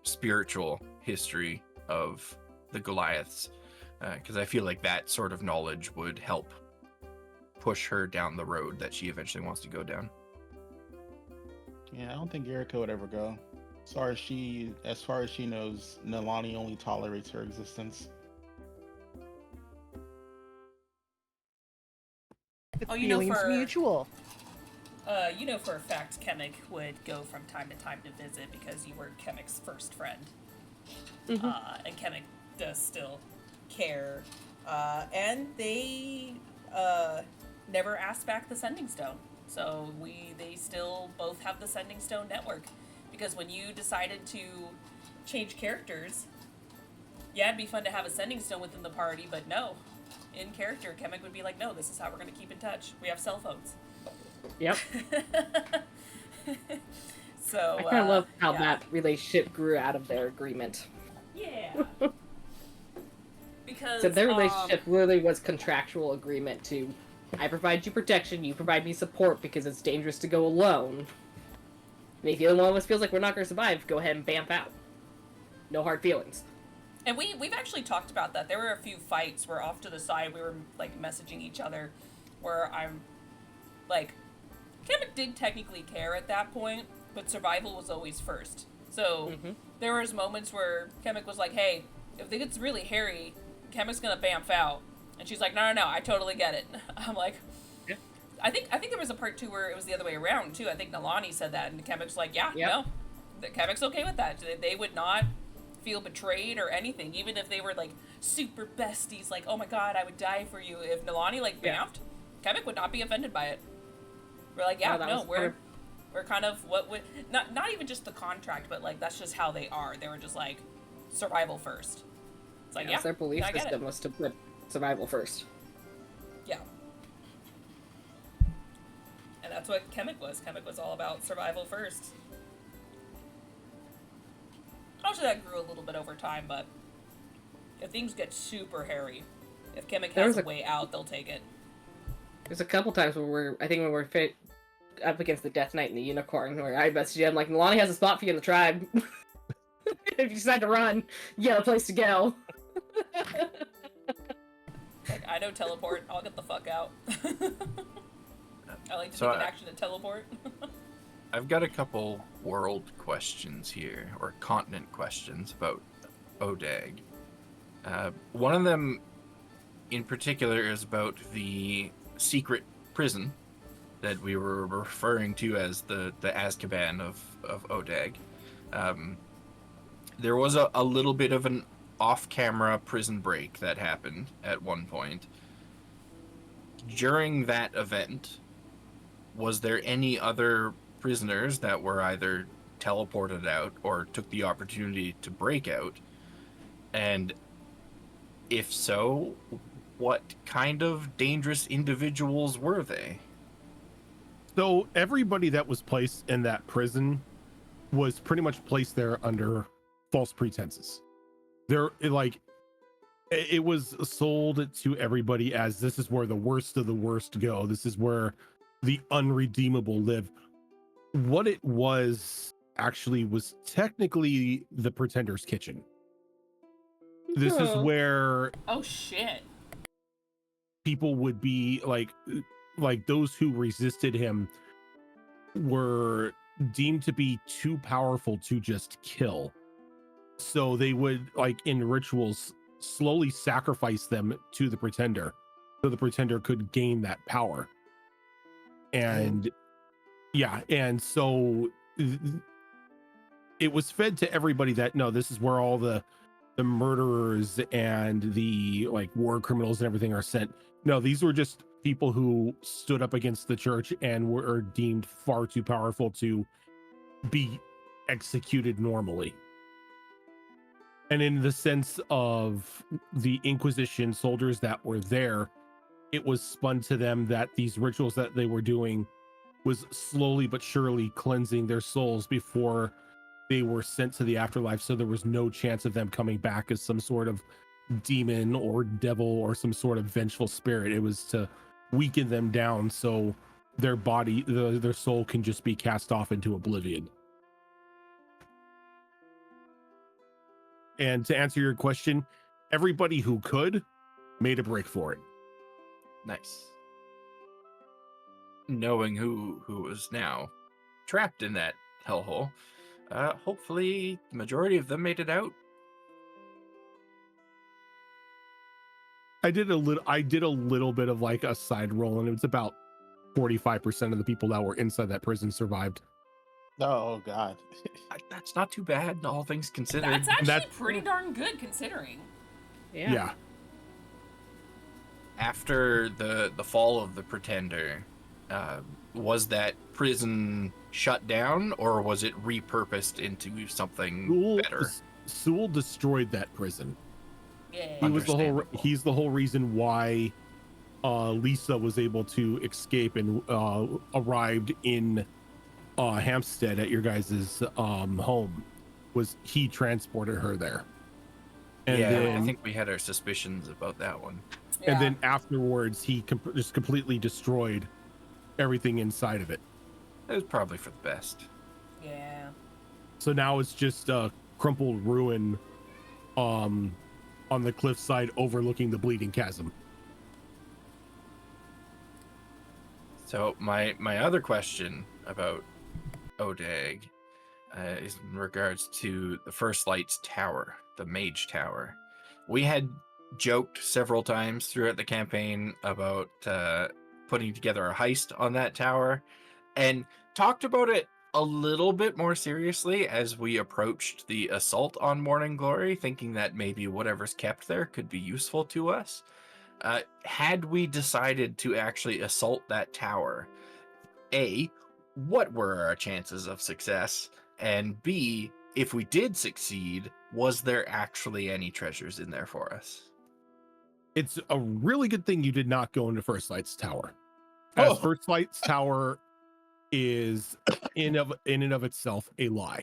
spiritual history of the Goliaths, because I feel like that sort of knowledge would help push her down the road that she eventually wants to go down. Yeah, I don't think Erica would ever go. As far as she knows, Nalani only tolerates her existence. The Oh, you know, feeling's for- mutual. For a fact, Kemmick would go from time to time to visit because you were Kemmick's first friend. And Kemmick does still care. And they never asked back the Sending Stone. So they still both have the Sending Stone network. Because when you decided to change characters, yeah, it'd be fun to have a Sending Stone within the party, but no. In character, Kemmick would be like, no, this is how we're going to keep in touch. We have cell phones. Yep. So I kind of love how that relationship grew out of their agreement. Yeah. Because So their relationship really was contractual agreement to, I provide you protection, you provide me support because it's dangerous to go alone. And if either one of us feels like we're not going to survive, go ahead and bamf out. No hard feelings. And we've actually talked about that. There were a few fights where off to the side we were like messaging each other, where I'm like, Kemmick did technically care at that point, but survival was always first. So there was moments where Kemmick was like, hey, if it gets really hairy, Kemmick's gonna bamf out. And she's like, no, I totally get it. I'm like, yeah. I think there was a part too where it was the other way around too. I think Nalani said that, and Kemmick's like, no, Kemmick's okay with that. They would not feel betrayed or anything, even if they were like super besties, like, oh my god, I would die for you. If Nalani like bamfed, Kemmick would not be offended by it. We're like, we're kind of what would not even just the contract, but like that's just how they are. They were just like survival first. It's like Their belief system was to put survival first. Yeah. And that's what Kemmick was. Kemmick was all about survival first. Obviously that grew a little bit over time, but if things get super hairy, if Kemmick has a way out, they'll take it. There's a couple times where when we're up against the Death Knight and the Unicorn, where I messaged you, I'm like, Nalani has a spot for you in the tribe. If you decide to run, you got a place to go. Like, I know teleport, I'll get the fuck out. I like to take an action and teleport. I've got a couple world questions here, or continent questions about Odag. One of them in particular is about the secret prison that we were referring to as the Azkaban of Odag. There was a little bit of an off-camera prison break that happened at one point. During that event, was there any other prisoners that were either teleported out or took the opportunity to break out? And if so, what kind of dangerous individuals were they? So everybody that was placed in that prison was pretty much placed there under false pretenses. It was sold to everybody as, this is where the worst of the worst go. This is where the unredeemable live. What it was actually was technically the Pretender's Kitchen. This is where Oh shit. people would be like those who resisted him were deemed to be too powerful to just kill. So they would, like in rituals, slowly sacrifice them to the pretender so the pretender could gain that power. And yeah, and so it was fed to everybody that no, this is where all the murderers and the like war criminals and everything are sent. No, these were just people who stood up against the church and were deemed far too powerful to be executed normally. And in the sense of the Inquisition soldiers that were there, it was spun to them that these rituals that they were doing was slowly but surely cleansing their souls before they were sent to the afterlife. So there was no chance of them coming back as some sort of demon or devil or some sort of vengeful spirit. It was to weaken them down so their body, their soul can just be cast off into oblivion. And to answer your question, everybody who could made a break for it. Nice. Knowing who was now trapped in that hellhole, hopefully the majority of them made it out. I did a little bit of like a side roll, and it was about 45% of the people that were inside that prison survived. Oh God. That's not too bad, all things considered. That's actually pretty darn good considering. Yeah. After the fall of the Pretender, was that prison shut down, or was it repurposed into something better? Sewell destroyed that prison. Yeah. He was he's the whole reason why Lisa was able to escape and arrived in Hampstead at your guys' home. Was he transported her there? And then, I think we had our suspicions about that one. Yeah. And then afterwards, he just completely destroyed everything inside of it. It was probably for the best. Yeah. So now it's just a crumpled ruin on the cliffside overlooking the bleeding chasm. So my other question about Odag is in regards to the First Light's tower, the Mage Tower. We had joked several times throughout the campaign about putting together a heist on that tower, and talked about it a little bit more seriously as we approached the assault on Morning Glory, thinking that maybe whatever's kept there could be useful to us. Had we decided to actually assault that tower, A, what were our chances of success? And B, if we did succeed, was there actually any treasures in there for us? It's a really good thing you did not go into First Light's tower, as First Light's tower is in and of itself a lie.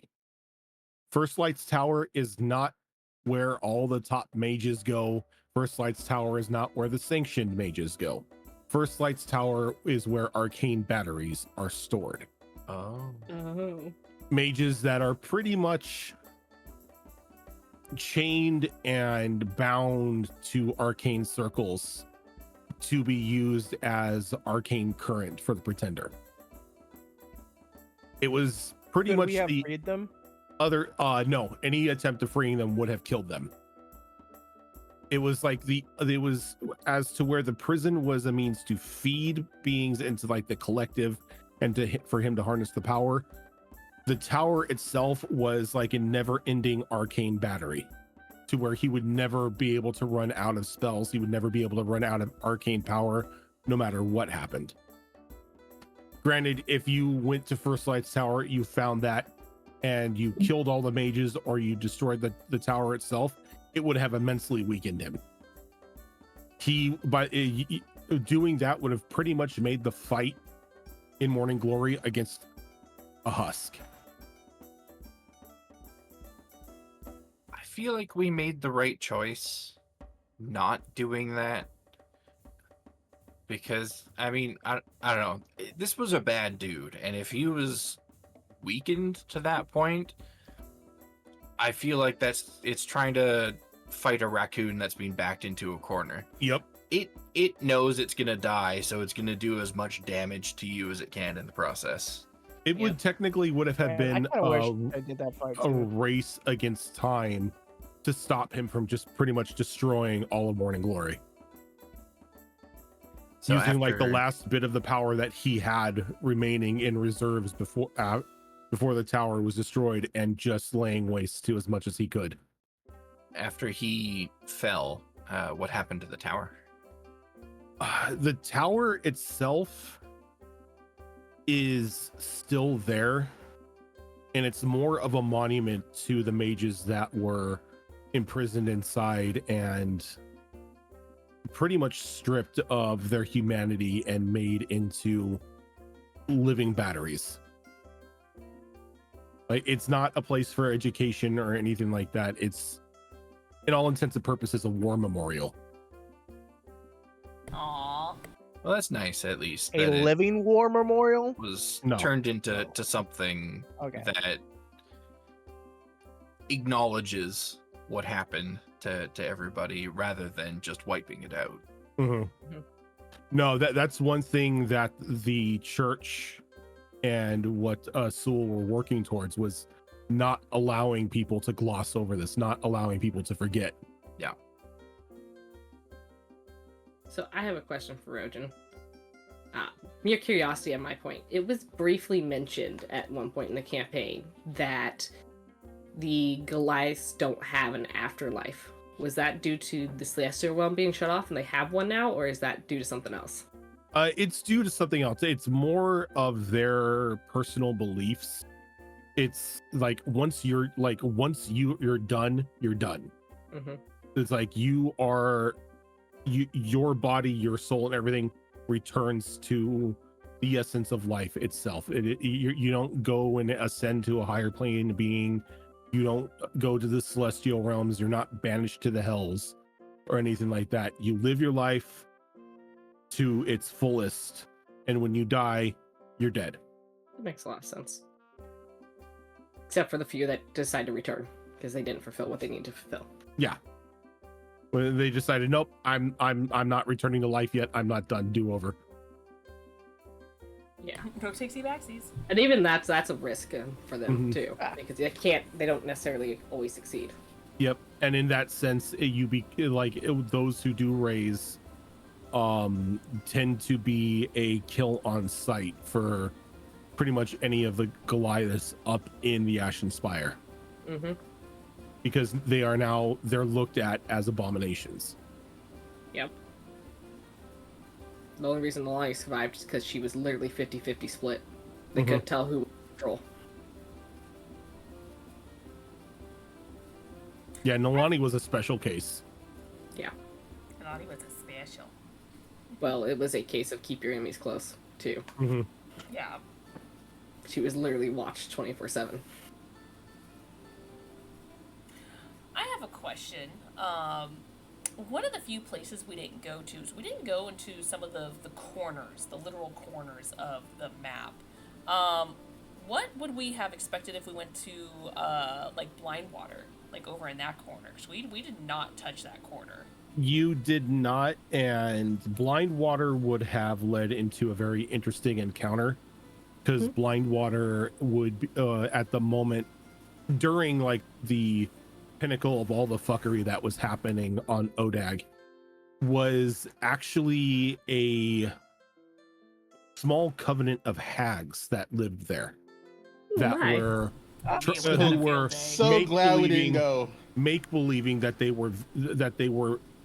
First Light's tower is not where all the top mages go. First Light's tower is not where the sanctioned mages go. First Light's tower is where arcane batteries are stored. Oh. Mages that are pretty much chained and bound to arcane circles to be used as arcane current for the Pretender. It was pretty much we have the freed them? other no, any attempt to freeing them would have killed them. It was like it was as to where the prison was a means to feed beings into like the collective and for him to harness the power. The tower itself was like a never-ending arcane battery to where he would never be able to run out of spells. He would never be able to run out of arcane power no matter what happened. Granted, if you went to First Light's tower, you found that and you killed all the mages or you destroyed the tower itself, it would have immensely weakened him. Doing that would have pretty much made the fight in Morning Glory against a husk. I feel like we made the right choice not doing that. Because, I mean, I don't know. This was a bad dude. And if he was weakened to that point, I feel like it's trying to fight a raccoon that's being backed into a corner. Yep. It knows it's going to die, so it's going to do as much damage to you as it can in the process. It would technically would have Man, been I kind of wish I did that part a too. race against time to stop him from just pretty much destroying all of Morning Glory. So Using like the after- last bit of the power that he had remaining in reserves before the tower was destroyed, and just laying waste to as much as he could. After he fell, what happened to the tower? The tower itself is still there, and it's more of a monument to the mages that were imprisoned inside and pretty much stripped of their humanity and made into living batteries. Like, it's not a place for education or anything like that. It's, in all intents and purposes, a war memorial. Aww. Well, that's nice, at least. A that it living war memorial? was No. turned into something Okay. that acknowledges what happened to everybody rather than just wiping it out. Mm-hmm. No, that's one thing that the church and what Sewell were working towards was not allowing people to gloss over this, not allowing people to forget. So I have a question for Rhojin. Mere curiosity on my point. It was briefly mentioned at one point in the campaign that the Goliaths don't have an afterlife. Was that due to the Celestial Realm being shut off and they have one now, or is that due to something else? It's due to something else. It's more of their personal beliefs. It's like once you're done, you're done. Mm-hmm. It's like your body, your soul, and everything returns to the essence of life itself. You don't go and ascend to a higher plane of being. You don't go to the celestial realms. You're not banished to the hells or anything like that. You live your life to its fullest, and when you die, you're dead. That makes a lot of sense. Except for the few that decide to return because they didn't fulfill what they need to fulfill. Yeah. When they decided, nope, I'm not returning to life yet. I'm not done. Do over. Yeah. No takesy backsies. And even that's a risk for them Mhm. too, because they don't necessarily always succeed. Yep. And in that sense, those who do raise tend to be a kill on sight for pretty much any of the Goliaths up in the Ashen Spire. Mm-hmm. Because they're looked at as abominations. Yep. The only reason Lonnie survived is because she was literally 50-50 split. They Mhm. couldn't tell who was in control. Yeah, Nolani was a special case. Naughty was a special. Well, it was a case of keep your enemies close, too. Mm-hmm. Yeah. She was literally watched 24/7. I have a question. One of the few places we didn't go to is we didn't go into some of the corners, the literal corners of the map. What would we have expected if we went to like Blind Water, like over in that corner? 'Cause we did not touch that corner. You did not, and Blind Water would have led into a very interesting encounter, because Blind Water would be, at the moment during like the pinnacle of all the fuckery that was happening on Odag, was actually a small covenant of hags that lived there, that my. were Yeah, who were So glad we didn't go. make believing that they were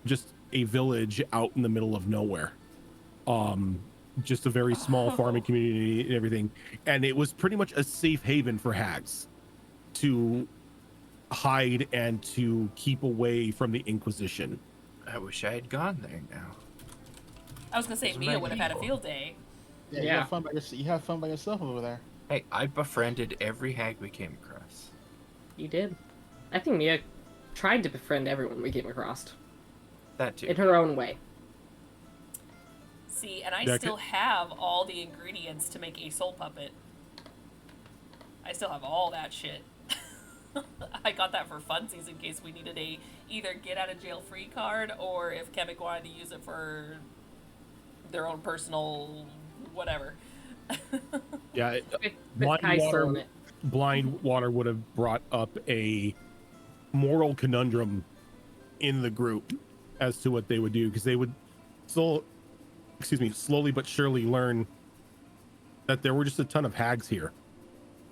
just a village out in the middle of nowhere, just a very small farming community and everything, and it was pretty much a safe haven for hags to hide and to keep away from the Inquisition. I wish I had gone there now. I was gonna say Isn't Mia that would have had a evil? field day. Yeah, you have fun by yourself. You have fun by yourself over there. Hey, I befriended every hag we came across. You did. I think Mia tried to befriend everyone we came across. That too. In her own way. See, and I Yeah, still have all the ingredients to make a soul puppet. I still have all that shit. I got that for funsies in case we needed a either get out of jail free card, or if Kemek wanted to use it for their own personal whatever. Yeah, With blind Kai still in water. it. Blind water would have brought up a moral conundrum in the group as to what they would do, because they would slowly but surely learn that there were just a ton of hags here.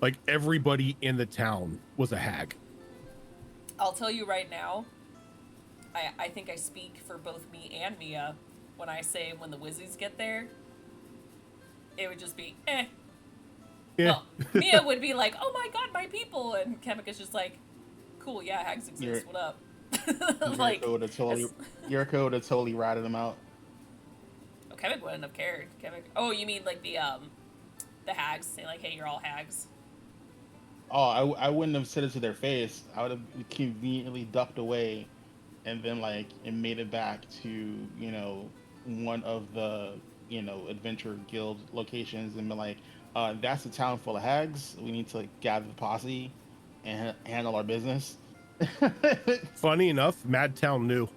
Like everybody in the town was a hag. I'll tell you right now, I think I speak for both me and Mia when I say when the Wizzies get there, it would just be, eh. Yeah. Well, Mia would be like, oh my god, my people, and Kemika's just like, cool, yeah, hags exist, what up? Like, Yuriko would have totally ratted him out. oh, Kemik wouldn't have cared. Oh, you mean like the hags, saying like, hey, you're all hags. Oh, I wouldn't have said it to their face. I would have conveniently ducked away, and then like it made it back to, you know, one of the, you know, adventure guild locations, and been like, that's a town full of hags. We need to like, gather the posse and handle our business. Funny enough, Madtown knew.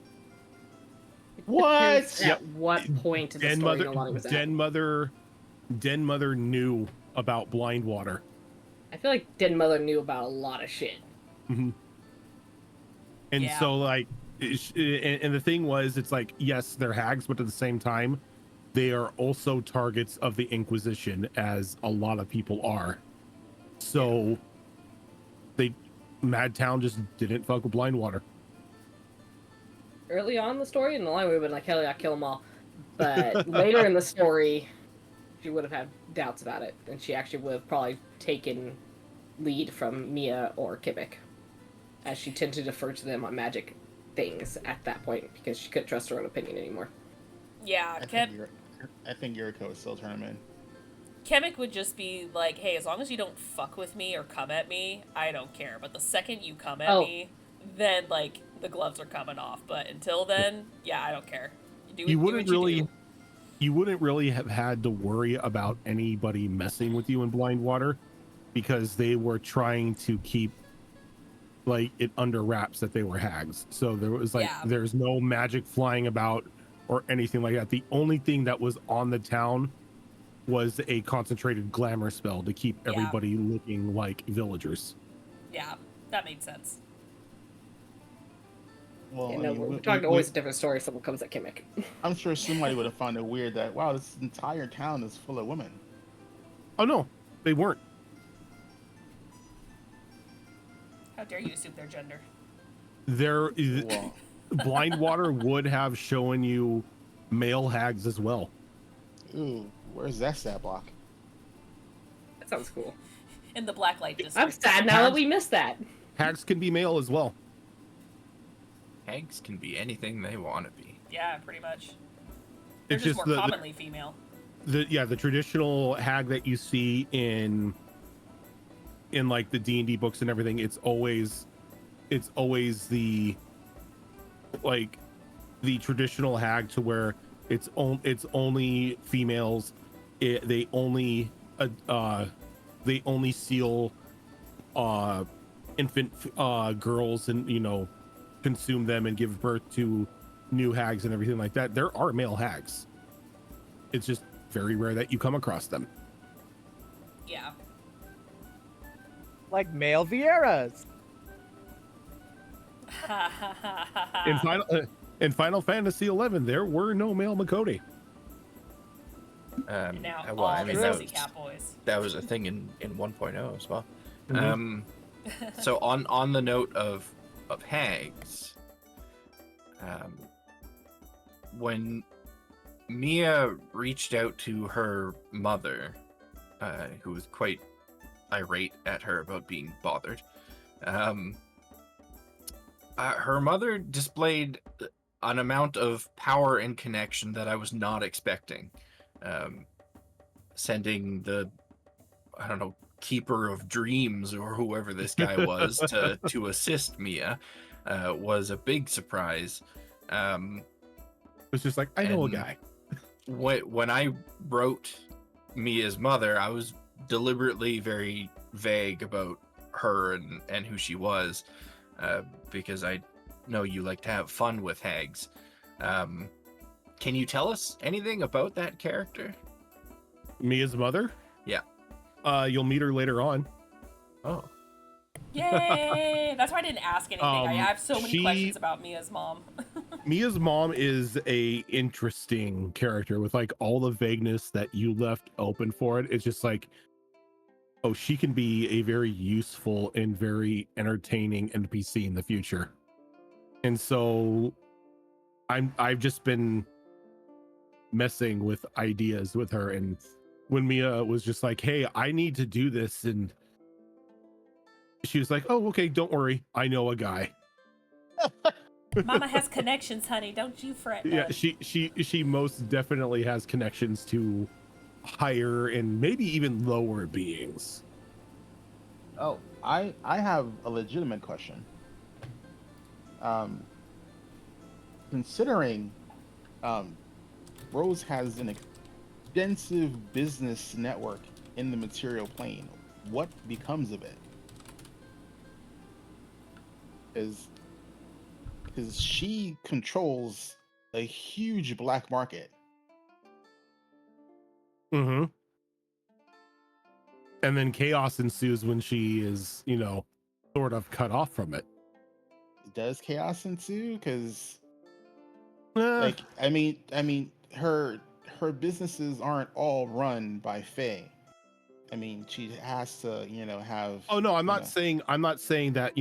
What? Depends at what point in the story Nolani was at. Den Mother knew about blind water. I feel like Den Mother knew about a lot of shit. Mm-hmm. And Yeah. so like, and the thing was, it's like, yes, they're hags, but at the same time, they are also targets of the Inquisition, as a lot of people are. So Madtown just didn't fuck with blind water. Early on in the story, Nolani would have been like, hell yeah, kill them all. But later in the story, she would have had doubts about it, and she actually would have probably taken lead from Mia or Kivik, as she tended to defer to them on magic things at that point, because she couldn't trust her own opinion anymore. Yeah, I think Yuriko would still turn him in. Kemik would just be like, hey, as long as you don't fuck with me or come at me, I don't care. But the second you come at me, then, like, the gloves are coming off. But until then, yeah, I don't care. You wouldn't really have had to worry about anybody messing with you in blind water, because they were trying to keep like it under wraps that they were hags. So there was like, there's no magic flying about or anything like that. The only thing that was on the town was a concentrated glamour spell to keep everybody looking like villagers. Yeah, that made sense. Well, yeah, no, we're talking always a different story if someone comes at Kemik. I'm sure somebody would have found it weird that, wow, this entire town is full of women. Oh no, they weren't. How dare you assume their gender? Well, Blind water would have shown you male hags as well. ooh, where's that stat block? That sounds cool. In the Blacklight District. I'm sad now that we missed that. Hags can be male as well. Hags can be anything they want to be. Yeah, pretty much. They're It's just just more commonly female. The traditional hag that you see in like the D&D books and everything, it's always the like the traditional hag to where it's only females. They only seal infant girls, and, you know, consume them and give birth to new hags and everything like that. There are male hags. It's just very rare that you come across them. Yeah. Like male Vieras. In Final Fantasy 11, there were no male Makoti. And now well, all I the mean, sexy cat boys. that was a thing in 1.0 as well. Mhm. So on the note of hags, when Mia reached out to her mother, who was quite irate at her about being bothered, her mother displayed an amount of power and connection that I was not expecting. Sending the, I don't know, Keeper of Dreams or whoever this guy was to assist Mia was a big surprise. It's just like, I know a And guy. When I wrote Mia's mother, I was deliberately very vague about her and who she was, because I know you like to have fun with hags. Can you tell us anything about that character? Mia's mother? Yeah. You'll meet her later on. Oh. Yay! That's why I didn't ask anything. I have so many questions about Mia's mom. Mia's mom is a interesting character with like all the vagueness that you left open for it. It's just like, oh, she can be a very useful and very entertaining NPC in the future. And so I've just been messing with ideas with her, and when Mia was just like, hey, I need to do this, and she was like, oh, okay, don't worry, I know a guy. Mama has connections, honey. Don't you fret. Yeah, bud. she most definitely has connections to higher and maybe even lower beings. Oh, I have a legitimate question. Considering Rose has an extensive business network in the material plane, what becomes of it? Because she controls a huge black market. Mm-hmm. And then chaos ensues when she is, sort of cut off from it. Does chaos ensue? Because Eh, I mean, her businesses aren't all run by Faye. I mean, she has to, have. oh no, I'm not saying that,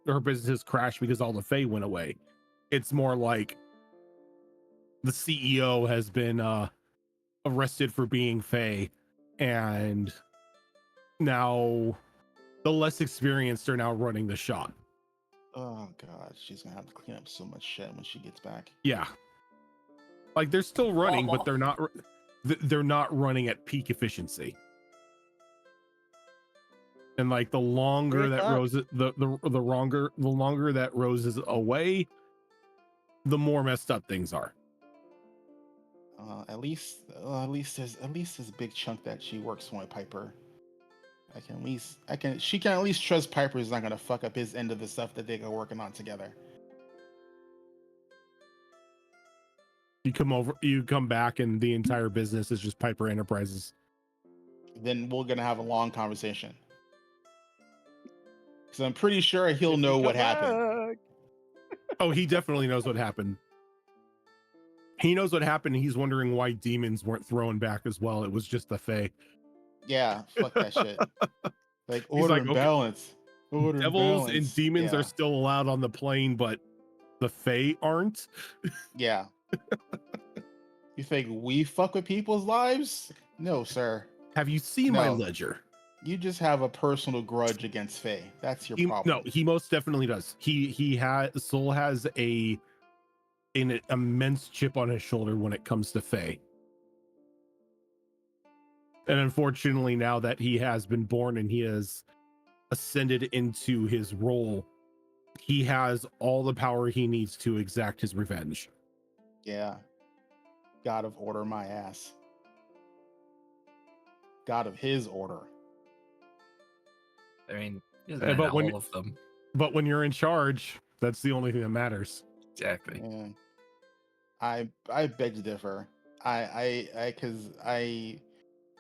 her business crashed because all the Fae went away. It's more like the CEO has been arrested for being Fae, and now the less experienced are now running the shop. Oh god, she's gonna have to clean up so much shit when she gets back. Yeah, like they're still running, but they're not running at peak efficiency. And like the longer that Rose the longer that Rose is away, the more messed up things are. At least there's this big chunk that she works for Piper. She can at least trust Piper is not gonna fuck up his end of the stuff that they go working on together. You come back and the entire business is just Piper Enterprises. Then we're gonna have a long conversation. Because I'm pretty sure he'll know what happened. Oh, he definitely knows what happened. He knows what happened. He's wondering why demons weren't thrown back as well. It was just the Fae. Yeah, fuck that shit. Like order and balance. Order Devils and balance. demons are still allowed on the plane, but the Fae aren't. Yeah. You think we fuck with people's lives? No, sir. Have you seen my ledger? You just have a personal grudge against Fae. That's your problem. No, he most definitely does. Soul has an immense chip on his shoulder when it comes to Fae. And unfortunately, now that he has been born and he has ascended into his role, he has all the power he needs to exact his revenge. Yeah. God of order my ass. God of his order. I mean, all of them. But when you're in charge, that's the only thing that matters. Exactly. Yeah. I beg to differ.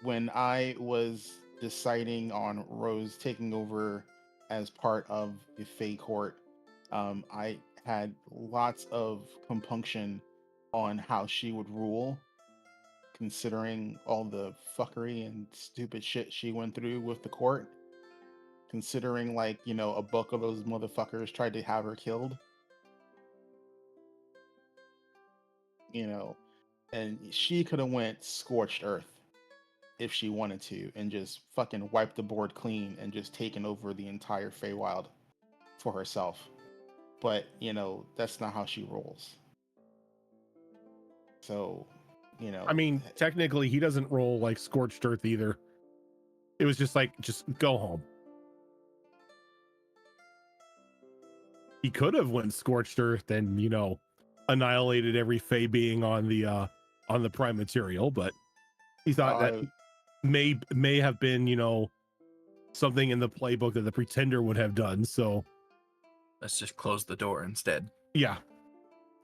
When I was deciding on Rose taking over as part of the Fae court, I had lots of compunction on how she would rule, considering all the fuckery and stupid shit she went through with the court. Considering, like, a book of those motherfuckers tried to have her killed. And she could have went scorched earth if she wanted to and just fucking wiped the board clean and just taken over the entire Feywild for herself. But, that's not how she rolls. So, I mean, technically, he doesn't roll like scorched earth either. It was just like, just go home. He could have went scorched earth and, annihilated every Fey being on the prime material, but he thought that may have been, something in the playbook that the Pretender would have done. So let's just close the door instead. Yeah.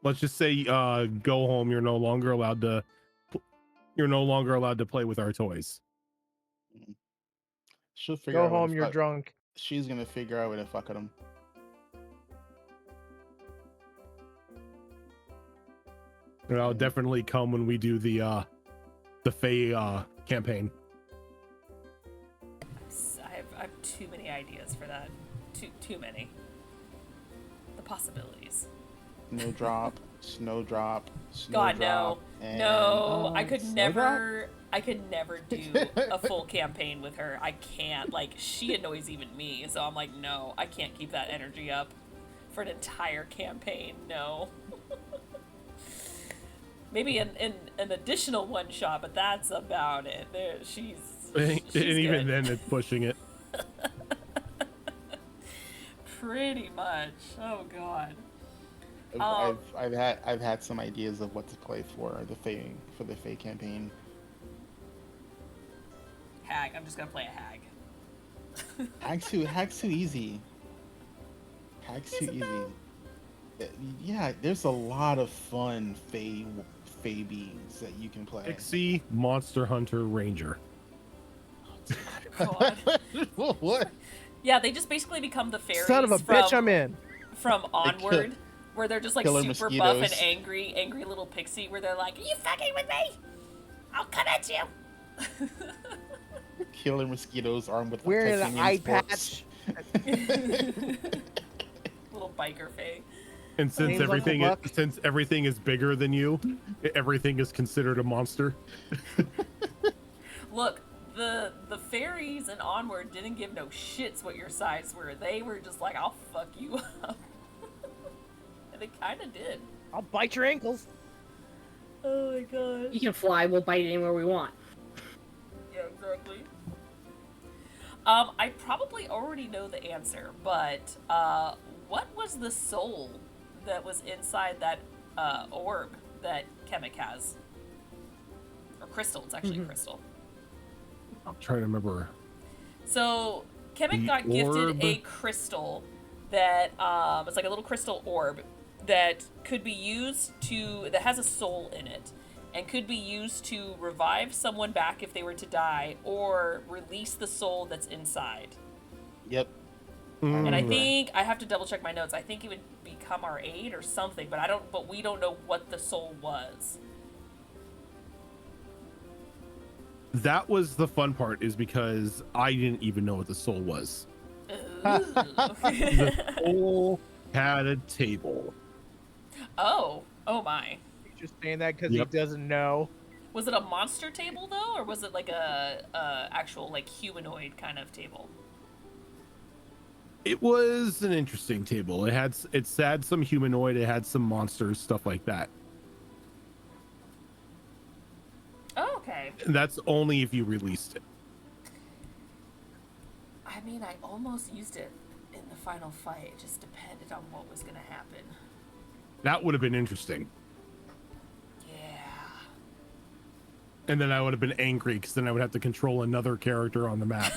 Let's just say, go home. You're no longer allowed to play with our toys. She'll figure Go out. home, you're drunk. She's gonna figure out where to fuck with him. And I'll definitely come when we do the Fae campaign. I have too many ideas for that. Too many. The possibilities. Snowdrop, snowdrop, God, snowdrop. no. I could Snowdrop? never do a full campaign with her. I can't. Like, she annoys even me. So I'm like, no, I can't keep that energy up for an entire campaign. No. Maybe an additional one shot, but that's about it. She's And even good. then, it's pushing it. Pretty much. Oh God. I've had some ideas of what to play for the Fae campaign. Hag. I'm just gonna play a hag. Hag's too easy. Hag's too easy. Yeah, there's a lot of fun Fae beings that you can play. Pixie, Monster Hunter, Ranger. God. What? Yeah, they just basically become the fairies. Son of a bitch, I'm in. From Onward, where they're just like killer super buff and mosquitoes. angry little pixie, where they're like, "Are you fucking with me? I'll come at you." Killer mosquitoes armed with Wearing an titanium eye spokes. patch. Little biker fae. And since Name's everything Uncle Buck. since everything is bigger than you, everything is considered a monster. Look, the fairies in Onward didn't give no shits what your size were. They were just like, "I'll fuck you up," and they kind of did. I'll bite your ankles. Oh my god. You can fly. We'll bite anywhere we want. Yeah, exactly. I probably already know the answer, but what was the soul that was inside that orb that Kemek has? Or crystal, it's actually crystal. I'm trying to remember. So Kemek The got gifted orb? a crystal that it's like a little crystal orb that could be used that has a soul in it and could be used to revive someone back if they were to die or release the soul that's inside. Yep. And I Mm. think I have to double check my notes. I think it would become our aid or something, but we don't know what the soul was. That was the fun part, is because I didn't even know what the soul was. The soul had a table. Oh my. He's just saying that because Yep. he doesn't know. Was it a monster table though, or was it like a actual like humanoid kind of table? It was an interesting table. It had some humanoid, it had some monsters, stuff like that. Oh, okay. And that's only if you released it. I mean, I almost used it in the final fight. It just depended on what was gonna happen. That would have been interesting. Yeah. And then I would have been angry because then I would have to control another character on the map.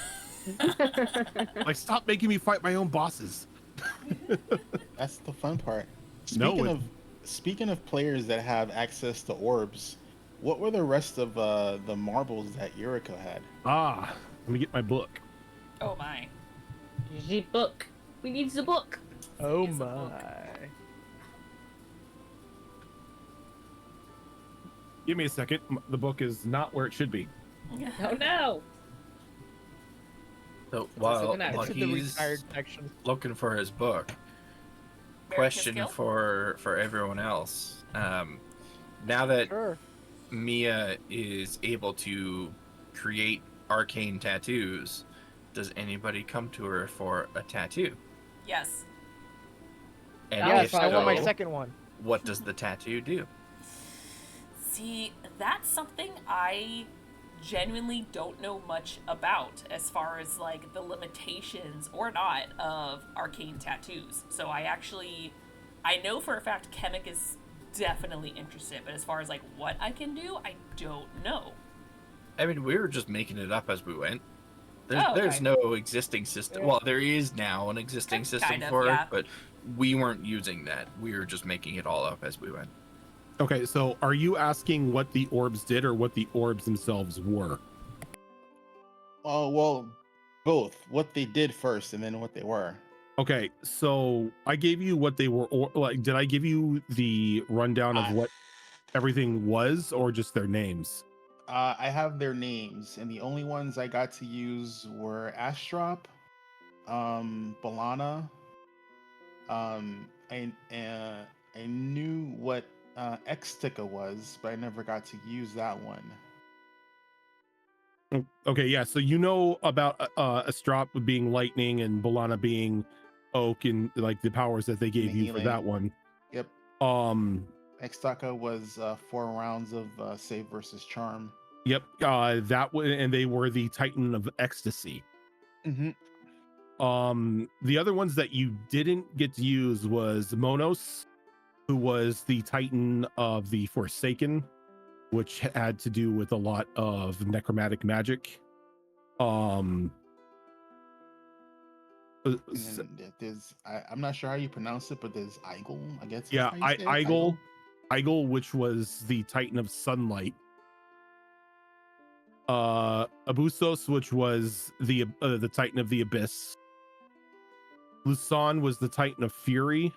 Like, stop making me fight my own bosses. That's the fun part. No, Speaking of players that have access to orbs, what were the rest of the marbles that Yuriko had? Let me get my book. Oh my. The book. We need the book. Oh Use a book. my. Give me a second. The book is not where it should be. Oh no. So while nice. It's in the he's retired section. looking for his book, question for everyone else. Now that Sure. Mia is able to create arcane tattoos, does anybody come to her for a tattoo? Yes. And Yes, if I want my so, second one. what does the tattoo do? See, that's something I genuinely don't know much about as far as like the limitations or not of arcane tattoos. So I know for a fact Kemek is definitely interested, but as far as like what I can do, I don't know. I mean, we were just making it up as we went. There's, Oh, okay. there's no existing system. Yeah. Well, there is now an existing Kind system of, for yeah. it, but we weren't using that. We were just making it all up as we went. Okay, so are you asking what the orbs did or what the orbs themselves were? Oh well, Both what they did first and then what they were. Okay, so I gave you what they were, or like, did I give you the rundown of I what everything was, or just their names? I have their names, and the only ones I got to use were Astrop, Balana. I knew what Xtica was, but I never got to use that one. Okay, yeah. So you know about Astrop being lightning and Balana being oak, and like the powers that they And gave the you for that healing. one. Yep. Um, Xtica was 4 rounds of save versus charm. yep. That one, and they were the Titan of Ecstasy. Mm-hmm. The other ones that you didn't get to use was Monos, who was the Titan of the Forsaken, which had to do with a lot of necromantic magic. And then there's I'm not sure how you pronounce it, but there's Igel. I guess that's Yeah, how you say it. Igel, which was the Titan of Sunlight. Abusos, which was the Titan of the Abyss. Lusan was the Titan of Fury.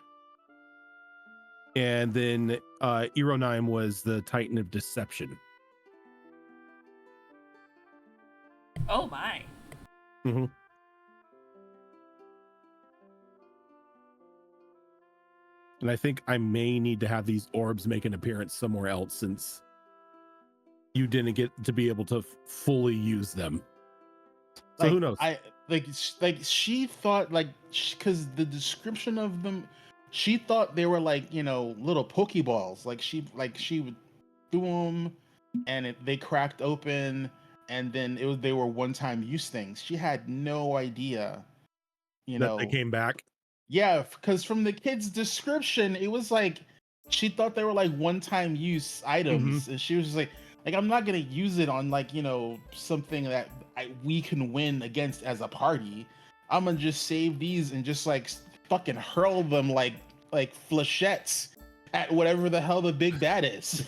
And then Ironime was the Titan of Deception. Oh my. Mm-hmm. And I think I may need to have these orbs make an appearance somewhere else, since you didn't get to be able to fully use them. So Like, who knows? She thought, like, because the description of them, she thought they were like, little pokeballs. Like she would do them, and they cracked open, and then they were one-time use things. She had no idea, That they came back. Yeah, because from the kid's description, it was like she thought they were like one-time use items, and she was just like, I'm not gonna use it on, like, something that we can win against as a party. I'm gonna just save these and just like fucking hurl them like flechettes at whatever the hell the big bad is.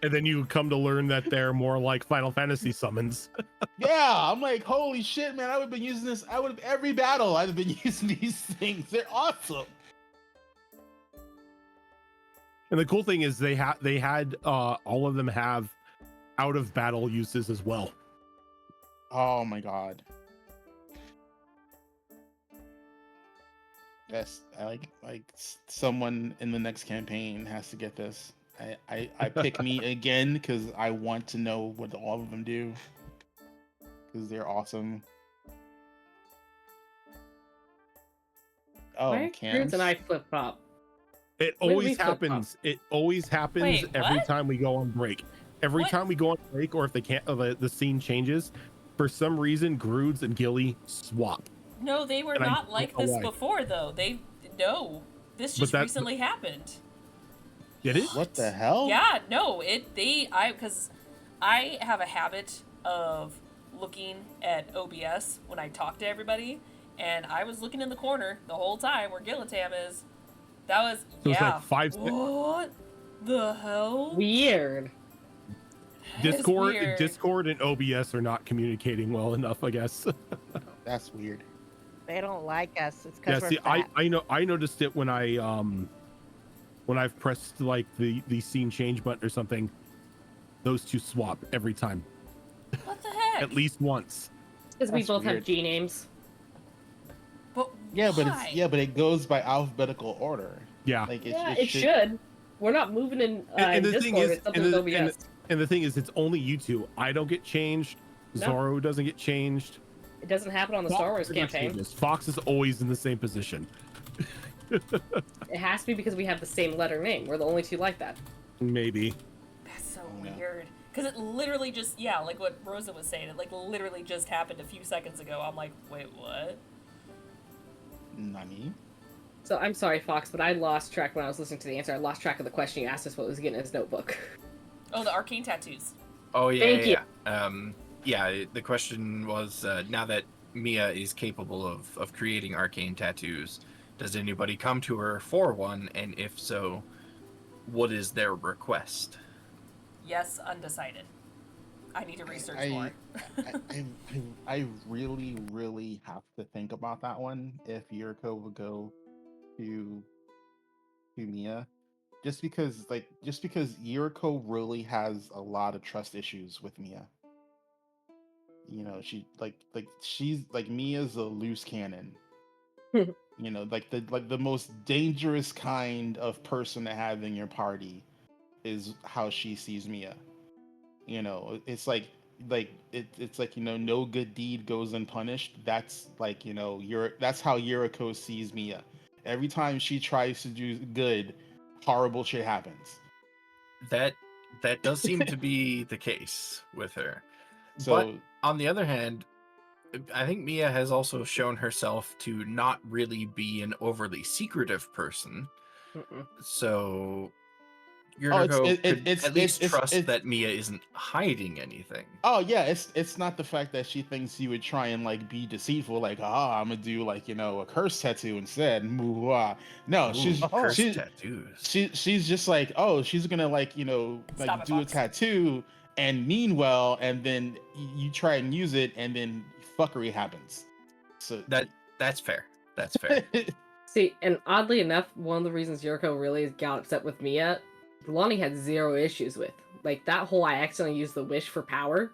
And then you come to learn that they're more like Final Fantasy summons. Yeah, I'm like, holy shit, man! I would have been using this. Every battle I've been using these things. They're awesome. And the cool thing is they had all of them have out of battle uses as well. Oh my god. Yes, like someone in the next campaign has to get this. I pick me again because I want to know what all of them do, because they're awesome. Oh, Why cans. Groodz and I flip flop? It We always flip-flop. happens. It always happens Wait, every what? time we go on break. Every What? time we go on break, or if they can't, the scene changes. For some reason, Groodz and Gilly swap. No, they were And I not don't like know this why. before, though. No. This But just that- recently happened. Did it? What the hell? Yeah, no, because I have a habit of looking at OBS when I talk to everybody, and I was looking in the corner the whole time where Gilletam is. That was, So it's yeah. like 5 seconds. What the hell? Weird. That is weird. Discord and OBS are not communicating well enough, I guess. That's weird. They don't like us. It's Yeah, because see, we're fat. I noticed it when I've pressed like the scene change button or something. Those two swap every time, What the heck? at least once. Because we That's both weird. have G names. But Yeah, but why? but it goes by alphabetical order. Yeah. Like Yeah, it should. We're not moving in, And in the thing Discord. is, It's something with OBS. and the thing is, it's only you two. I don't get changed. No. Zorro doesn't get changed. It doesn't happen on the Star Wars Fox never campaign. changes. Fox is always in the same position. It has to be because we have the same letter name. We're the only two like that. Maybe. That's so Yeah. weird. Because it literally just, yeah, like what Rosa was saying, it like literally just happened a few seconds ago. I'm like, wait, what? Nani? So I'm sorry, Fox, but I lost track when I was listening to the answer. I lost track of the question you asked us what was getting in his notebook. Oh, the arcane tattoos. Oh yeah, Thank you. Yeah. The question was, now that Mia is capable of creating arcane tattoos, does anybody come to her for one? And if so, what is their request? Yes, undecided. I need to research I, more. I really, really have to think about that one. If Yuriko would go to Mia, just because Yuriko really has a lot of trust issues with Mia. You know, she's like Mia's a loose cannon. You know, like the most dangerous kind of person to have in your party is how she sees Mia. You know, it's like, you know, no good deed goes unpunished. That's like, you know, that's how Yuriko sees Mia. Every time she tries to do good, horrible shit happens. That does seem to be the case with her. But So on the other hand, I think Mia has also shown herself to not really be an overly secretive person. Mm-mm. So oh, Yuriko could at least trust it's that Mia isn't hiding anything. oh yeah, it's not the fact that she thinks you would try and like be deceitful, like, I'm gonna do, like, you know, a curse tattoo instead. Mwah. No, Ooh, Oh. cursed tattoos. she's just like, oh, she's gonna, like, you know, like Stop it, do a Fox. tattoo and mean well, and then you try and use it, and then fuckery happens. So That's fair. That's fair. See, and oddly enough, one of the reasons Yuriko really got upset with Mia, Lonnie had zero issues with. Like, that whole I accidentally used the wish for power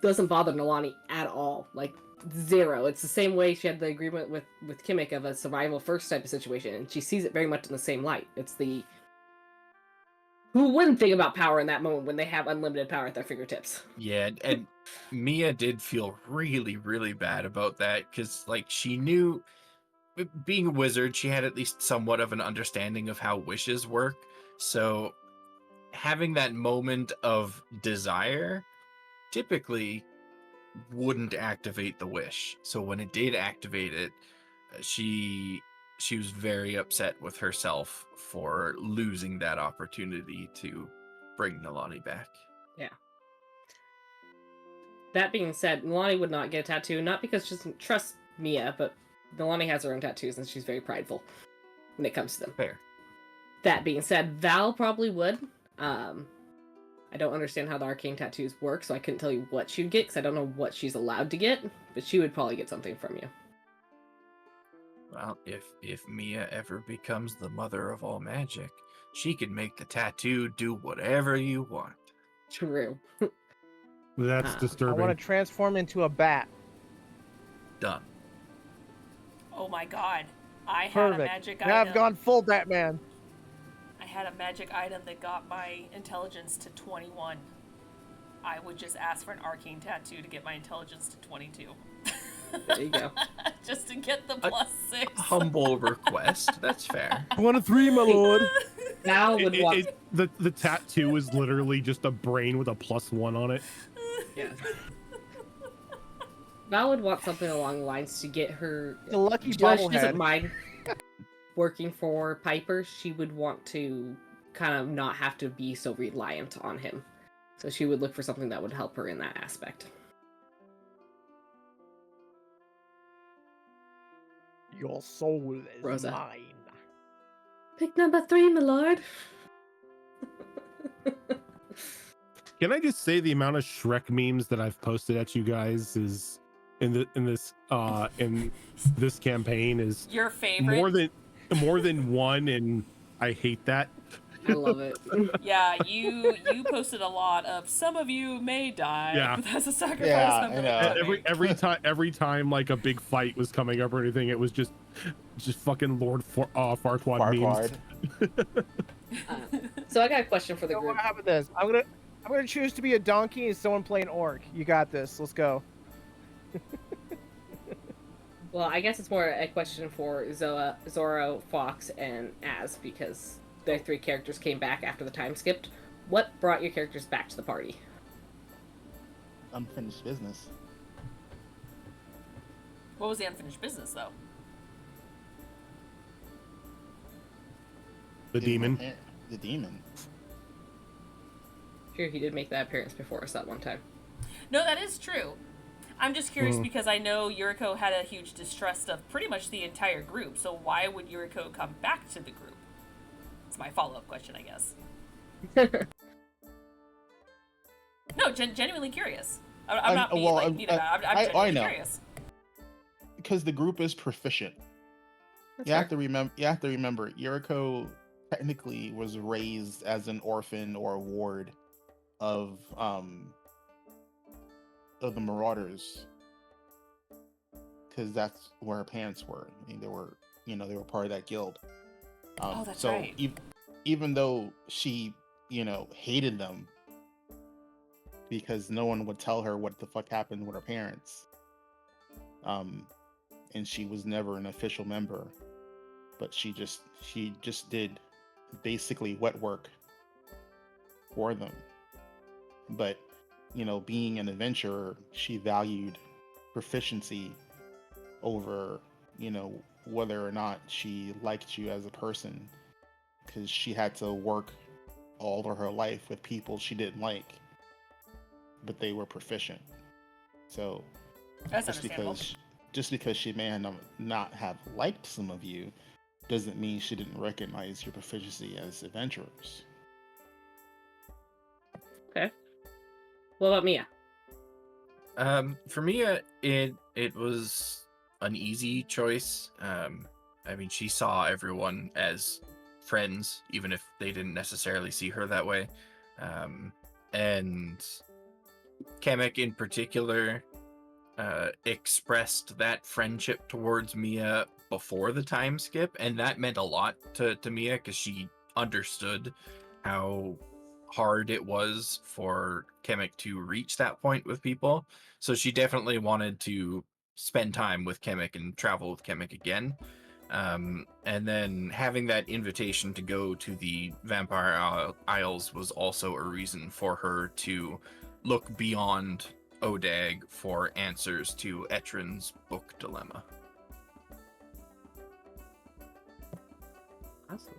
doesn't bother Nalani at all. Like, zero. It's the same way she had the agreement with Kimmick of a survival first type of situation, and she sees it very much in the same light. It's the... Who wouldn't think about power in that moment when they have unlimited power at their fingertips? Yeah, and Mia did feel really, really bad about that, because, like, she knew, being a wizard, she had at least somewhat of an understanding of how wishes work. So having that moment of desire typically wouldn't activate the wish. So when it did activate it, she was very upset with herself for losing that opportunity to bring Nalani back. Yeah. That being said, Nalani would not get a tattoo, not because she doesn't trust Mia, but Nalani has her own tattoos and she's very prideful when it comes to them. Fair. That being said, Val probably would. I don't understand how the arcane tattoos work, so I couldn't tell you what she'd get, because I don't know what she's allowed to get, but she would probably get something from you. Well, if Mia ever becomes the mother of all magic, she can make the tattoo do whatever you want. True. That's I I disturbing. want to transform into a bat. Done. Oh my god. I had Perfect. a magic Now item. I've gone full Batman. I had a magic item that got my intelligence to 21. I would just ask for an arcane tattoo to get my intelligence to 22. There you go. Just to get the plus 6. Humble request. That's fair. 1-3, my lord. Val would want... The tattoo is literally just a brain with a +1 on it. Yeah. Val would want something along the lines to get her... The lucky She doesn't bobblehead. mind working for Piper. She would want to kind of not have to be so reliant on him. So she would look for something that would help her in that aspect. Your soul is Rosa. mine. Pick number 3, my lord. Can I just say the amount of Shrek memes that I've posted at you guys is in this campaign is Your favorite? more than one, and I hate that. I love it. Yeah, you posted a lot of some of you may die. Yeah. But that's a sacrifice. Yeah, I'm I gonna know. make. Every time like a big fight was coming up or anything, it was just fucking Lord Farquaad memes. So I got a question for the So group. what happened this? I'm gonna choose to be a donkey and someone playing orc. You got this. Let's go. Well, I guess it's more a question for Zoro, Fox, and Az, because their 3 characters came back after the time skipped. What brought your characters back to the party? Unfinished business. What was the unfinished business, though? The demon. The demon. Sure, he did make that appearance before us that one time. No, that is true. I'm just curious because I know Yuriko had a huge distrust of pretty much the entire group, so why would Yuriko come back to the group? It's my follow-up question, I guess. No, genuinely curious. I'm not being well, like mean about it. I'm I genuinely know. curious. Because the group is proficient. That's You have fair. to remember. You have to remember. Yuriko technically was raised as an orphan or a ward of the Marauders, because that's where her parents were. I mean, they were, they were part of that guild. Oh, that's So right. even though she, hated them because no one would tell her what the fuck happened with her parents, and she was never an official member, but she just did basically wet work for them. But being an adventurer, she valued proficiency over whether or not she liked you as a person, because she had to work all of her life with people she didn't like, but they were proficient. So That's just understandable. because she may not have liked some of you doesn't mean she didn't recognize your proficiency as adventurers. Okay. What about Mia? For me, it was an easy choice. I mean, she saw everyone as friends, even if they didn't necessarily see her that way. And Kamek in particular expressed that friendship towards Mia before the time skip, and that meant a lot to Mia, because she understood how hard it was for Kamek to reach that point with people. So she definitely wanted to spend time with Kamek and travel with Kamek again. And then having that invitation to go to the Vampire Isles was also a reason for her to look beyond Odag for answers to Etrin's book dilemma. Awesome.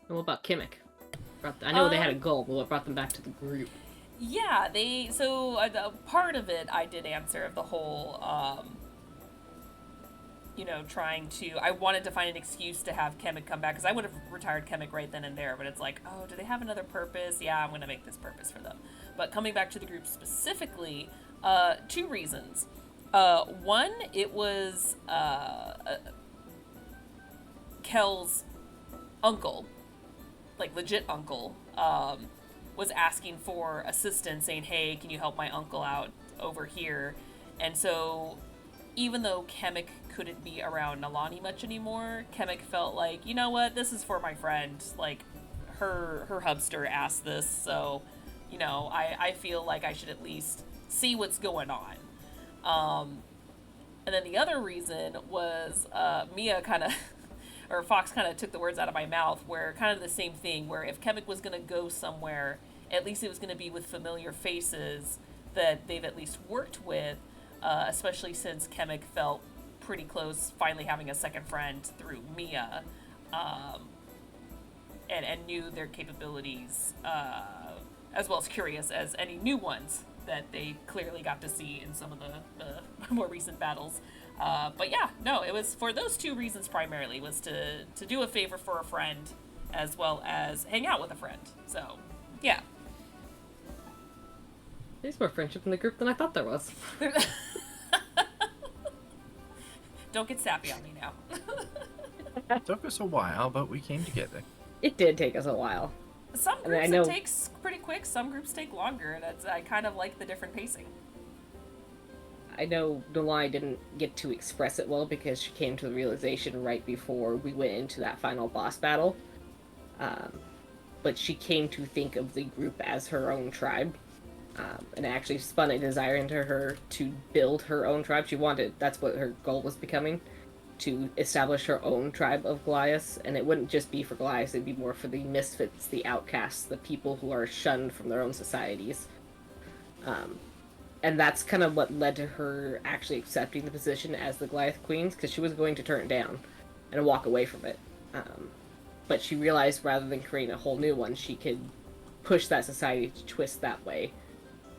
And what about Kimmick? I know they had a goal, but what brought them back to the group? Yeah, part of it I did answer, of the whole, trying to, I wanted to find an excuse to have Kemek come back, because I would have retired Kemek right then and there, but it's like, oh, do they have another purpose? Yeah, I'm going to make this purpose for them. But coming back to the group specifically, 2 reasons. One, it was Kel's uncle, like legit uncle, was asking for assistance, saying, hey, can you help my uncle out over here? And so even though Kemek couldn't be around Nalani much anymore, Kemek felt like, you know what, this is for my friend. Like, her hubster asked this, so, I feel like I should at least see what's going on. And then the other reason was Mia kind of, or Fox kind of took the words out of my mouth, where kind of the same thing, where if Kemek was going to go somewhere, at least it was going to be with familiar faces that they've at least worked with, especially since Kemek felt pretty close finally having a second friend through Mia, and knew their capabilities, as well as curious as any new ones that they clearly got to see in some of the more recent battles. But yeah, no, it was for those 2 reasons primarily, was to do a favor for a friend as well as hang out with a friend. So, yeah. There's more friendship in the group than I thought there was. Don't get sappy on me now. It took us a while, but we came together. It did take us a while. Some I mean, I groups know- it takes pretty quick, some groups take longer, and I kind of like the different pacing. I know Nalani didn't get to express it well because she came to the realization right before we went into that final boss battle. But she came to think of the group as her own tribe. And it actually spun a desire into her to build her own tribe. That's what her goal was becoming, to establish her own tribe of Goliaths. And it wouldn't just be for Goliaths, it'd be more for the misfits, the outcasts, the people who are shunned from their own societies. And that's kind of what led to her actually accepting the position as the Goliath Queens, because she was going to turn it down and walk away from it. But she realized rather than creating a whole new one, she could push that society to twist that way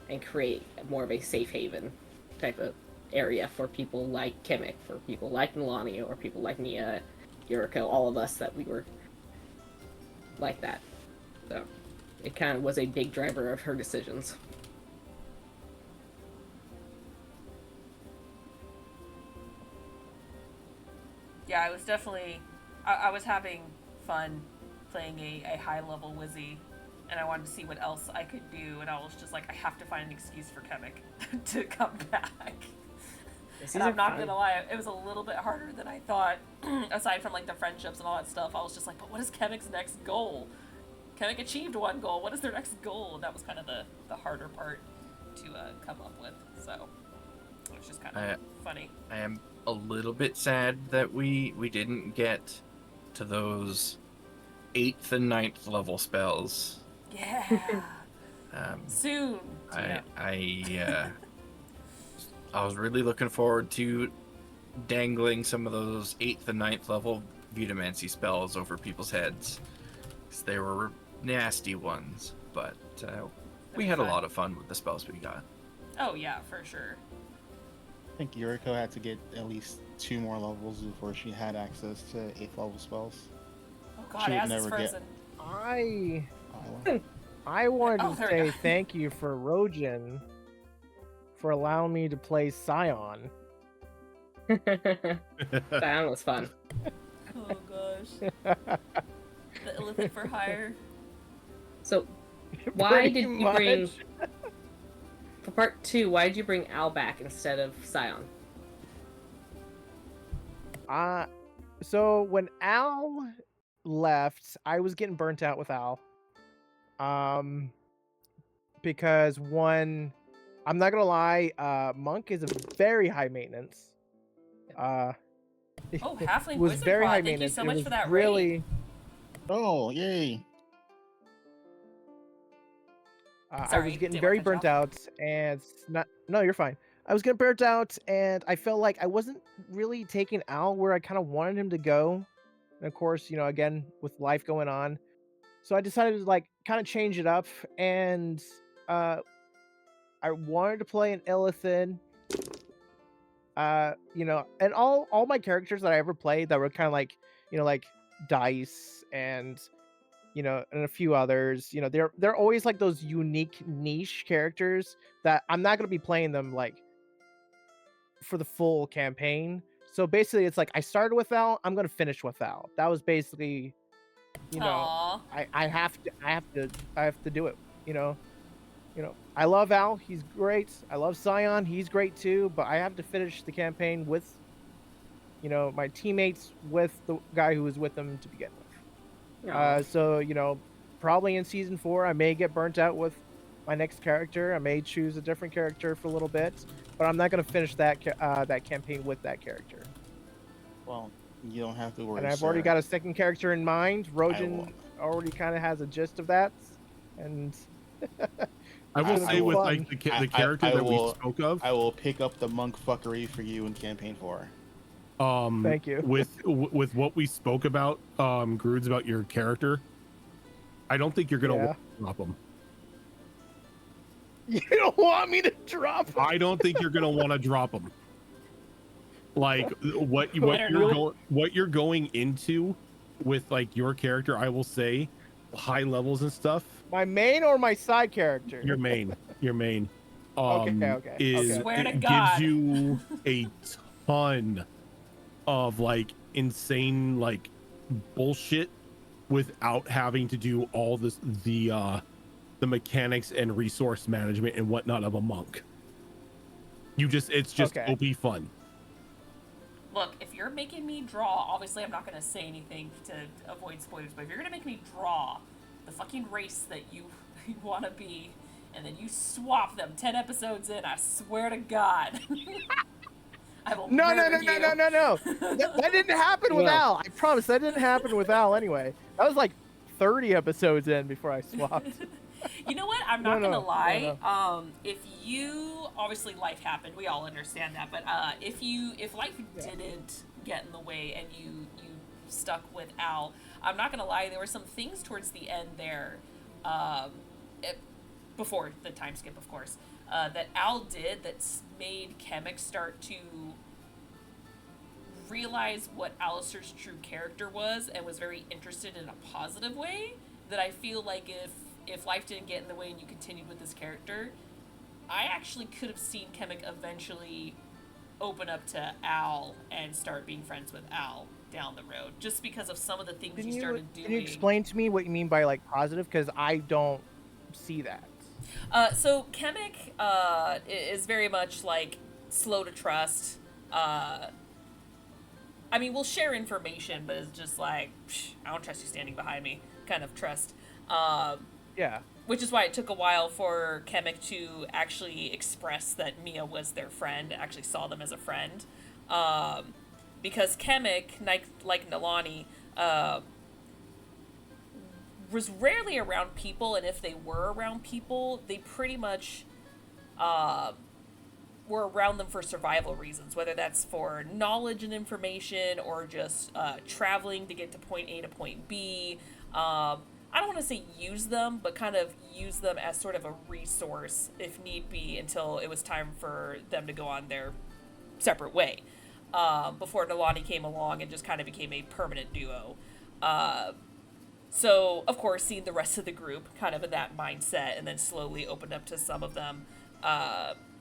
and create more of a safe haven type of area for people like Kemek, for people like Nalani, or people like Mia, Yuriko, all of us that we were like that. So it kind of was a big driver of her decisions. Yeah, I was definitely, I was having fun playing a high level Wizzy, and I wanted to see what else I could do, and I was just like, I have to find an excuse for Kemek to come back. And I'm not gonna lie, it was a little bit harder than I thought. Aside from like the friendships and all that stuff, I was just like, but what is Kemek's next goal? Kemek achieved one goal. What is their next goal? And that was kind of the harder part to come up with. So it was just kind of funny. I am a little bit sad that we didn't get to those 8th and 9th level spells. Yeah. Soon. I was really looking forward to dangling some of those 8th and 9th level Vitamancy spells over people's heads. Because they were nasty ones, but we had a lot of fun with the spells we got. Oh yeah, for sure. I think Yuriko had to get at least 2 more levels before she had access to 8th level spells. Oh god, as is frozen. I wanted Oh, to there we say go. thank you for Rhojin for allowing me to play Scion. That was fun. Oh gosh. The Illithid for hire. So, why Pretty did you bring much. for part 2? Why did you bring Al back instead of Scion? So when Al left, I was getting burnt out with Al. Because one, I'm not gonna lie, Monk is a very high maintenance. Oh, Halfling was Wizard very Pod. high Thank you maintenance. so It much was for that really. raid. Oh, yay! I Sorry, was getting didn't very wanna cut you burnt out, and no, you're fine. I was getting burnt out, and I felt like I wasn't really taking Al where I kind of wanted him to go. And of course, again with life going on, so I decided to like kind of change it up, and I wanted to play an Illithid. And all my characters that I ever played that were kind of like, like Dice and and a few others, they're always like those unique niche characters that I'm not going to be playing them like for the full campaign. So basically it's like I started with Al, I'm going to finish with Al. That was basically, Aww. I have to do it, I love Al, he's great. I love Scion, he's great too, but I have to finish the campaign with my teammates, with the guy who was with them to begin with. So probably in season 4 I may get burnt out with my next character. I may choose a different character for a little bit, but I'm not going to finish that campaign with that character. Well, you don't have to worry. And I've already got a second character in mind. Rhojin will. already kind of has a gist of that, and I will It's say with fun. like the character that we spoke of. I will pick up the monk fuckery for you in campaign 4. Thank you. With what we spoke about, Groodz, about your character, I don't think you're gonna want to drop him. You don't want me to drop him? I don't think you're gonna want to drop him. Like what you're going into with like your character, I will say, high levels and stuff. My main or my side character? Your main. Okay. Is Swear to it God. gives you a ton of like insane like bullshit without having to do all this the mechanics and resource management and whatnot of a monk. It's just OP fun. Look, if you're making me draw, obviously I'm not going to say anything to avoid spoilers, but if you're going to make me draw the fucking race that you want to be, and then you swap them 10 episodes in, I swear to God. I will No. murder you. That didn't happen with Al. I promise that didn't happen with Al anyway. That was like 30 episodes in before I swapped. You know what? I'm not gonna lie. No. If you obviously life happened, we all understand that. But if life didn't get in the way and you stuck with Al, I'm not gonna lie. There were some things towards the end there, before the time skip, of course, that Al did that made Kemek start to realize what Alistair's true character was and was very interested in a positive way. That I feel like if life didn't get in the way and you continued with this character, I actually could have seen Kemek eventually open up to Al and start being friends with Al down the road, just because of some of the things Can you you started doing. can you explain to me what you mean by like positive? Because I don't see that. So Kemek is very much like slow to trust. I mean, we'll share information, but it's just like, psh, I don't trust you standing behind me kind of trust. Yeah. Which is why it took a while for Kemek to actually express that Mia was their friend, actually saw them as a friend. Because Kemek, like Nalani, was rarely around people, and if they were around people, they pretty much were around them for survival reasons, whether that's for knowledge and information or just traveling to get to point A to point B. I don't want to say use them, but kind of use them as sort of a resource if need be until it was time for them to go on their separate way. Before Nalani came along and just kind of became a permanent duo. So, of course, seeing the rest of the group kind of in that mindset and then slowly opened up to some of them.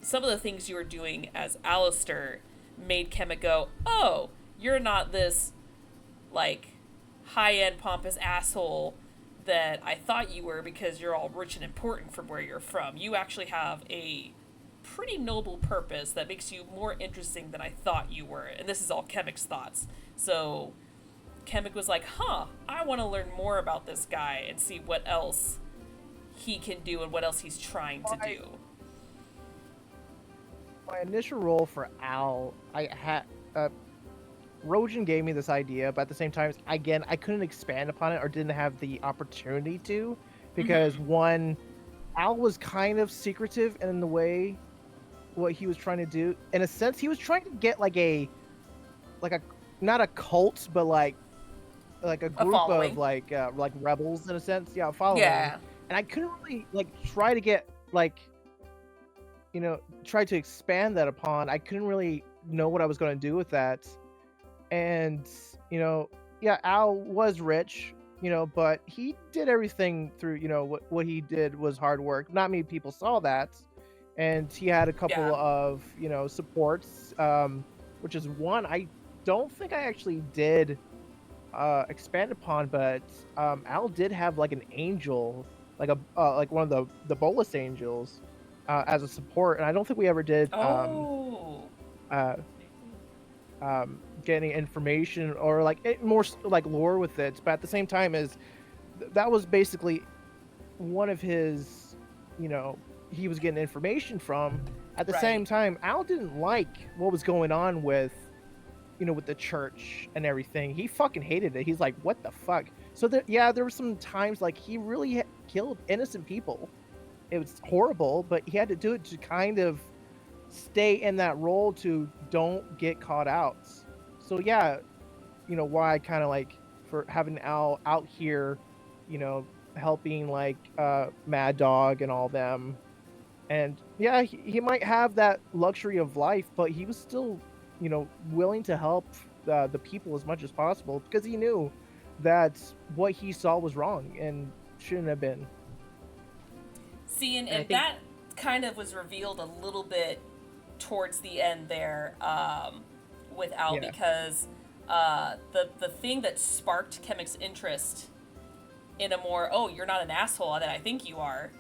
Some of the things you were doing as Alistair made Kemet go, oh, you're not this, like, high-end pompous asshole that I thought you were because you're all rich and important from where you're from. You actually have a pretty noble purpose that makes you more interesting than I thought you were. And this is all Kemek's thoughts. So Kemek was like, I want to learn more about this guy and see what else he can do and what else he's trying to do. My initial role for Al, I had Rhojin gave me this idea, but at the same time, again, I couldn't expand upon it or didn't have the opportunity to, because one, Al was kind of secretive in the way what he was trying to do. In a sense, he was trying to get like a not a cult, but like a group of like rebels in a sense, following. Yeah. And I couldn't really like try to get like, try to expand that upon. I couldn't really know what I was going to do with that. And, Al was rich, but he did everything through, what he did was hard work. Not many people saw that. And he had a couple of, supports, which is one I don't think I actually did expand upon, but Al did have like an angel, like one of the Bolus angels as a support. And I don't think we ever did getting information or like more like lore with it, but at the same time that was basically one of his, he was getting information from. At the same time, Al didn't like what was going on with, with the church and everything. He fucking hated it. He's like, what the fuck? So there were some times like he really killed innocent people. It was horrible, but he had to do it to kind of stay in that role to don't get caught out. So why I kind of like for having Al out here, helping like Mad Dog and all them. And he might have that luxury of life, but he was still, willing to help the people as much as possible because he knew that what he saw was wrong and shouldn't have been. See, and that kind of was revealed a little bit towards the end there with Al, because the thing that sparked Kemek's interest in a more, you're not an asshole that I think you are,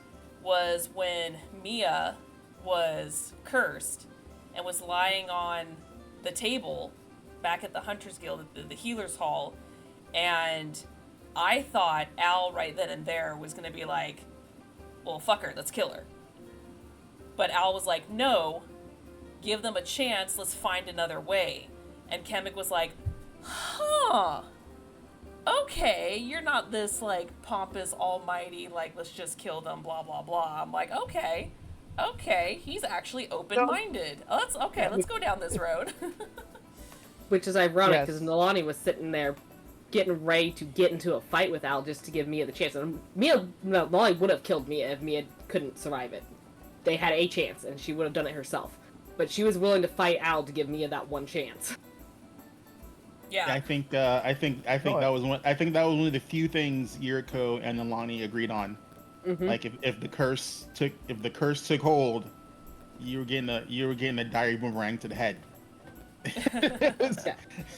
was when Mia was cursed and was lying on the table back at the Hunters Guild, the Healer's Hall, and I thought Al right then and there was going to be like, well, fuck her, let's kill her. But Al was like, no, give them a chance, let's find another way. And Kemek was like, okay, you're not this like pompous almighty, like let's just kill them, blah blah blah. I'm like, okay, he's actually open-minded. Let's go down this road. Which is ironic because Nalani was sitting there getting ready to get into a fight with Al just to give Mia the chance. And Nalani would have killed Mia if Mia couldn't survive it. They had a chance and she would have done it herself. But she was willing to fight Al to give Mia that one chance. Yeah. I think that was one of the few things Yuriko and Nalani agreed on. Mm-hmm. Like if the curse took hold, you were getting a dire boomerang to the head. Yeah.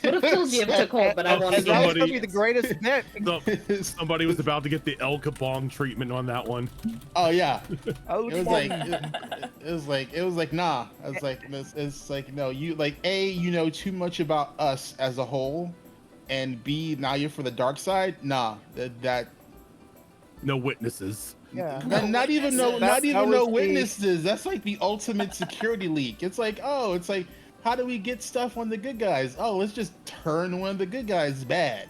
Would have killed you if it took hold, but I wanted And that was Somebody- gonna be the greatest bit. Somebody was about to get the El Kabong treatment on that one. Oh yeah, Oh, it was like it was like nah. I was like it's like no, you like A, you know too much about us as a whole, and B, now you're for the dark side. Nah, that No witnesses. yeah. not even no That- not that even was no the- witnesses. That's like the ultimate security leak. It's like, oh, it's like, how do we get stuff on the good guys? Oh, let's just turn one of the good guys bad.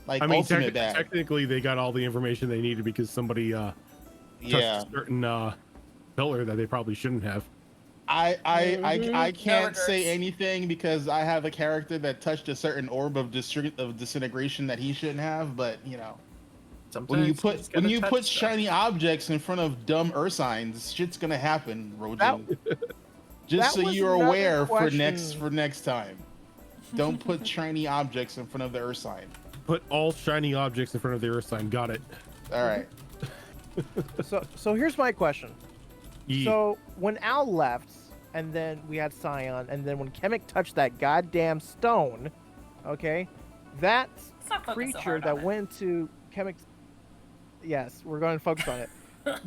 Like I mean, ultimate bad. technically, they got all the information they needed because somebody touched Yeah. a certain pillar that they probably shouldn't have. I can't No say regrets. anything because I have a character that touched a certain orb of disintegration that he shouldn't have. But you know, when you Sometimes put just gotta touch stuff. shiny objects in front of dumb Ursines, shit's gonna happen, Rojin. That Just so was you're another aware question. for next time. Don't put shiny objects in front of the Ursine. Put all shiny objects in front of the Earth sign. Got it. All right. So here's my question. Ye- So when Al left, and then we had Scion, and then when Kemek touched that goddamn stone, okay, that Let's not focus so creature hard that on it. went to Kemek's, yes, we're going to focus on it,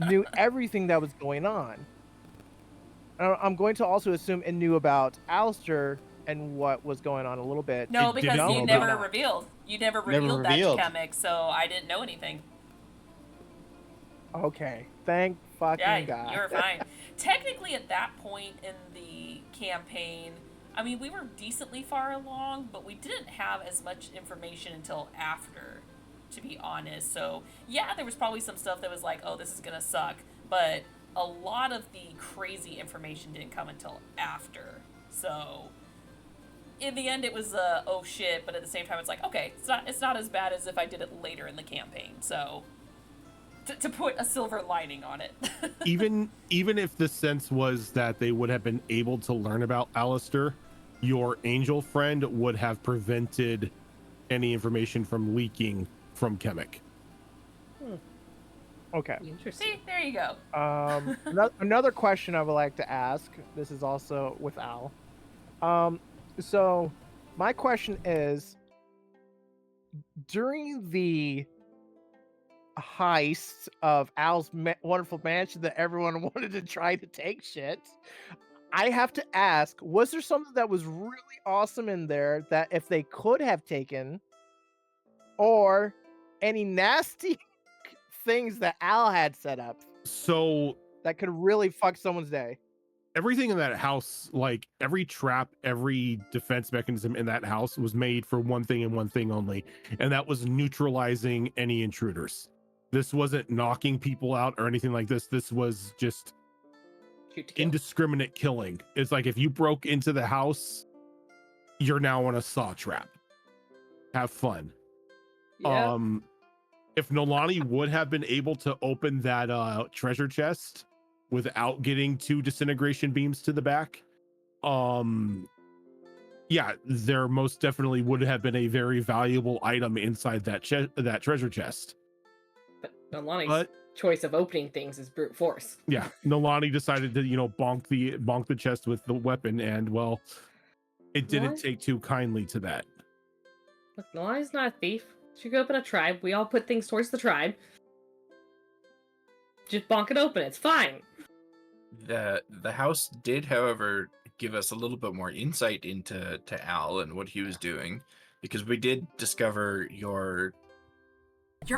knew everything that was going on. I'm going to also assume it knew about Alistair and what was going on a little bit. No, It because didn't you know never about- revealed. You never Never revealed that revealed. to Kemek, so I didn't know anything. Okay, thank fucking Yeah, God. you were fine. Technically, at that point in the campaign, I mean, we were decently far along, but we didn't have as much information until after, to be honest. So, yeah, there was probably some stuff that was like, oh, this is gonna suck, but a lot of the crazy information didn't come until after. So, in the end, it was oh shit, but at the same time, it's like, okay, it's not as bad as if I did it later in the campaign. So, to put a silver lining on it. even if the sense was that they would have been able to learn about Alistair, your angel friend would have prevented any information from leaking from Kemek. Okay. Interesting. See, there you go. Another question I would like to ask. This is also with Al. So my question is, during the heist of Al's wonderful mansion that everyone wanted to try to take shit, I have to ask, was there something that was really awesome in there that if they could have taken, or any nasty things that Al had set up So that could really fuck someone's day? everything in that house, like every trap, every defense mechanism in that house was made for one thing and one thing only, and that was neutralizing any intruders. This wasn't knocking people out or anything like this. This was just Shoot to kill. indiscriminate killing. It's like if you broke into the house, you're now on a saw trap. Have fun. Yeah. If Nolani would have been able to open that treasure chest without getting 2 disintegration beams to the back, yeah, there most definitely would have been a very valuable item inside that that treasure chest. But Nolani's But choice of opening things is brute force. yeah, Nolani decided to, bonk the chest with the weapon, and well, it didn't What? take too kindly to that. Look, Nolani's not a thief. She grew up in a tribe. We all put things towards the tribe. Just bonk it open. It's fine. The house did, however, give us a little bit more insight into Al and what he was doing, because we did discover your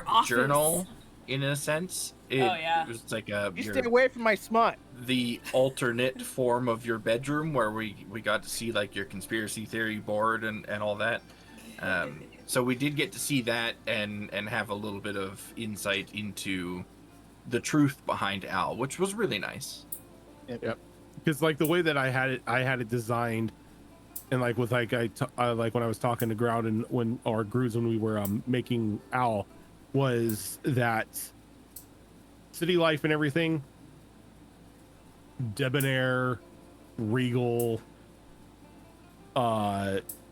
office. journal in a sense. It, Oh, yeah. It was like You stay away from my smut. the alternate form of your bedroom where we got to see like your conspiracy theory board and all that. So we did get to see that and have a little bit of insight into the truth behind Al, which was really nice. Yep. Because like the way that I had it designed, and like with like like when I was talking to Groud and Groodz when we were making Al, was that city life and everything, debonair, regal,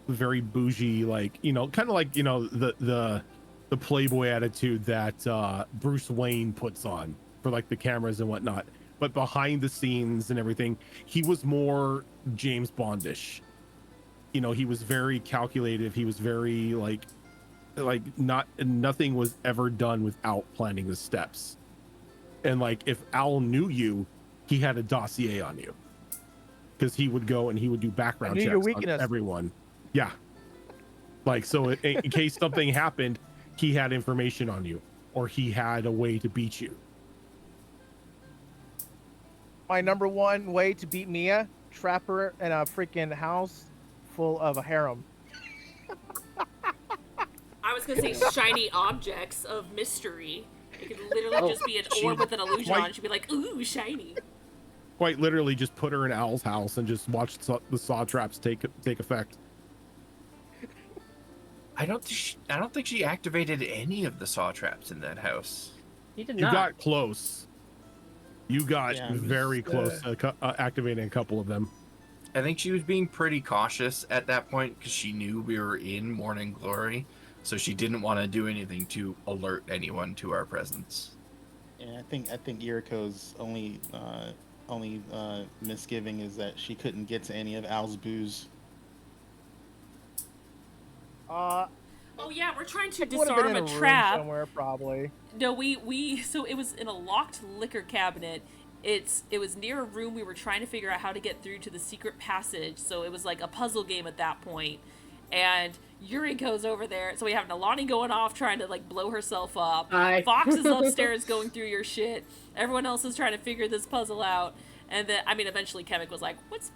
very bougie, like, kind of like, the playboy attitude that Bruce Wayne puts on for like the cameras and whatnot. But behind the scenes and everything, he was more James Bondish. you know, he was very calculative. He was very nothing was ever done without planning the steps. And like, if Owl knew you, he had a dossier on you, because he would go and he would do background checks on everyone. Yeah. Like, so in case something happened, he had information on you, or he had a way to beat you. My number one way to beat Mia, trap her in a freaking house full of a harem. I was gonna say shiny objects of mystery. It could literally just be an orb with an illusion on. She'd be like, "Ooh, shiny." Quite literally, just put her in Owl's house and just watch the saw traps take effect. I don't think she activated any of the saw traps in that house. You did You not. got close. You got very close to activating a couple of them. I think she was being pretty cautious at that point because she knew we were in Morning Glory, so she didn't want to do anything to alert anyone to our presence. Yeah, I think Yuriko's only misgiving is that she couldn't get to any of Al's booze. Oh yeah, we're trying to Would've been disarm in a room trap. somewhere, probably. No, so it was in a locked liquor cabinet. It was near a room we were trying to figure out how to get through to the secret passage, so it was like a puzzle game at that point. And Yuriko's over there, so we have Nalani going off trying to like blow herself up. Hi. Fox is upstairs going through your shit. Everyone else is trying to figure this puzzle out. And then, I mean, eventually Kemek was like, what's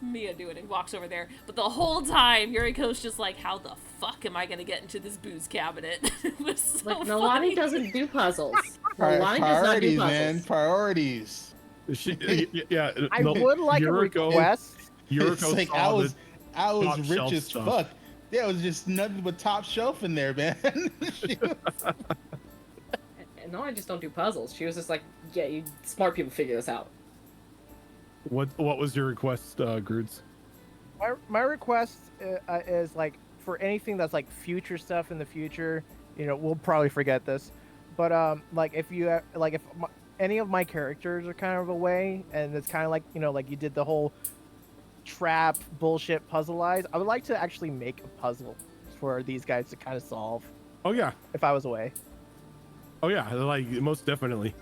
Mia doing? And walks over there. But the whole time, Yuriko's just like, how the fuck am I gonna get into this booze cabinet? It was so Like, funny. Nalani doesn't do puzzles. Nalani does not do Priorities, puzzles. man. Priorities. Yeah, I would like a request. Yuriko It's like, saw I was top rich shelf as stuff. fuck. There was just nothing but top shelf in there, man. And no, I just don't do puzzles. She was just like, yeah, you smart people figure this out. What was your request, Groodz? My request is like for anything that's like future stuff in the future. You know, we'll probably forget this, but like if you if any of my characters are kind of away, and it's kind of like, you know, like you did the whole trap bullshit puzzleize. I would like to actually make a puzzle for these guys to kind of solve. Oh yeah, If I was away. oh yeah, like most definitely.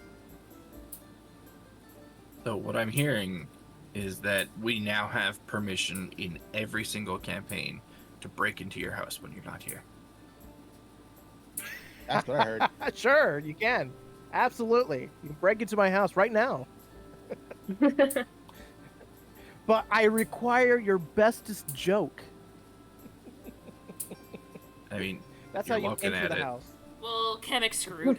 So what I'm hearing is that we now have permission in every single campaign to break into your house when you're not here. That's what I heard. Sure, you can. Absolutely. You can break into my house right now. But I require your bestest joke. I mean, That's you're how you looking enter at the it. house. Well, Kemek's screwed.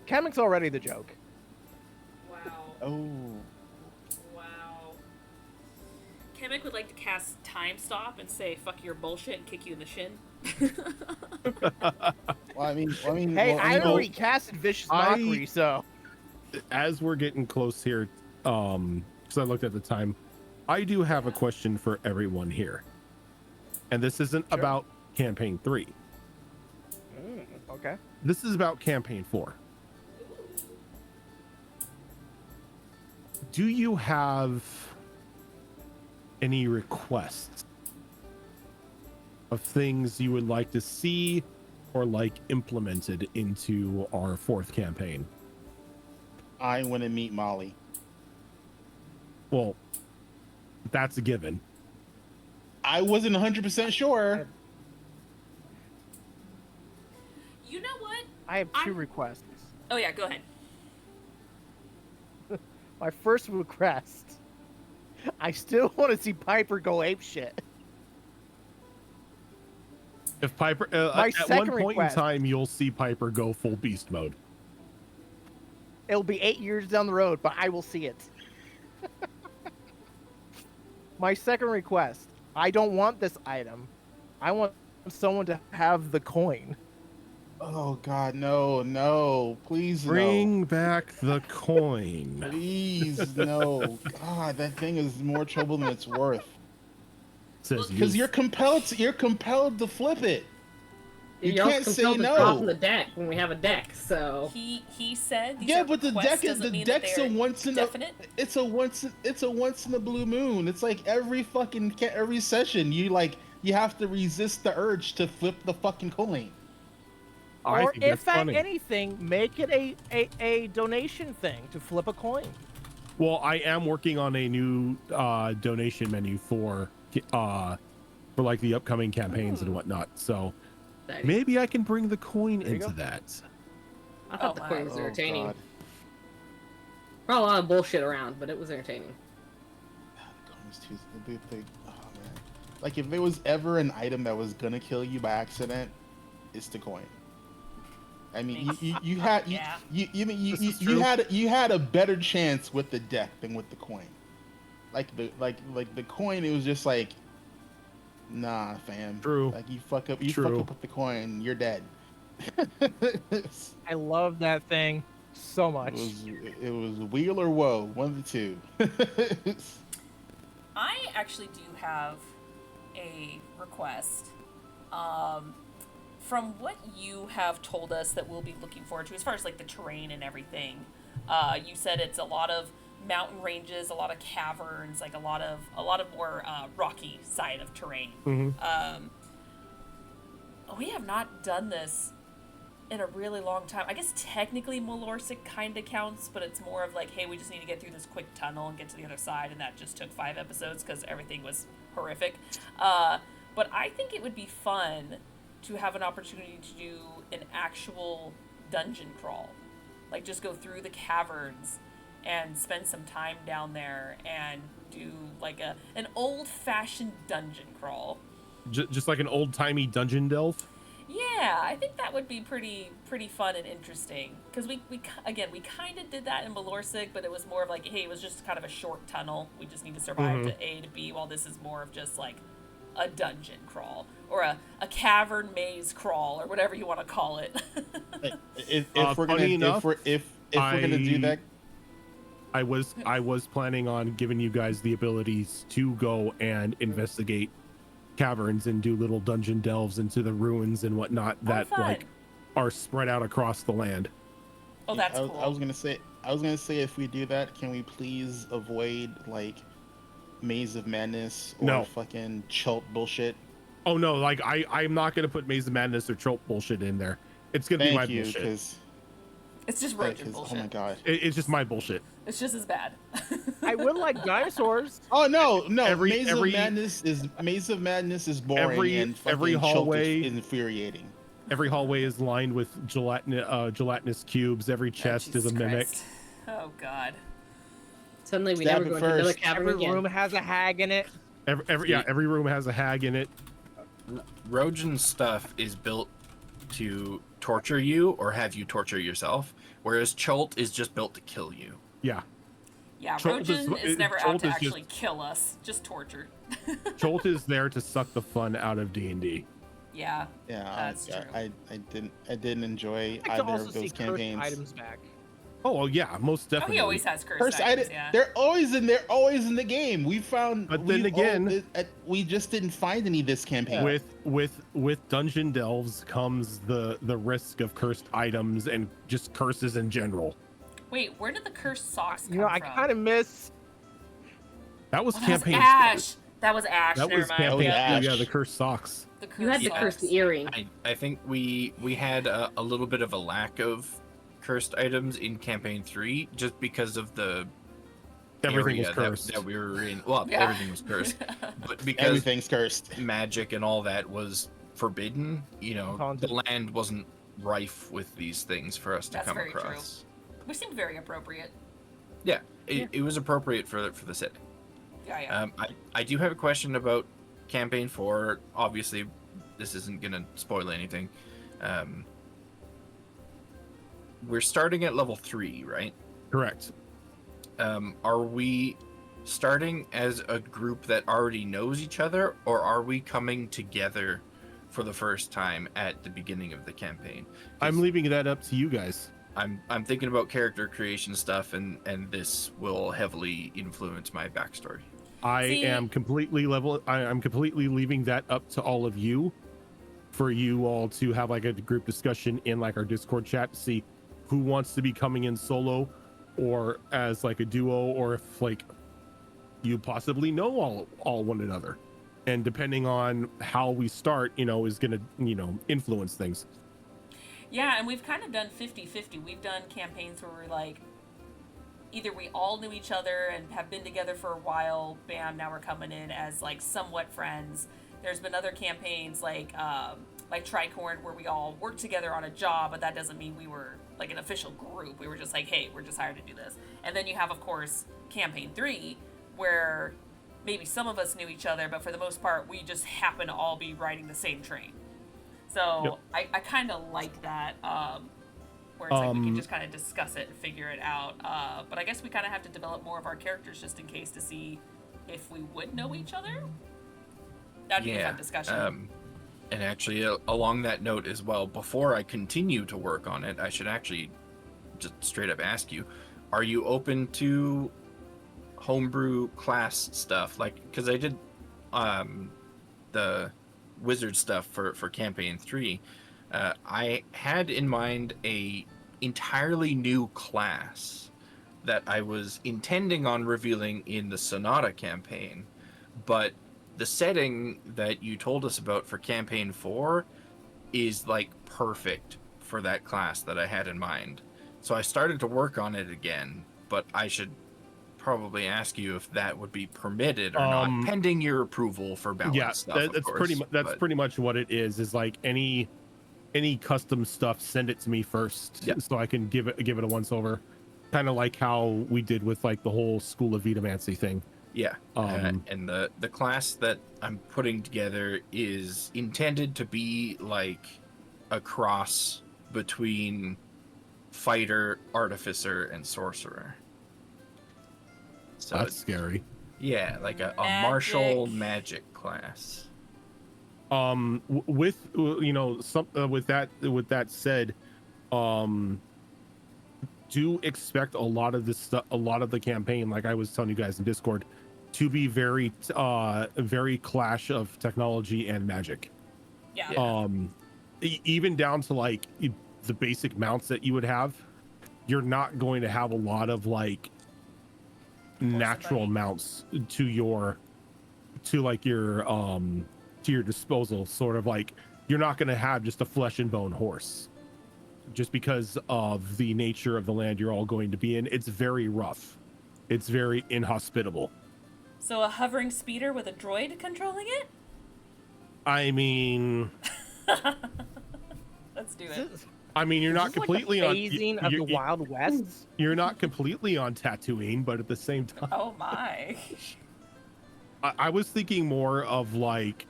Kamek's already the joke. Wow. Oh. Wow. Kemek would like to cast Time Stop and say, fuck your bullshit, and kick you in the shin. Well, I mean, Hey, well, I know, already casted Vicious Mockery, so... As we're getting close here, because I looked at the time, I do have a question for everyone here, and this isn't Sure. about campaign 3. Okay. This is about campaign 4. Do you have any requests of things you would like to see or like implemented into our 4th campaign? I want to meet Molly. Well, that's a given. I wasn't 100% sure. You know what? I have two requests. Oh yeah, go ahead. My first request, I still want to see Piper go apeshit. If Piper, My at second one point request. in time, you'll see Piper go full beast mode. It'll be 8 years down the road, but I will see it. My second request, I don't want this item. I want someone to have the coin. Oh God, no, please Bring back the coin. no, please no. God, that thing is more trouble than it's worth. Says Because you. you're compelled to flip it. You You're also can't say compelled to draw no. from the deck when we have a deck, so He said these Yeah, are but the requests, deck is doesn't the mean that deck's they're a once in definite. it's a once in a blue moon. It's like every fucking every session you have to resist the urge to flip the fucking coin. I Or think that's if at funny. anything, make it a donation thing to flip a coin. Well, I am working on a new donation menu for like the upcoming campaigns and whatnot. So maybe I can bring the coin There you into go. that. I thought Oh the coin my. was Oh, entertaining. God. Probably a lot of bullshit around, but it was entertaining. The coin's too big. Oh man. Like if there was ever an item that was gonna kill you by accident, it's the coin. I mean, you had Yeah. you had a better chance with the deck than with the coin. Like the coin, it was just like, nah, fam. True. Like you fuck up True. with the coin, you're dead. I love that thing so much. It was wheel or woe, one of the two. I actually do have a request. From what you have told us that we'll be looking forward to, as far as like the terrain and everything, you said it's a lot of mountain ranges, a lot of caverns, like a lot of more rocky side of terrain. We have not done this in a really long time. I guess technically Malorsic kind of counts, but it's more of like, hey, we just need to get through this quick tunnel and get to the other side, and that just took 5 episodes because everything was horrific. But I think it would be fun to have an opportunity to do an actual dungeon crawl. Like, just go through the caverns and spend some time down there and do, like, an old-fashioned dungeon crawl. Just like an old-timey dungeon delve. Yeah, I think that would be pretty fun and interesting. Because we kind of did that in Malorsic, but it was more of like, hey, it was just kind of a short tunnel. We just need to survive to A to B, while this is more of just, like, a dungeon crawl. Or a cavern maze crawl, or whatever you want to call it. if we're gonna do that, I was planning on giving you guys the abilities to go and investigate caverns and do little dungeon delves into the ruins and whatnot that fun. like are spread out across the land. Oh, that's cool. I was gonna say if we do that, can we please avoid like Maze of Madness or fucking Chult bullshit? Oh no, like I'm not gonna put Maze of Madness or Chult bullshit in there. It's gonna be my bullshit. It's just Rhojin bullshit. Oh my god. It's just my bullshit. It's just as bad. I would like dinosaurs. Oh no. Maze of Madness is boring, and every hallway is infuriating. Every hallway is lined with gelatinous cubes. Every chest is a mimic. Oh god. Suddenly we never go into another cavern Every again. room has a hag in it. Every room has a hag in it. Rhojin's stuff is built to torture you or have you torture yourself, whereas Chult is just built to kill you. Yeah. Yeah, Chult Rhojin is never out Chult to is actually kill us, just torture. Chult is there to suck the fun out of D&D. Yeah. Yeah, that's true. I didn't enjoy I like to either also of see those cursed campaigns. items back. Oh well, yeah, most Oh, definitely. he always has cursed items, yeah. They're always in the game. We found, but then again, we just didn't find any this campaign. With dungeon delves comes the risk of cursed items and just curses in general. Wait, where did the cursed socks come You know, I from? kind of miss. That was That campaign. was Ash. That was Ash. That Never was mind. campaign. Yeah. Yeah, the cursed socks. The cursed You had the socks. cursed earring. I think we had a little bit of a lack of cursed items in campaign 3 just because of the Everything was area cursed. that we were in. Well, Yeah. everything was cursed, but because Everything's cursed. magic and all that was forbidden, Haunted. the land wasn't rife with these things for us to That's come very true. across. Which seemed very appropriate. Yeah, it was appropriate for the setting. Yeah. I do have a question about campaign 4. Obviously, this isn't gonna spoil anything. We're starting at level 3, right? Correct. Are we starting as a group that already knows each other, or are we coming together for the first time at the beginning of the campaign? I'm leaving that up to you guys. I'm thinking about character creation stuff, and this will heavily influence my backstory. I'm completely leaving that up to all of you. for you all to have like a group discussion in like our Discord chat to see who wants to be coming in solo or as like a duo, or if like you possibly know all one another. And depending on how we start, is going to, influence things. Yeah, and we've kind of done 50-50. We've done campaigns where we're like, either we all knew each other and have been together for a while, bam, now we're coming in as like somewhat friends. There's been other campaigns like Tricorn where we all worked together on a job, but that doesn't mean we were like an official group. We were just like, hey, we're just hired to do this. And then you have, of course, campaign 3, where maybe some of us knew each other, but for the most part, we just happen to all be riding the same train. So yep. I kind of like that, where it's like we can just kind of discuss it and figure it out. But I guess we kind of have to develop more of our characters just in case to see if we would know each other. That'd be a fun discussion. And actually, along that note as well, before I continue to work on it, I should actually just straight up ask you, are you open to homebrew class stuff? Like, because I did the wizard stuff for campaign 3. I had in mind a entirely new class that I was intending on revealing in the Sonata campaign, but the setting that you told us about for campaign 4 is like perfect for that class that I had in mind. So I started to work on it again, but I should probably ask you if that would be permitted or not, pending your approval for balance stuff. Yeah, that's pretty much what it is like any custom stuff, send it to me first so I can give it a once over. Kind of like how we did with like the whole School of Vitamancy thing. Yeah, and the class that I'm putting together is intended to be like a cross between fighter, artificer, and sorcerer. So that's scary. Yeah, like a martial magic class. With with that said, do expect a lot of this stuff, a lot of the campaign, like I was telling you guys in Discord, to be very clash of technology and magic. Yeah. Even down to like the basic mounts that you would have, you're not going to have a lot of like natural mounts to your disposal. Sort of like you're not going to have just a flesh and bone horse, just because of the nature of the land you're all going to be in. It's very rough. It's very inhospitable. So a hovering speeder with a droid controlling it? I mean, let's do it. I mean, you're not completely like the of the Wild West. You're not completely on Tatooine, but at the same time, oh my! I was thinking more of like,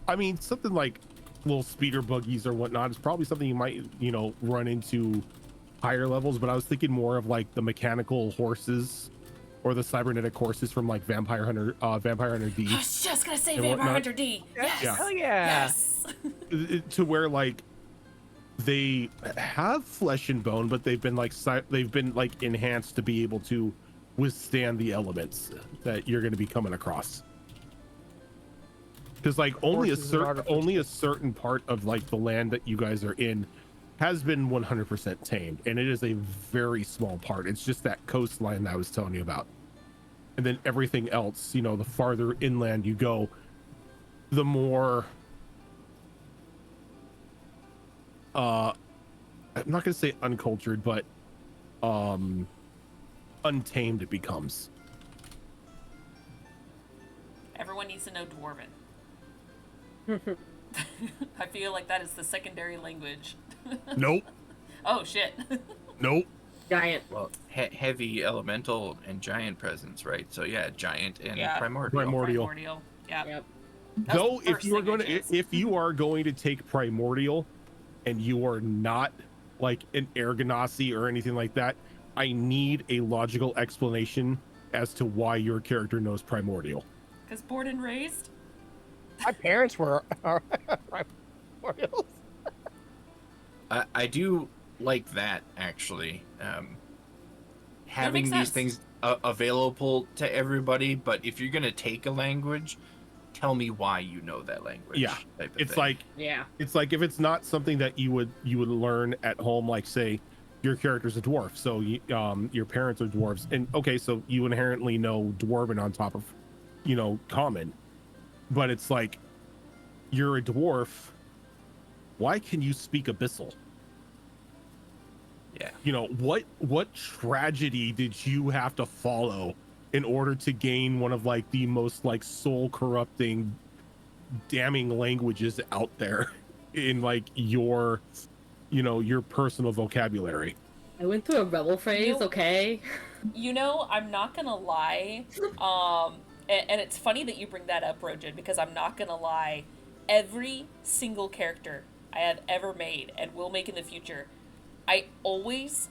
I mean, something like little speeder buggies or whatnot is probably something you might, run into higher levels. But I was thinking more of like the mechanical horses or the cybernetic horses from like Vampire Hunter D. I was just gonna say Vampire Hunter D. Yes. Yeah. Hell yeah. Yes. To where like they have flesh and bone, but they've been like enhanced to be able to withstand the elements that you're going to be coming across. Because like only a certain part of like the land that you guys are in has been 100% tamed, and it is a very small part. It's just that coastline that I was telling you about, and then everything else, the farther inland you go, the more I'm not gonna say uncultured, but untamed it becomes. Everyone needs to know Dwarven. I feel like that is the secondary language. Nope. Oh shit. Nope. Giant. Well, heavy elemental and giant presence, right? So yeah, giant and primordial. Primordial. Yeah. Yep. Though if you are going to take primordial and you are not like an air ganassi or anything like that, I need a logical explanation as to why your character knows primordial. Because born and raised? My parents were primordials. I do like that, actually. Having these things available to everybody, but if you're going to take a language, tell me why you know that language. Yeah, type of it's thing. like Yeah. it's like if it's not something that you would learn at home, like say your character's a dwarf, so your parents are dwarves, and okay, so you inherently know dwarven on top of common, but it's like you're a dwarf, why can you speak abyssal? Yeah. What tragedy did you have to follow in order to gain one of like the most like soul corrupting damning languages out there in like your personal vocabulary? I went through a rebel phase, You- okay? I'm not gonna lie. And it's funny that you bring that up, Rhojin, because I'm not gonna lie. Every single character I have ever made and will make in the future, I always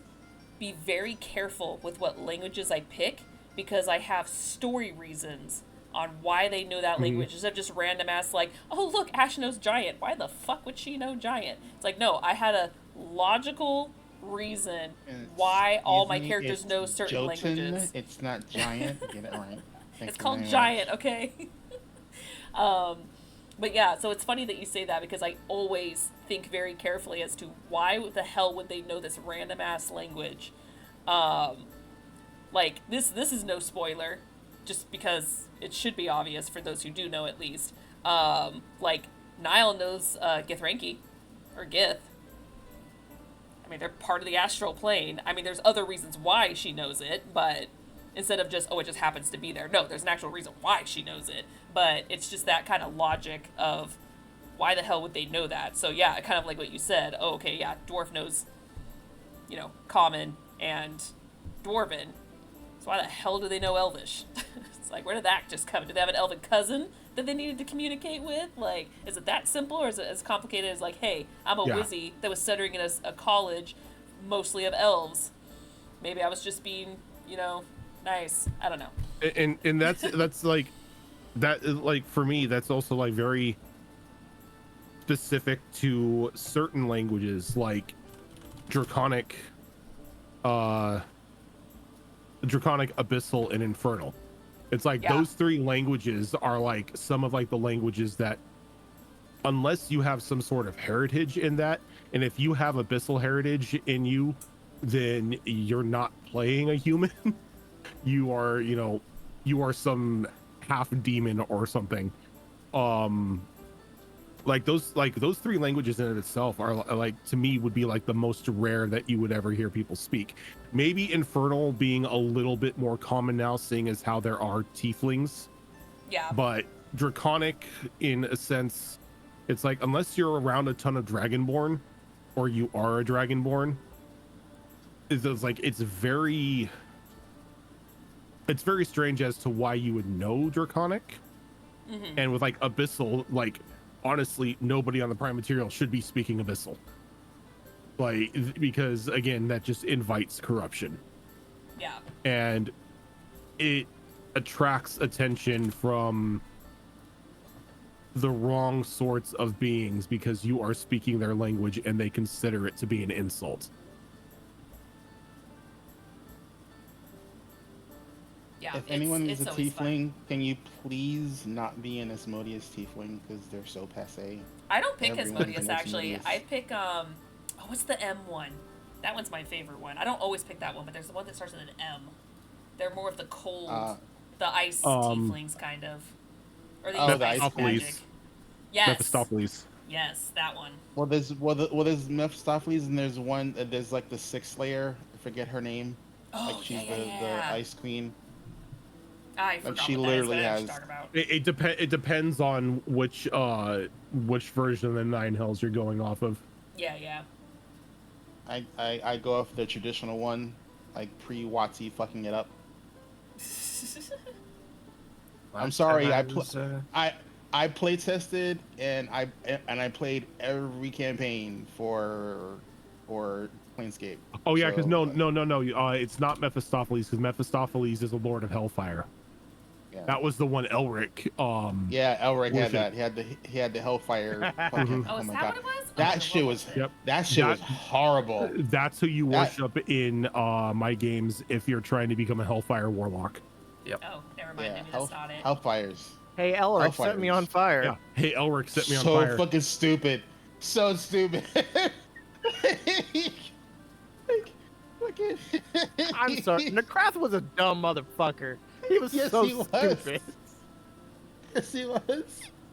be very careful with what languages I pick because I have story reasons on why they know that language instead of just random ass like, oh look, Ash knows giant. Why the fuck would she know giant? It's like, no, I had a logical reason why all my characters know certain Jotun, languages. It's not giant. Get it right. Thank It's you called very giant, much. okay? But yeah, so it's funny that you say that because I always think very carefully as to why the hell would they know this random ass language. Like this is no spoiler, just because it should be obvious for those who do know at least. Like Niall knows Githranki or Gith. I mean, they're part of the astral plane. I mean, there's other reasons why she knows it, but instead of just, oh, it just happens to be there. No, there's an actual reason why she knows it. But it's just that kind of logic of why the hell would they know that? So yeah, kind of like what you said. Oh, okay, yeah, dwarf knows, common and dwarven. So why the hell do they know Elvish? It's like, where did that just come? Did they have an elven cousin that they needed to communicate with? Like, is it that simple, or is it as complicated as like, hey, I'm a wizzy that was studying in a college mostly of elves. Maybe I was just being, nice. I don't know. And that's like that is like, for me, that's also like very specific to certain languages like Draconic, Abyssal, and Infernal. It's like those three languages are like some of like the languages that, unless you have some sort of heritage in that, and if you have Abyssal heritage in you, then you're not playing a human. You are some half demon or something. Like those three languages in itself are like, to me, would be like the most rare that you would ever hear people speak. Maybe Infernal being a little bit more common now, seeing as how there are tieflings. Yeah. But Draconic, in a sense, it's like, unless you're around a ton of Dragonborn, or you are a Dragonborn, it's very strange as to why you would know Draconic. Mm-hmm. And with like Abyssal, like, honestly, nobody on the Prime Material should be speaking Abyssal. Like, because again, that just invites corruption. Yeah. And it attracts attention from the wrong sorts of beings because you are speaking their language and they consider it to be an insult. Yeah. If anyone is a always fun. tiefling, can you please not be an Asmodeus tiefling because they're so passe? I don't pick Everyone's Asmodeus, an actually. Asmodeus. I pick, what's the M one? That one's my favorite one. I don't always pick that one, but there's the one that starts with an M. They're more of the cold, the ice tieflings, kind of. Or they use the ice ice magic. police. Yes. Mephistopheles. Yes, that one. Well, there's Mephistopheles, and there's one. There's like the sixth layer. I forget her name. Oh, Like she's yeah. the ice queen. I forgot she what that is, literally but I know what has- you're talking about. It depends on which version of the Nine Hells you're going off of. Yeah. I go off the traditional one, like pre-Watsy fucking it up. I'm sorry, I play tested and I played every campaign for Planescape. Oh yeah, because So, no, it's not Mephistopheles, because Mephistopheles is a Lord of Hellfire. yeah. That was the one Elric. Yeah, Elric Worship. had that. He had the Hellfire. Fucking, Oh, is my that God. what it was? That Okay, shit well, was. Yep. That shit was That- horrible. That's who you That- worship in my games if you're trying to become a Hellfire Warlock. Oh, never mind. Yeah, Maybe that's not it. Hellfires. Hey, Elric, Hellfire set me is- on fire. Yeah. Hey, Elric, set me on so fire. fucking stupid. So stupid. Fucking- I'm sorry. Necrath was a dumb motherfucker. He was Yes, so he was. stupid. Yes, he was.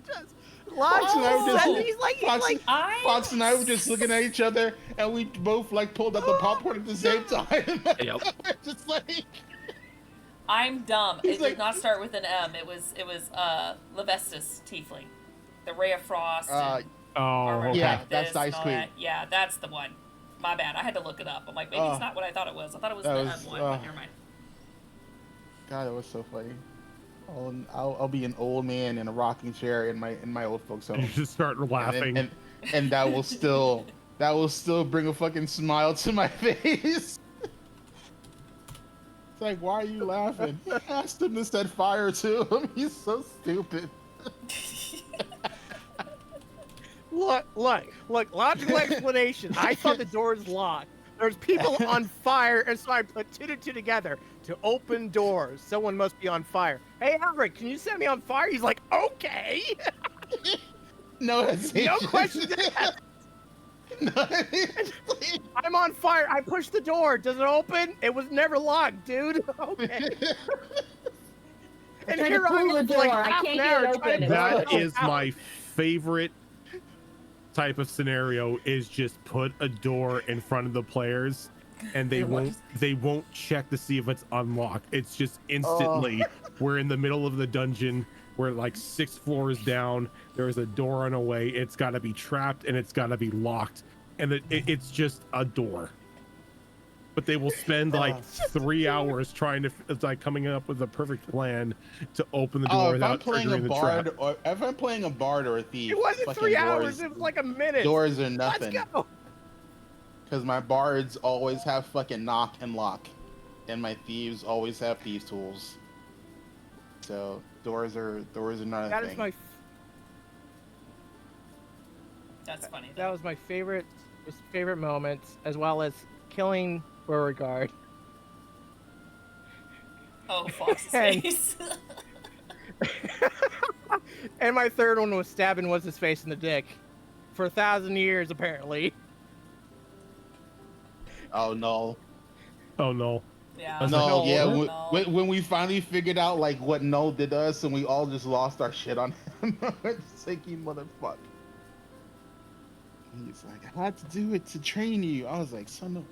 Just Fox and I were just, Oh, Fox and I were just looking at each other, and we both like pulled out the popcorn at the same time. Yep. Just like I'm dumb. He's It like- did not start with an M. It was Levestus Tiefling. The Ray of Frost. and Oh, Armor okay. Yeah, Practice that's the and Ice all Queen. that. Yeah, that's the one. My bad. I had to look it up. I'm like, maybe it's not what I thought it was. I thought it was the That M was, one, but never mind. God, that was so funny. I'll be an old man in a rocking chair in my old folks' And you home, just start laughing. and that will still bring a fucking smile to my face. It's like, why are you laughing? I asked him to set fire to him. He's so stupid. Look, logical explanation. I thought the door was locked. There's people on fire, and so I put two to two together to open doors. Someone must be on fire. Hey, Elric, can you set me on fire? He's like, okay. No hesitation. No questions asked. No hesitation. I'm on fire. I pushed the door. Does it open? It was never locked, dude. Okay. And Trying to here I pull am the for like door. I half can't an get hour it trying open. to That pull it is out. my favorite type of scenario, is just put a door in front of the players and they won't check to see if it's unlocked. It's just instantly we're in the middle of the dungeon, we're like 6 floors down, there's a door on a way, it's got to be trapped and it's got to be locked, and it's just a door. But they will spend like 3 hours trying to, it's like coming up with a perfect plan to open the door If I'm without playing a triggering the trap. bard, or if I'm playing a bard or a thief, It wasn't fucking 3 hours. doors- It was like a minute. Doors are nothing. Let's go. Because my bards always have fucking knock and lock, and my thieves always have thieves tools. So doors are not a That thing. is my. That's funny. That was my favorite moment, as well as killing Beauregard. Oh, Fox's And- face. And my third one was stabbing what's his face in the dick, for 1,000 years apparently. Oh no. Oh no. yeah. That's No, like, yeah. no. When we finally figured out like what No did us, and we all just lost our shit on him. It's like, you motherfucker. He's like, I had to do it to train you. I was like, son of.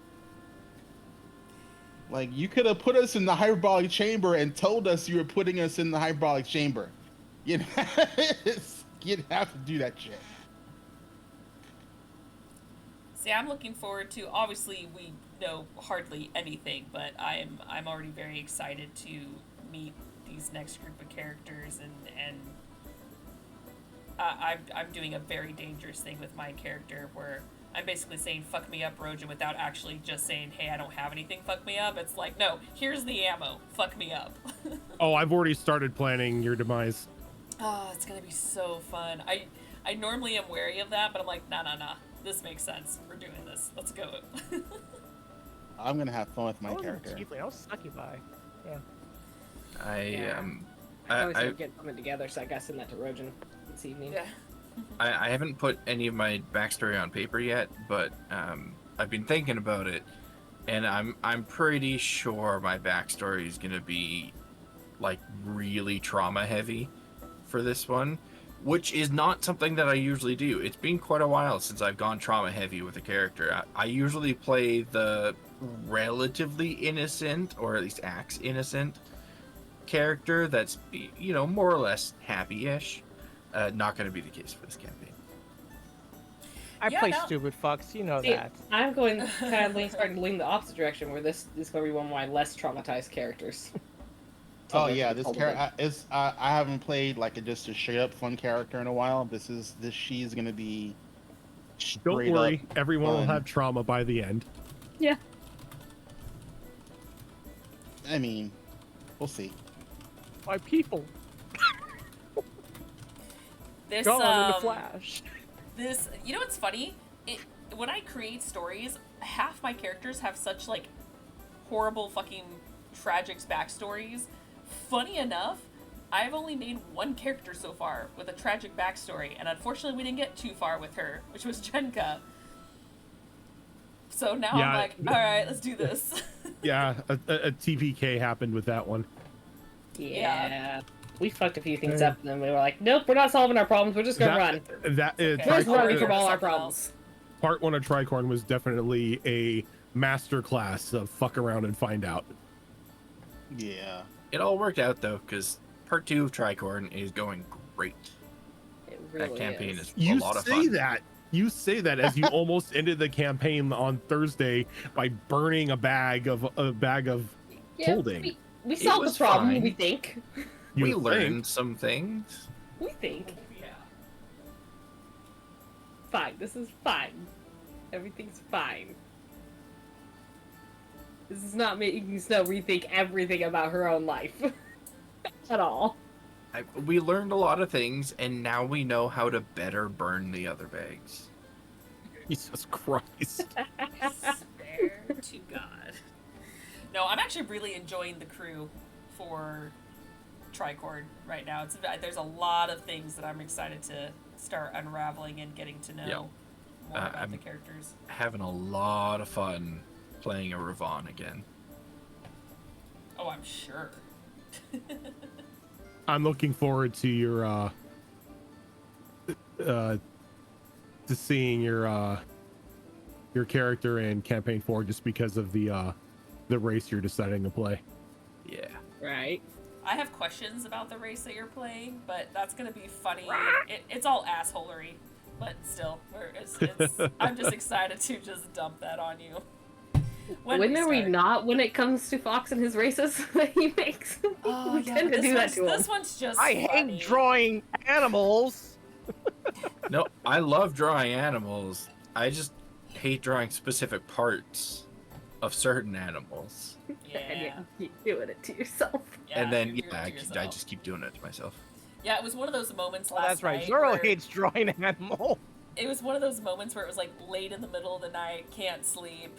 Like, you could have put us in the hyperbolic chamber and told us you were putting us in the hyperbolic chamber. You know, you'd have to do that shit. See, I'm looking forward to. Obviously, we know hardly anything, but I'm already very excited to meet these next group of characters, and I'm doing a very dangerous thing with my character where I'm basically saying "fuck me up, Rhojin," without actually just saying, "Hey, I don't have anything. Fuck me up." It's like, no, here's the ammo. Fuck me up. Oh, I've already started planning your demise. Oh, it's gonna be so fun. I normally am wary of that, but I'm like, nah. This makes sense. We're doing this. Let's go. I'm gonna have fun with my I wasn't character. Tiefling, I was succubi. Yeah. I always have to get something together, so I gotta send that to Rhojin this evening. Yeah. I haven't put any of my backstory on paper yet, but I've been thinking about it, and I'm pretty sure my backstory is gonna be like really trauma heavy for this one, which is not something that I usually do. It's been quite a while since I've gone trauma heavy with a character. I usually play the relatively innocent, or at least acts innocent character that's, you know, more or less happy-ish. Not going to be the case for this campaign. I Yeah, play no. stupid fucks, you know See, that. I'm going kind of starting to lean the opposite direction, where this is going to be one of my less traumatized characters. Oh yeah, this character is. I haven't played like just a straight up fun character in a while. She's gonna be. Don't straight worry, up everyone will fun. have trauma by the end. Yeah. I mean, we'll see. My people This gone in the flash. This, you know what's funny? When I create stories, half my characters have such like horrible fucking tragic backstories. Funny enough, I've only made one character so far with a tragic backstory, and unfortunately we didn't get too far with her, which was Jenka. So now Yeah. I'm like, all right, let's do this. Yeah, a TPK happened with that one. Yeah. We fucked a few things Uh, up, and then we were like, nope, we're not solving our problems. We're just gonna run. That It's okay. We're just I'll running work from on all our something problems. Part 1 of Tricorn was definitely a master class of fuck around and find out. Yeah. It all worked out though, because part 2 of Tricorn is going great. It really That campaign is a You lot of say fun. that. You say that as you almost ended the campaign on Thursday by burning a bag of holding. We solved the was problem, fine. we think. You We think. learned some things. We think. Yeah. Fine. This is fine. Everything's fine. This is not making Snow rethink everything about her own life. At all. We learned a lot of things, and now we know how to better burn the other bags. Jesus Christ. Swear to God. No, I'm actually really enjoying the crew for Tricord right now. There's a lot of things that I'm excited to start unraveling and getting to know more about the characters. Having a lot of fun playing a Ravon again. Oh, I'm sure. I'm looking forward to your to seeing your character in campaign 4 just because of the race you're deciding to play. Yeah. Right. I have questions about the race that you're playing, but that's gonna be funny. It's all assholery, but still, I'm just excited to just dump that on you. When are we not when it comes to Fox and his races that he makes? We tend to do that to him. This one's just I funny. hate drawing animals. No, I love drawing animals. I just hate drawing specific parts of certain animals. Yeah. And you keep doing it to yourself. Yeah, And then, you're doing it to I yourself. just keep doing it to myself. Yeah, it was one of those moments last That's right. night Zoro where- hates drawing animals. It was one of those moments where it was like late in the middle of the night, can't sleep,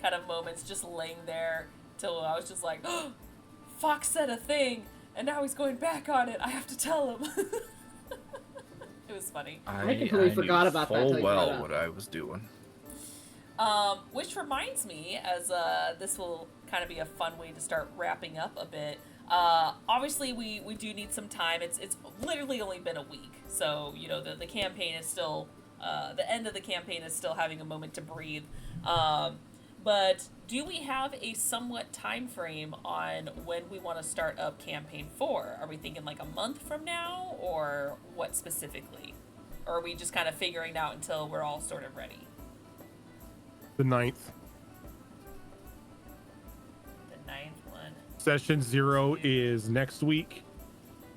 kind of moments, just laying there till I was just like, oh, Fox said a thing, and now he's going back on it. I have to tell him. It was funny. I completely forgot knew about that full till you brought it well up. what I was doing. Which reminds me, as this will kind of be a fun way to start wrapping up a bit. Obviously, we do need some time. It's literally only been a week, so the campaign is still the end of the campaign is still having a moment to breathe. But do we have a somewhat time frame on when we want to start up campaign 4? Are we thinking like a month from now, or what specifically? Or are we just kind of figuring out until we're all sort of ready? The 9th. The 9th one. Session 0 is next week.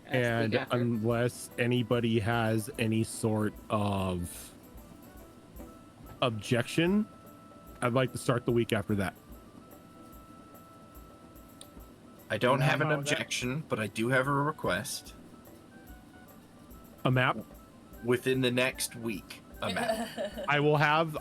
That's the And week after. unless anybody has any sort of objection, I'd like to start the week after that. I don't No, have an no, that- objection, but I do have a request. A map. Within the next week, a map. I will have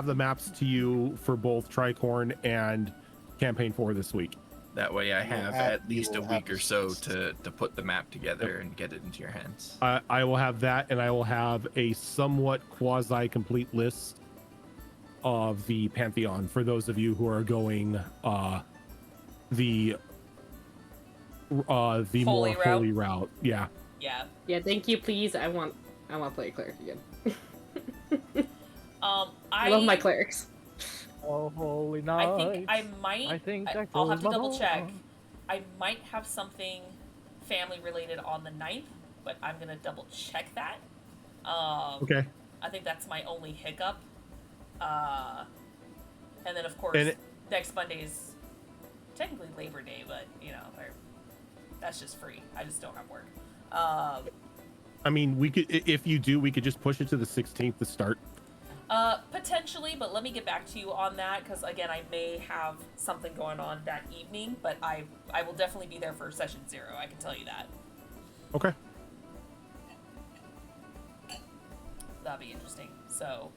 the maps to you for both Tricorn and campaign 4 this week. That way I You will have have- at you least a will week have or so this. to put the map together and get it into your hands. I will have that, and I will have a somewhat quasi-complete list of the Pantheon for those of you who are going the more Holy route. holy route. Yeah. Yeah. Yeah, thank you, please. I want to play a cleric again. I love my clerics. Oh, holy night. I think I might. I think that I'll have goes to my double check. ball. I might have something family related on the 9th, but I'm gonna double check that. Okay. I think that's my only hiccup. And then of course And next Monday is technically Labor Day, but that's just free. I just don't have work. I mean, we could, if you do, we could just push it to the 16th to start. Potentially, but let me get back to you on that, because again, I may have something going on that evening, but I will definitely be there for session 0. I can tell you that. Okay. That'll be interesting. So,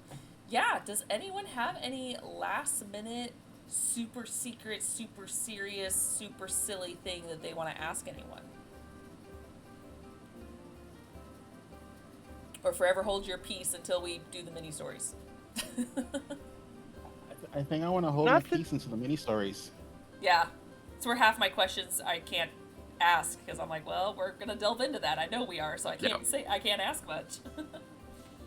yeah, does anyone have any last minute, super secret, super serious, super silly thing that they want to ask anyone? Or forever hold your peace until we do the mini stories. I think I want to hold my peace into the mini stories. Yeah. It's where half my questions I can't ask because I'm like, well, we're gonna delve into that. I know we are, so I can't ask much.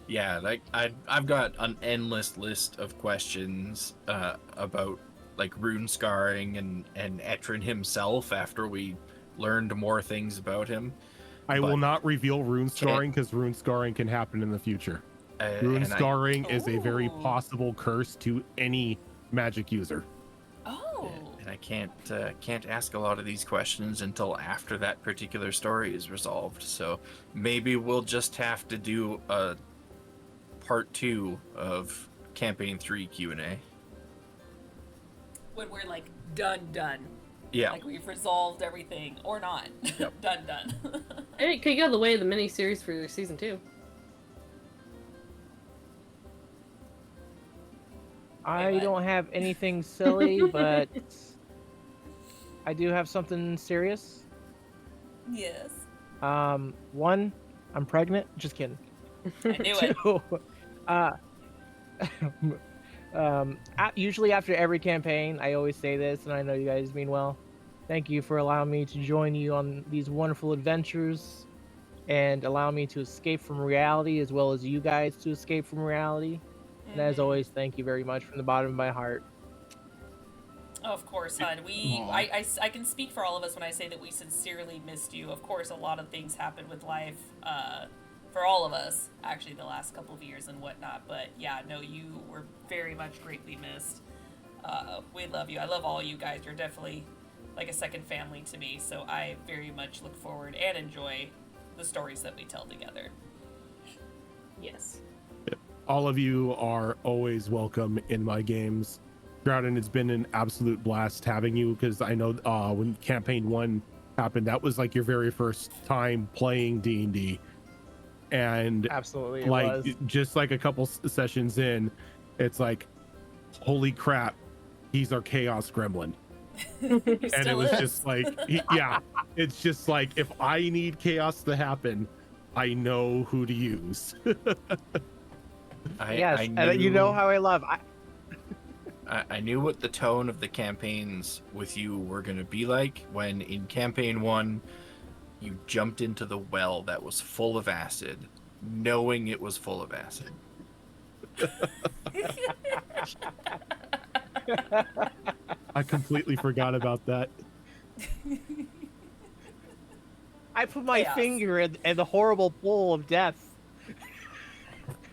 Yeah, like I've got an endless list of questions about like rune scarring and Etrin himself after we learned more things about him. I will not reveal rune scarring because rune scarring can happen in the future. Rune scarring is a very possible curse to any magic user. Oh. And I can't ask a lot of these questions until after that particular story is resolved. So maybe we'll just have to do a part 2 of campaign 3 Q&A. When we're like done. Yeah. Like we've resolved everything or not. Yep. done. Hey, it could go the way of the mini series for season 2. I don't have anything silly, but I do have something serious. Yes. One, I'm pregnant. Just kidding. I knew it. Usually after every campaign, I always say this, and I know you guys mean well. Thank you for allowing me to join you on these wonderful adventures and allow me to escape from reality as well as you guys to escape from reality. And as always, thank you very much from the bottom of my heart. Oh, of course, hon. I can speak for all of us when I say that we sincerely missed you. Of course, a lot of things happened with life for all of us, actually, the last couple of years and whatnot. But yeah, no, you were very much greatly missed. We love you. I love all you guys. You're definitely like a second family to me. So I very much look forward and enjoy the stories that we tell together. Yes. All of you are always welcome in my games. Groudon, it's been an absolute blast having you because I know when campaign 1 happened, that was like your very first time playing D&D. And absolutely, like just like a couple sessions in, it's like, holy crap, he's our chaos gremlin. And it was just like, it's just like, if I need chaos to happen, I know who to use. I knew, you know how I love. I knew what the tone of the campaigns with you were going to be like when in campaign 1 you jumped into the well that was full of acid, knowing it was full of acid. I completely forgot about that. I put my finger in the horrible pool of death.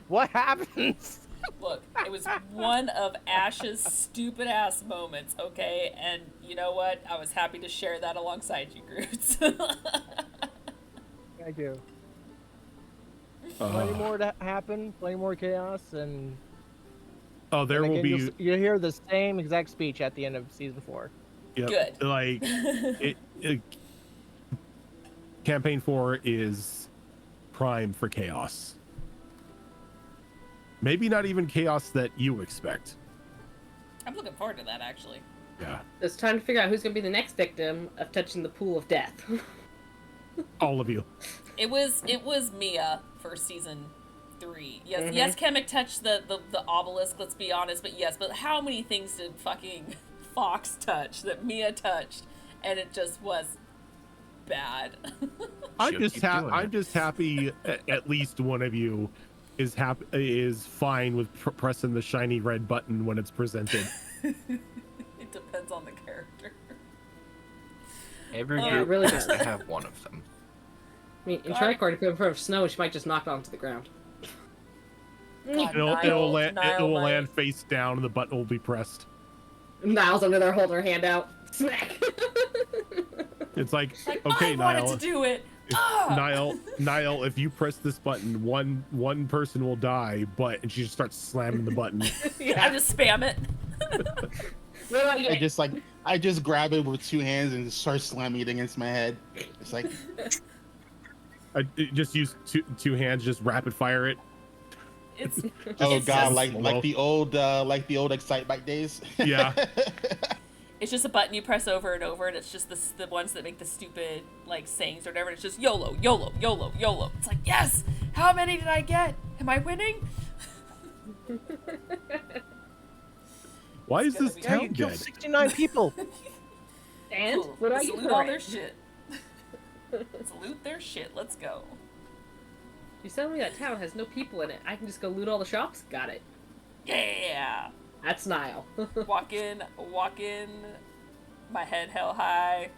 What happens? Look, it was one of Ash's stupid ass moments, okay? And you know what? I was happy to share that alongside you, Groodz. I do. Plenty more to happen, plenty more chaos, and there will be. You'll hear the same exact speech at the end of season 4. Yep. Good. Like, campaign 4 is prime for chaos. Maybe not even chaos that you expect. I'm looking forward to that, actually. Yeah. It's time to figure out who's going to be the next victim of touching the pool of death. All of you. It was Mia for season 3. Yes, yes, Kemek touched the obelisk, let's be honest, but how many things did fucking Fox touch that Mia touched, and it just was bad. I'm just happy at least one of you is fine with pressing the shiny red button when it's presented. It depends on the character. Every group really has to have one of them. I mean, in Tricord, if you're in front of snow, she might just knock it onto the ground. It'll land face down and the button will be pressed. Niall's under there holding her hand out. Smack! It's like okay, I Niall. wanted to do it. Niall, if you press this button, one person will die, and she just starts slamming the button. I just spam it. I just grab it with 2 hands and start slamming it against my head. It's like I just use two hands, just rapid fire it. It's like the old Excite Bike days. Yeah. It's just a button you press over and over, and it's just the ones that make the stupid like sayings or whatever. And it's just YOLO, YOLO, YOLO, YOLO. It's like, yes, How many did I get? Am I winning? Why is this gonna be- Yeah, you town killed dead? 69 people. And Cool. what do I Let's get loot for all it? their shit. Let's loot their shit. Let's go. You tell me that town has no people in it. I can just go loot all the shops? Got it. Yeah. That's Nile. Walk in, my head held high,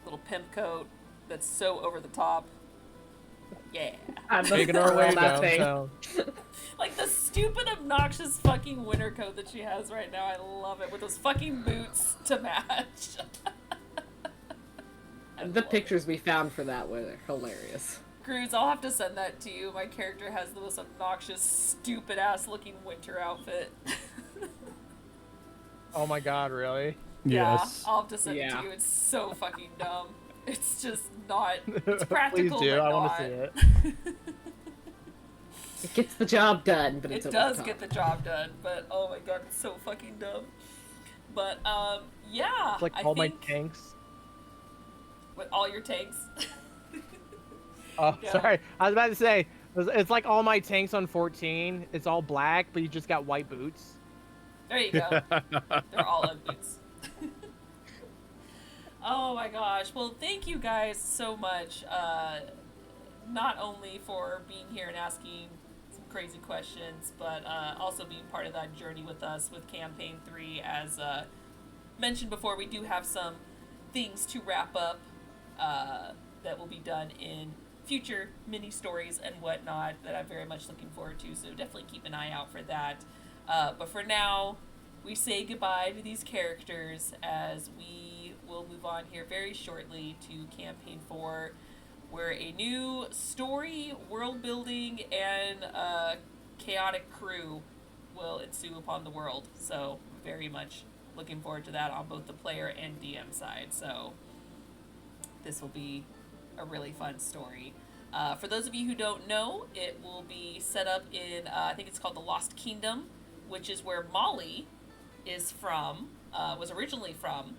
little pimp coat that's so over the top. Yeah. I'm Making our way that thing. downtown. Like the stupid, obnoxious fucking winter coat that she has right now. I love it. With those fucking boots to match. I The love pictures we found for that were hilarious. it. Groodz, I'll have to send that to you. My character has the most obnoxious, stupid ass looking winter outfit. Oh my god, really? Yeah, Yes. I'll have to send it Yeah. to you. It's so fucking dumb. It's just not. It's Please practical, do. but I want not. to see it. It gets the job done, but it's It over the does top. get the job done, but oh my god, it's so fucking dumb. But yeah, It's like I all my think tanks. with all your tanks. Oh, Yeah. sorry. I was about to say, it's like all my tanks on 14. It's all black, but you just got white boots. There you go. They're all Ugg boots. Oh my gosh. Well, thank you guys so much. Not only for being here and asking some crazy questions, but also being part of that journey with us with Campaign 3. As mentioned before, we do have some things to wrap up that will be done in future mini stories and whatnot that I'm very much looking forward to. So definitely keep an eye out for that. But for now, we say goodbye to these characters as we will move on here very shortly to Campaign 4, where a new story, world building, and chaotic crew will ensue upon the world. So very much looking forward to that on both the player and DM side. So this will be a really fun story. For those of you who don't know, it will be set up in, I think it's called the Lost Kingdom, which is where Molly is from, was originally from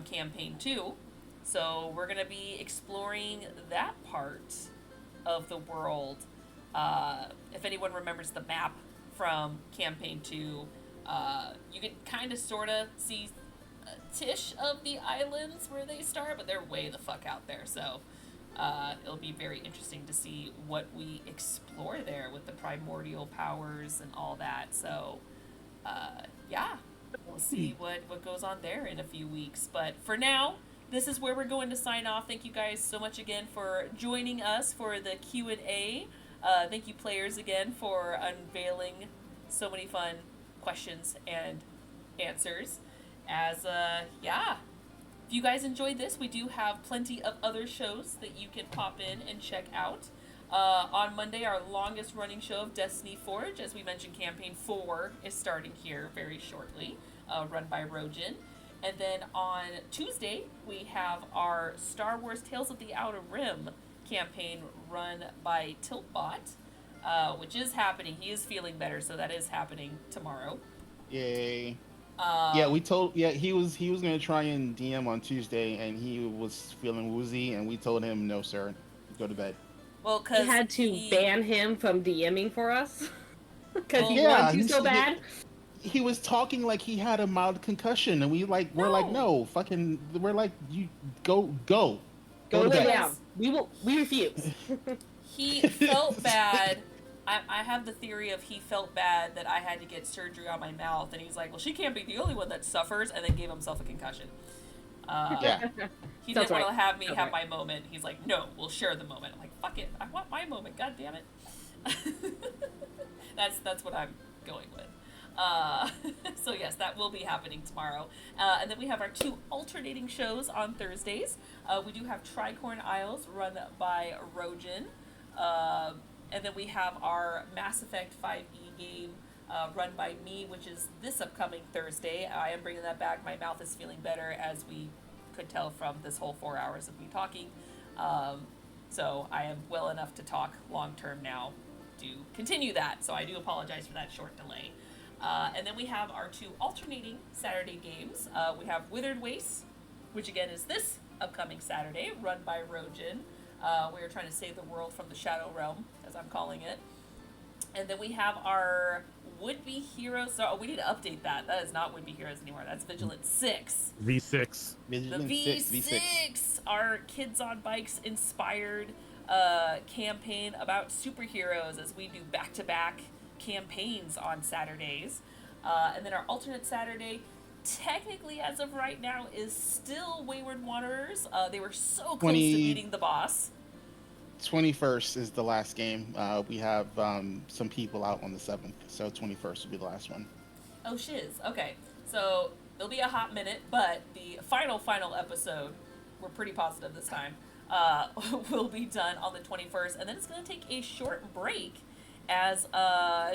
Campaign 2. So we're going to be exploring that part of the world. If anyone remembers the map from Campaign 2, you can kind of sort of see a tish of the islands where they start, but they're way the fuck out there. So it'll be very interesting to see what we explore there with the primordial powers and all that. So yeah, we'll see what goes on there in a few weeks. But for now, this is where we're going to sign off. Thank you guys so much again for joining us for the Q&A. Thank you players again for unveiling so many fun questions and answers. As yeah, if you guys enjoyed this, we do have plenty of other shows that you can pop in and check out. On Monday, our longest running show of Destiny Forge, as we mentioned, Campaign 4 is starting here very shortly, run by Rhojin. And then on Tuesday, we have our Star Wars Tales of the Outer Rim campaign run by Tiltbot, which is happening. He is feeling better, so that is happening tomorrow. Yay. He was gonna try and DM on Tuesday, and he was feeling woozy, and we told him no, sir, go to bed. Well, We because had to ban him from DMing for us because he Yeah, wanted to so bad. He was talking like he had a mild concussion, and we're like, no, fucking, we're like, you go Go to lay bed. down. We refuse. he felt bad. I have the theory of he felt bad that I had to get surgery on my mouth, and he's like, well, she can't be the only one that suffers, and then gave himself a concussion. Yeah. He Sounds didn't want right. to have me Sounds have right. my moment. He's like, no, we'll share the moment. I'm like, fuck it, I want my moment, god damn it. That's what I'm going with. So yes, that will be happening tomorrow. And then we have our 2 alternating shows on Thursdays. We do have Tricorn Isles run by Rhojin. And then we have our Mass Effect 5e game run by me, which is this upcoming Thursday. I am bringing that back. My mouth is feeling better, as we could tell from this whole 4 hours of me talking. So I am well enough to talk long term now to continue that. So I do apologize for that short delay. And then we have our 2 alternating Saturday games. We have Withered Waste, which again is this upcoming Saturday, run by Rhojin. We are trying to save the world from the Shadow Realm, as I'm calling it. And then we have our would-be heroes. So we need to update that. That is not would-be heroes anymore. That's Vigilant 6. V6. The Vigilant V6, our Kids on Bikes inspired campaign about superheroes as we do back-to-back campaigns on Saturdays. And then our alternate Saturday, technically as of right now, is still Wayward Wanderers. They were so close to beating the boss. 21st is the last game. We have some people out on the 7th, so 21st will be the last one. Oh shiz. Okay. So it'll be a hot minute, but the final episode, we're pretty positive this time, will be done on the 21st, and then it's going to take a short break as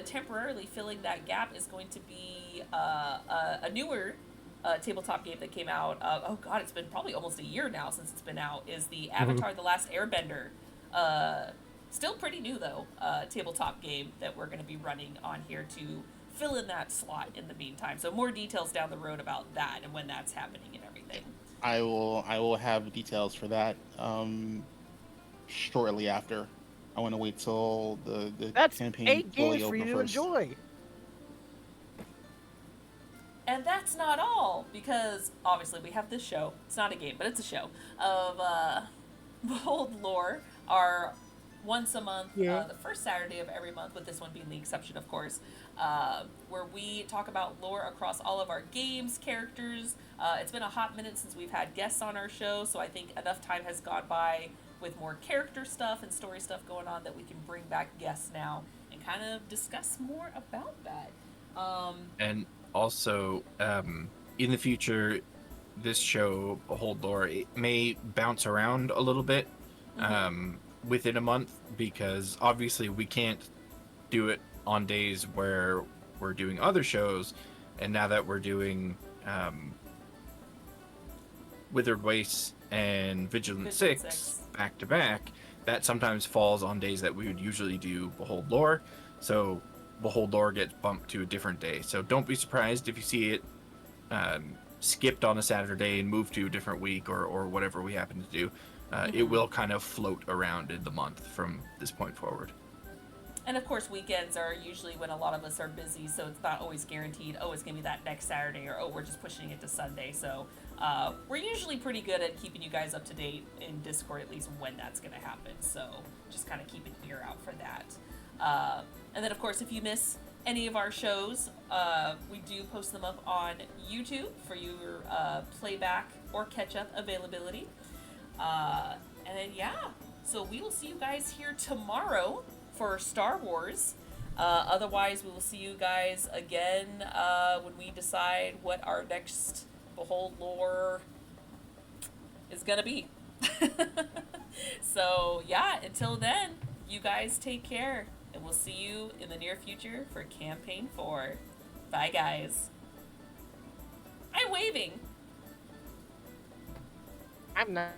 temporarily filling that gap is going to be a newer tabletop game that came out. Oh god, it's been probably almost a year now since it's been out, is the Avatar The Last Airbender. Still pretty new though, tabletop game that we're going to be running on here to fill in that slot in the meantime. So more details down the road about that and when that's happening and everything. I will have details for that shortly after. I want to wait till the That's campaign 8 fully games for you open to first. enjoy. And that's not all, because obviously we have this show. It's not a game, but it's a show of Behold Lore, our once a month, the first Saturday of every month, with this one being the exception, of course, where we talk about lore across all of our games, characters. It's been a hot minute since we've had guests on our show, so I think enough time has gone by with more character stuff and story stuff going on that we can bring back guests now and kind of discuss more about that. And also, in the future, this show, Behold Lore, it may bounce around a little bit within a month, because obviously we can't do it on days where we're doing other shows, and now that we're doing Withered Wastes and Vigilant 6 back to back, that sometimes falls on days that we would usually do Behold Lore, so Behold Lore gets bumped to a different day. So don't be surprised if you see it skipped on a Saturday and moved to a different week or whatever we happen to do. It will kind of float around in the month from this point forward. And of course, weekends are usually when a lot of us are busy, so it's not always guaranteed, oh, it's going to be that next Saturday, or oh, we're just pushing it to Sunday. So we're usually pretty good at keeping you guys up to date in Discord, at least when that's going to happen. So just kind of keep an ear out for that. And then, of course, if you miss any of our shows, we do post them up on YouTube for your playback or catch-up availability. And then, yeah, so we will see you guys here tomorrow for Star Wars. Otherwise, we will see you guys again when we decide what our next Behold Lore is going to be. So, yeah, until then, you guys take care. And we'll see you in the near future for Campaign 4. Bye, guys. I'm waving. I'm not.